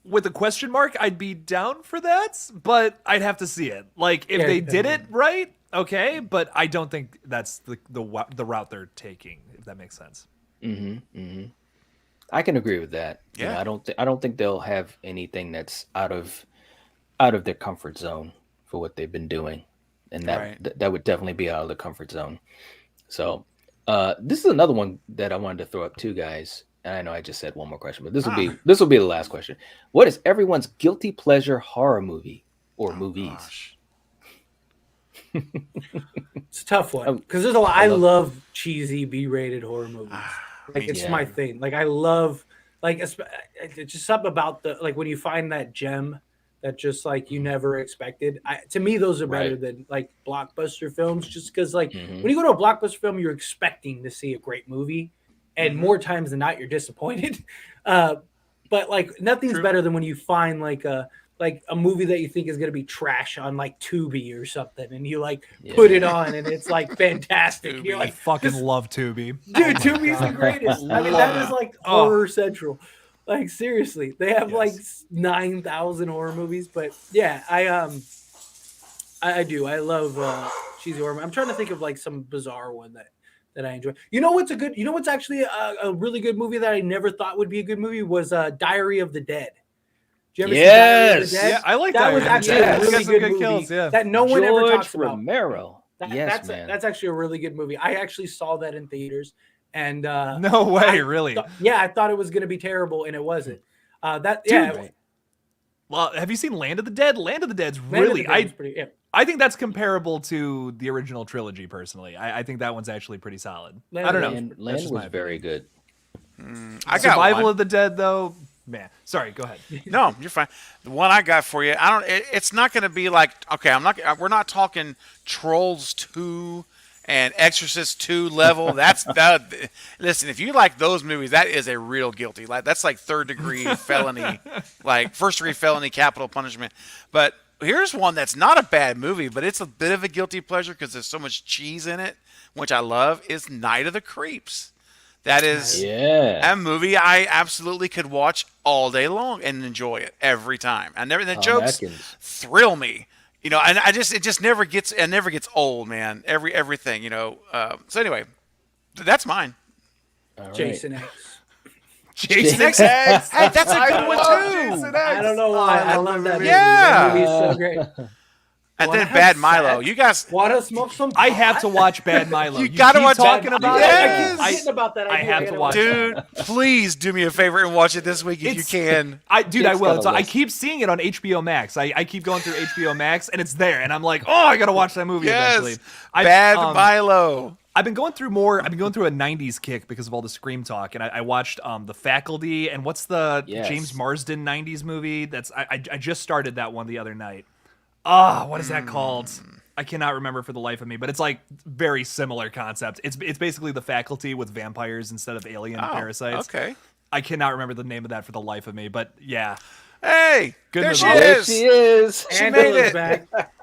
with a question mark, I'd be down for that, but I'd have to see it. Like, if they did it right, okay, but I don't think that's the route they're taking. If that makes sense. I can agree with that. Yeah. I don't think they'll have anything that's out of their comfort zone for what they've been doing, and that would definitely be out of the comfort zone. So, this is another one that I wanted to throw up too, guys. And I know I just said one more question, but this will be the last question. What is everyone's guilty pleasure horror movie or movies? Gosh. it's a tough one because there's a lot. I love cheesy B-rated horror movies. Like it's my thing. Like I love it's just something about when you find that gem that just like you never expected. To me, those are better than like blockbuster films. Just because when you go to a blockbuster film, you're expecting to see a great movie, and more times than not, you're disappointed. But like nothing's better than when you find like a movie that you think is gonna be trash on like Tubi or something, and you put it on, and it's like fantastic. And you're I like, fucking love Tubi. dude, Tubi's the greatest. I mean, that is like horror central. Like seriously, they have like 9,000 horror movies, but yeah, I do. I love cheesy horror. I'm trying to think of like some bizarre one that I enjoy. You know what's actually a really good movie that I never thought would be a good movie was Diary of the Dead. Did you ever see Diary of the Dead? Yeah, I like that. Was actually a really good movie kills, that no one ever George talks about. Romero. That's actually a really good movie. I actually saw that in theaters. And no way, really? I thought it was going to be terrible, and it wasn't. Well, have you seen Land of the Dead? Land of the Dead's really. I think that's comparable to the original trilogy. Personally, I think that one's actually pretty solid. I don't know. Land was very good. I got Survival one. of the Dead, though. Man, sorry. Go ahead. No, you're fine. The one I got for you, it's not going to be like we're not talking Trolls 2 and Exorcist 2 level. Listen, if you like those movies, that is a real guilty. That's like third-degree felony, like first-degree felony capital punishment. But here's one that's not a bad movie, but it's a bit of a guilty pleasure because there's so much cheese in it, which I love, is Night of the Creeps. That is a movie I absolutely could watch all day long and enjoy it every time. The jokes thrill me, and it just never gets old, man. Everything, So anyway, that's mine. All Jason right. X. Jason X. Hey, that's a good one too. Jason X. I don't know why. I love that movie. Yeah. That movie is so great. And then Bad Milo. You guys Want to smoke some pot? I have to watch Bad Milo. You gotta keep watch talking Bad about Milo. it. Yes. I keep forgetting about that. I have to watch Dude, please do me a favor and watch it this week if you can. I will. got a I list. keep seeing it on HBO Max. I keep going through HBO Max, and it's there. And I'm like, oh, I gotta watch that movie eventually. Yes. Bad Milo. I've been going through a '90s kick because of all the Scream talk, and I watched The Faculty and what's the James Marsden '90s movie? I just started that one the other night. What is that called? I cannot remember for the life of me, but it's like very similar concept. It's basically The Faculty with vampires instead of alien parasites. Okay. I cannot remember the name of that for the life of me, but yeah. Hey, Good there movie. she There is. she is. She made Angela's it. back.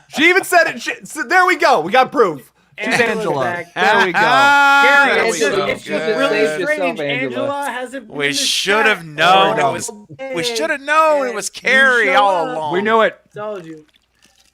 She even said it. So there we go. We got proof. She's Angela's Angela. back. There we go. Gary, There it's we just, go. it's just Good. really Save strange. yourself, Angela. Angela hasn't been We in the should have chat. known Oh, it was. We should have known it was You Carrie showed all up. along. We knew it.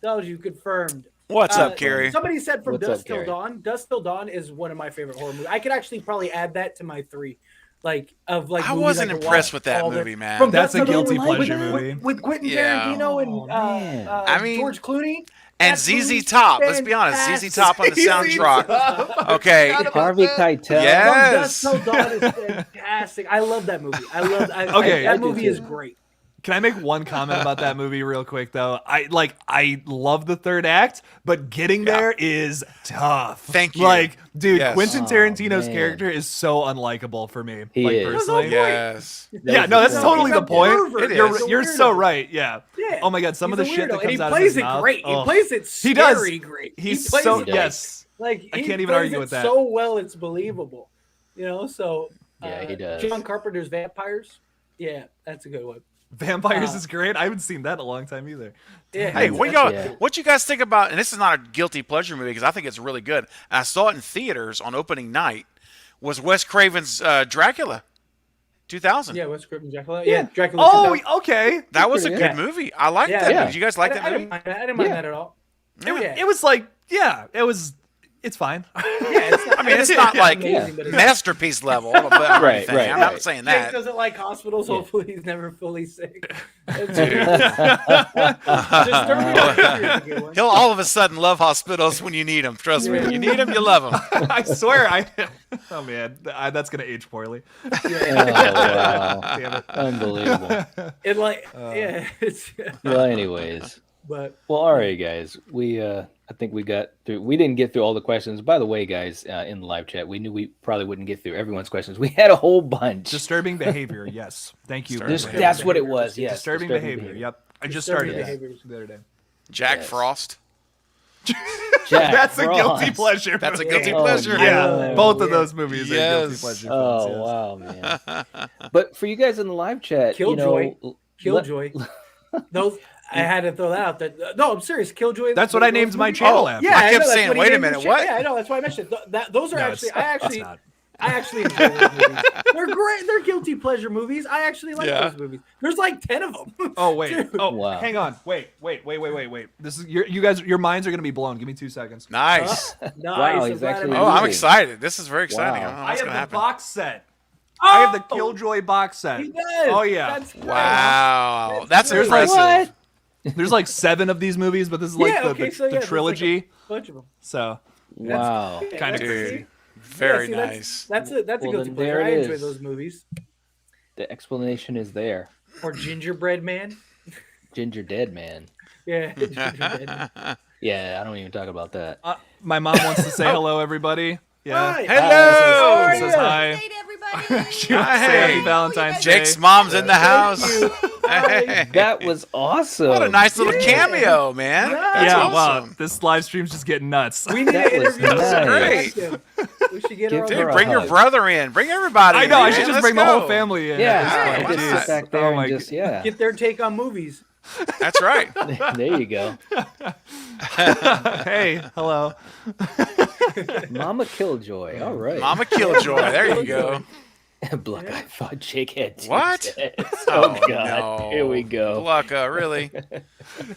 Told you, confirmed. What's up, Carrie? Somebody said from What's Dusk up, Till Carrie? Dawn. Dusk Till Dawn is one of my favorite horror movies. I could actually probably add that to my 3. I movies wasn't could impressed watch with that all the- movie, man. From That's Dusk a Till Dawn guilty with- pleasure movie. with Quentin Yeah. Tarantino and man. I mean, George Clooney. And That ZZ movie's Top. Let's be honest. fantastic. ZZ Top on the soundtrack. Okay. Harvey Keitel. Yes. From Dusk Till Dawn is fantastic. I love that movie. Okay. That I do movie too. is great. Can I make one comment about that movie real quick though? I love the third act, but getting there is tough. Thank you. Like, dude, Yes. Quentin Oh, Tarantino's man. character is so unlikable for me. He like is. personally. Yes. Yeah, no, that's He's totally a the point. pervert. It You're, is. you're so right. Yeah. Yeah. Oh my god, some of He's the a shit that weirdo, comes and out he plays of his it mouth. great. Oh. He plays it He does. scary great. He's he plays so it yes. like I he can't even plays argue it with that. so well it's believable. So Yeah, he does. John Carpenter's Vampires. Yeah, that's a good one. Vampires is great. I haven't seen that in a long time either. Yeah. Hey, Yeah. what you guys think about? And this is not a guilty pleasure movie because I think it's really good. And I saw it in theaters on opening night. Was Wes Craven's Dracula, 2000? Yeah, Wes Craven Dracula. Yeah, Dracula. Oh, 2000. okay. That was a pretty good good. movie. I liked Yeah. that. Yeah. Movie. Did you guys like that I movie? didn't mind that at all. It was like, yeah, it's fine. Yeah, it's not, I mean, it's not like amazing, but it's masterpiece level. But or Right, anything. right, I'm not right. saying Jake that. doesn't like hospitals. Yeah. Hopefully, he's never fully sick. He'll all of a sudden love hospitals when you need them. Trust me. You need them, you love them. I swear, oh man, that's gonna age poorly. Oh, wow. Damn it. Unbelievable. It yeah, it's Well, anyways. but Well, all right, guys. I think we got through. We didn't get through all the questions. By the way, guys, in the live chat, we knew we probably wouldn't get through everyone's questions. We had a whole bunch. Disturbing behavior. Yes, thank you. That's what it was. Yes, Disturbing behavior. Yep. I just started Disturbing that behaviors. the other day. Jack Yes. Frost. Jack That's a guilty Frost. pleasure. That's a guilty Oh, pleasure. Yeah, no. both of those movies are guilty Yes. pleasure. Oh films, yes. wow, man! But for you guys in the live chat, Killjoy. let- Killjoy. Those I had to throw that out there. No, I'm serious. Killjoy. That's what I those named my movies- channel Oh, after. Yeah, I kept know, that's saying, what he wait a named minute, his what? Yeah, I know. That's why I mentioned those are No, actually. it's not. I actually enjoy those movies. They're great. They're guilty pleasure movies. I actually like Yeah. those movies. There's like 10 of them. Oh wait. Dude. Oh, Wow. hang on. Wait. This is you guys. Your minds are gonna be blown. Give me 2 seconds. Nice. Nice. Wow, I'm he's glad actually I Oh, I'm Really? excited. This is very exciting. Wow. I don't know I what's have gonna the happen. box set. I have the Oh! Killjoy box set. He does. Oh yeah. That's Wow, that's There's like- impressive. There's like 7 of these movies, but this is like Yeah, the, okay, the, so the yeah, there's trilogy. like a bunch of them. So Wow. Yeah, Kinda that's- crazy. Very yeah, see, nice. That's a Well, guilty then pleasure. there I it enjoy is. those movies. The explanation is there. Or Gingerbread Man. Ginger Dead Man. Yeah. Gingerbread Man. Yeah, I don't even talk about that. my mom wants to say hello, everybody. Yeah. Hi. Hello. How are Says you? hi. Date everybody. She wants to say Hey. happy Valentine's Day. Jake's mom's in the house. Thank you. That was awesome. What a nice little cameo, man. That's awesome. Wow. This live stream's just getting nuts. We need That to was interview nice. him. We should get Give her her Dude, a bring your hug. brother in. Bring everybody. I know. I in, should man. just Let's bring the go. whole family in. Yeah, why just not? sit back there Oh my and just get their take on movies. That's right. There you go. Hey, hello. Mama Killjoy. All right. Mama Killjoy. There you go. Bluck, I thought Jake had two What? sets. Oh, God. no. Here we go. Blucka, really?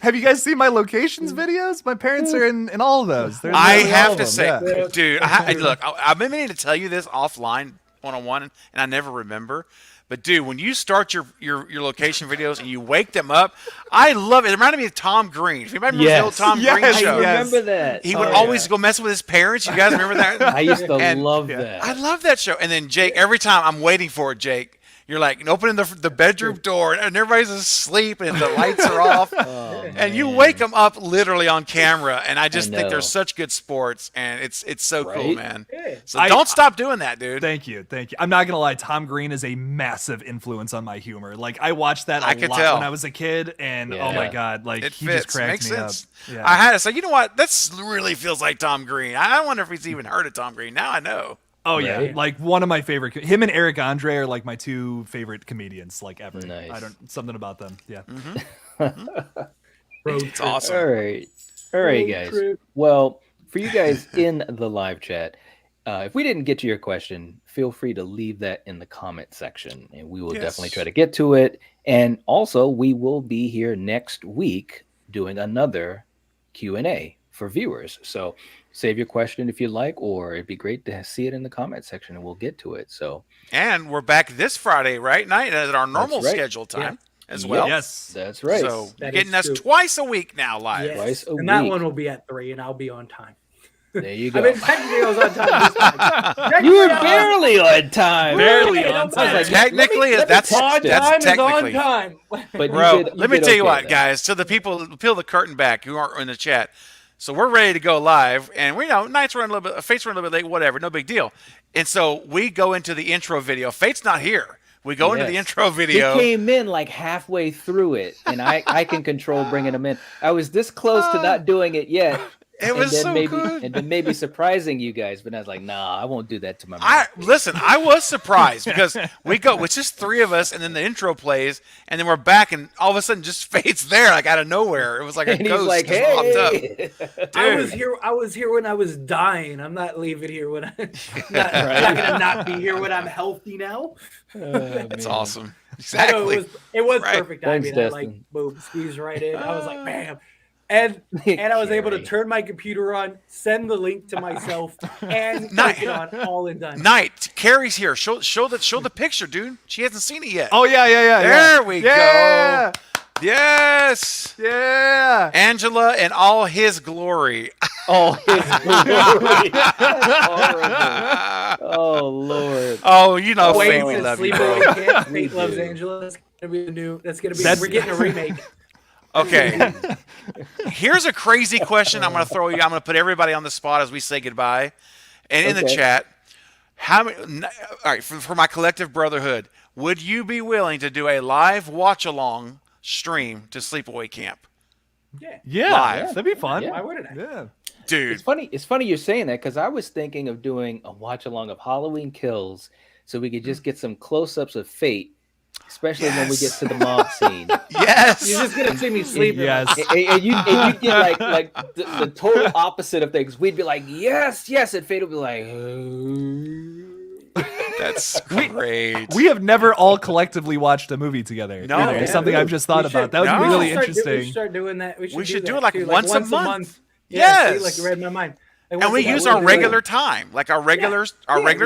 Have you guys seen my locations videos? My parents are in all of those. They're I in all have of to them, say, yeah. dude, look, I've been meaning to tell you this offline, one-on-one, and I never remember. But, dude, when you start your location videos and you wake them up, I love it. It reminded me of Tom Green. If you remember the old Tom Green Yes, show, I remember that. he would always go mess with his parents. You guys remember that? I used to And- love that. I love that show. And then Jake, every time I'm waiting for it, Jake, you're like opening the bedroom door and everybody's asleep and the lights are off. And you wake them up literally on camera. And I just think know. they're such good sports. And it's so cool, Right? man. Yeah. So don't stop doing that, dude. Thank you. I'm not gonna lie. Tom Green is a massive influence on my humor. Like I watched that I a could lot tell. when I was a kid, and oh my Yeah. god, like It he fits. just cracked Makes me sense. up. Yeah. I had to say, you know what? That really feels like Tom Green. I wonder if he's even heard of Tom Green. Now I know. Oh yeah, Right? like one of my favorite. Him and Eric Andre are like my two favorite comedians, like ever. Nice. I don't something about them. Yeah. It's awesome. All right, guys. Well, for you guys in the live chat, if we didn't get to your question, feel free to leave that in the comment section, and we will definitely try to get to it. And also, we will be here next week doing another Q&A for viewers. So save your question if you like, or it'd be great to see it in the comment section, and we'll get to it. So, And we're back this Friday, right? Night at our normal right. schedule time as well. Yes. that's right. So That getting is us true. twice a week now live. Yes. Twice a and that week. one will be at 3, and I'll be on time. There you I go. mean, technically, I was on time this time. You were barely on time. Barely Hey, on don't time. matter. Technically, that's text it. Time is on technically. time. But Bro, you did let me tell you okay, what, though. guys. To the people, peel the curtain back who aren't in the chat. So we're ready to go live, and we know nights run a little bit, Fate's run a little bit late, whatever, no big deal. And so we go into the intro video. Fate's not here. We go into the Yes. intro video. He came in like halfway through it, and I can control bringing him in. I was this close to not doing it yet. It was so maybe, good. And then maybe surprising you guys, but I was like, nah, I won't do that to my mom. Listen, I was surprised because we go, it's just three of us, and then the intro plays, and then we're back, and all of a sudden just Fate's there, like out of nowhere. It was like a And he's ghost like, just popped up. hey. I was here when I was dying. I'm not leaving here when I'm not gonna not be here when I'm healthy now. It's awesome. I know Exactly. it was Right. perfect. Thanks, I mean, I Dustin. like boom, squeezed right in. I was like, bam. And I was able to Carrie. turn my computer on, send the link to myself, and Nice. click it on all and done. Knight, Carrie's here. Show the picture, dude. She hasn't seen it yet. Oh yeah. There we Yeah. go. Yes. Yeah. Angela in all his glory. Oh, his glory. That's horrible. Oh, Lord. Oh, you know, Wait, Fate, we to love you, Sleepaway bro. Camp, We Fate loves do. Angela. That's gonna be the new. That's- We're getting a remake. Okay. Here's a crazy question I'm going to throw you. I'm going to put everybody on the spot as we say goodbye. And in the Okay. chat, all right, for my collective brotherhood, would you be willing to do a live watch-along stream to Sleepaway Camp? Yeah. Live. That'd be fun. Yeah. Why wouldn't I? Yeah. Dude, It's funny you're saying that, because I was thinking of doing a watch along of Halloween Kills so we could just get some close-ups of Fate, especially when we get Yes. to the mob scene. yes. You're just gonna see me sleeping. Yes. And you get like the total opposite of things. We'd be like, yes, and Fate would be like, That's great. We have never all collectively watched a movie together. No. either. Yeah, It's something I've just thought We about. should- That would No. be really We should interesting. start doing that. We should do do that it like too, once a month. Yeah, see, Yes. like you read my mind. Like And once we a use month, our we'll do it. regular time, like our regular we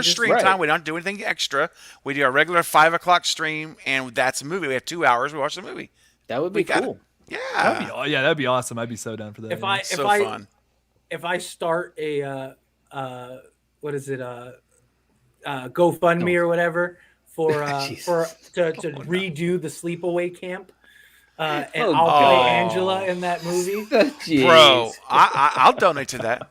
just- stream right. time. We don't do anything extra. We do our regular 5:00 stream, and that's a movie. We have 2 hours. We watch the movie. that would be We got cool. Yeah, That'd be awesome. I'd be so down for that. If yeah. I so fun. if I start a what is it GoFundMe or whatever for to redo the Sleepaway Camp, and Oh, I'll God. play Angela in that movie. Jeez. Bro, I'll donate to that.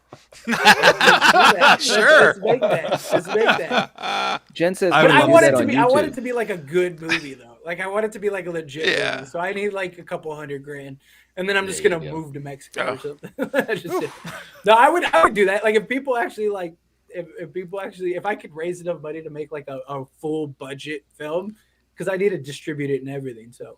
Sure. Let's make that. Jen says, I But would I love want that it to on be. I want it YouTube. to be like a good movie though. Like I want it to be like a legit movie. So I need like a couple $100,000, and then I'm just gonna move to Mexico or something. No, I would do that. Like if people actually like, if I could raise enough money to make like a full budget film, because I need to distribute it and everything. So.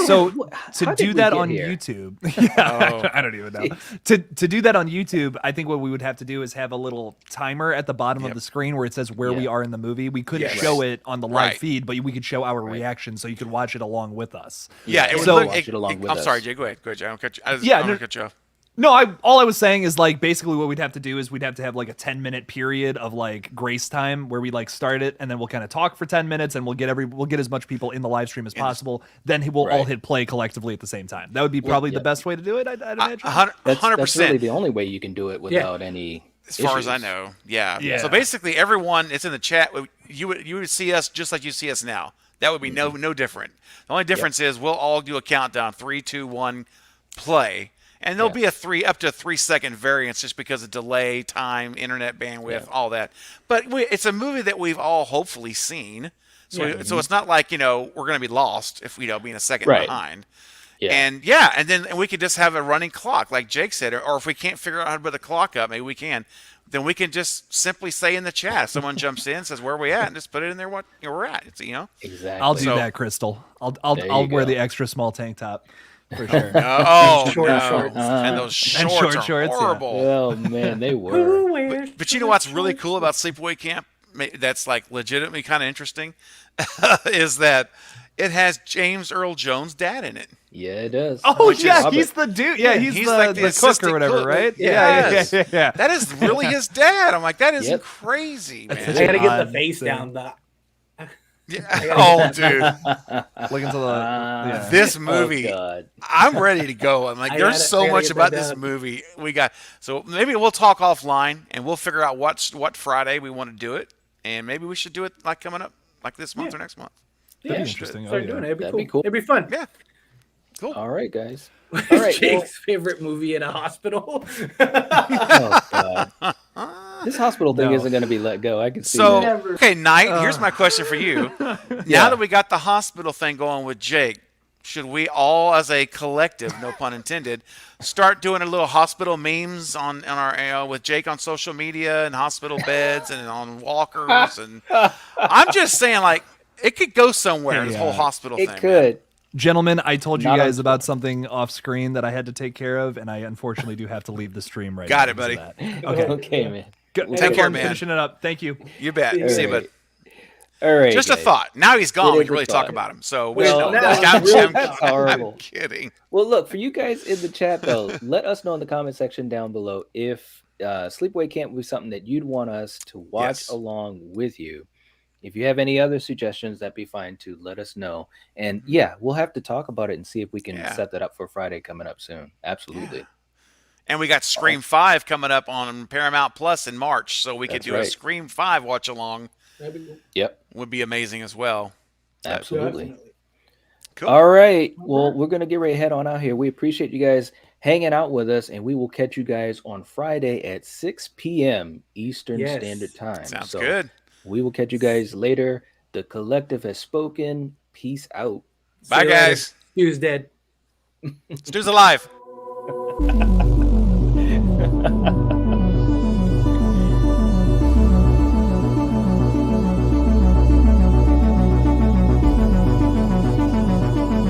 So to do that on YouTube, I don't even know. To do that on YouTube, I think what we would have to do is have a little timer at the bottom of the screen where it says where we are in the movie. We couldn't show it on the live feed, but we could show our reaction so you could watch it along with us. Yeah, it would watch it along with us. I'm sorry, Jay. Go ahead, Jay. I don't cut you. I don't cut you off. No, all I was saying is like basically what we'd have to do is we'd have to have like a 10-minute period of like grace time where we like start it and then we'll kind of talk for 10 minutes and we'll get as much people in the live stream as possible. Then we'll all hit play collectively at the same time. That would be probably the best way to do it. I'd imagine. 100%. That's really the only way you can do it without any. As far as I know, yeah. So basically, everyone it's in the chat. You would see us just like you see us now. That would be no different. The only difference is we'll all do a countdown: 3, 2, 1, play. And there'll be up to a 3-second variance just because of delay, time, internet bandwidth, all that. But it's a movie that we've all hopefully seen. So so it's not like, we're going to be lost if we being a second behind. Yeah. And then we could just have a running clock, like Jake said, or if we can't figure out how to put the clock up, maybe we can. Then we can just simply say in the chat, someone jumps in, says where are we at, and just put it in there what we're at. Exactly. I'll do that, Crystal. I'll wear the extra small tank top. For sure. Shorts. And those shorts are horrible. Yeah. Oh man, they were. But you know what's really cool about Sleepaway Camp? That's like legitimately kind of interesting, is that it has James Earl Jones' dad in it. Yeah, it does. Oh yeah, he's the dude. Yeah, he's like the cook or whatever, cook. right? Yeah. That is really his dad. I'm like, that is crazy, man. I gotta get the face down, Doc. Yeah. Oh, dude. Look into the this movie. I'm ready to go. I'm like, there's so much about this movie. So maybe we'll talk offline and we'll figure out what Friday we want to do it, and maybe we should do it like coming up like this month or next month. That'd be interesting. Start doing it. That'd be cool. It'd be fun. Yeah. Cool. All right, guys. All right. Jake's favorite movie in a hospital. Oh God. This hospital thing isn't going to be let go. I can see that. Okay, Knight, here's my question for you. Now that we got the hospital thing going with Jake, should we all, as a collective, no pun intended, start doing a little hospital memes on our with Jake on social media and hospital beds and on walkers? And I'm just saying, like, it could go somewhere. This whole hospital thing. It could. Man. Gentlemen, I told you guys about something off screen that I had to take care of, and I unfortunately do have to leave the stream right now. Got it, buddy. Okay, man. Take care, man. Finishing it up. Thank you. You bet. See you, bud. All right. Just a thought. Now he's gone. We can really talk about him. So that's horrible. I'm kidding. Well, look, for you guys in the chat, though, let us know in the comment section down below if Sleepaway Camp was something that you'd want us to watch along with you. If you have any other suggestions, that'd be fine too. Let us know. And we'll have to talk about it and see if we can set that up for Friday coming up soon. Absolutely. Yeah. And we got Scream 5 coming up on Paramount Plus in March, so we could do a Scream 5 watch along. Yep. Would be amazing as well. Absolutely. Cool. All right. Well, we're going to get ready to head on out here. We appreciate you guys hanging out with us, and we will catch you guys on Friday at 6 p.m. Eastern Standard Time. Sounds good. We will catch you guys later. The collective has spoken. Peace out. Bye, guys. Stu's dead. Stu's alive.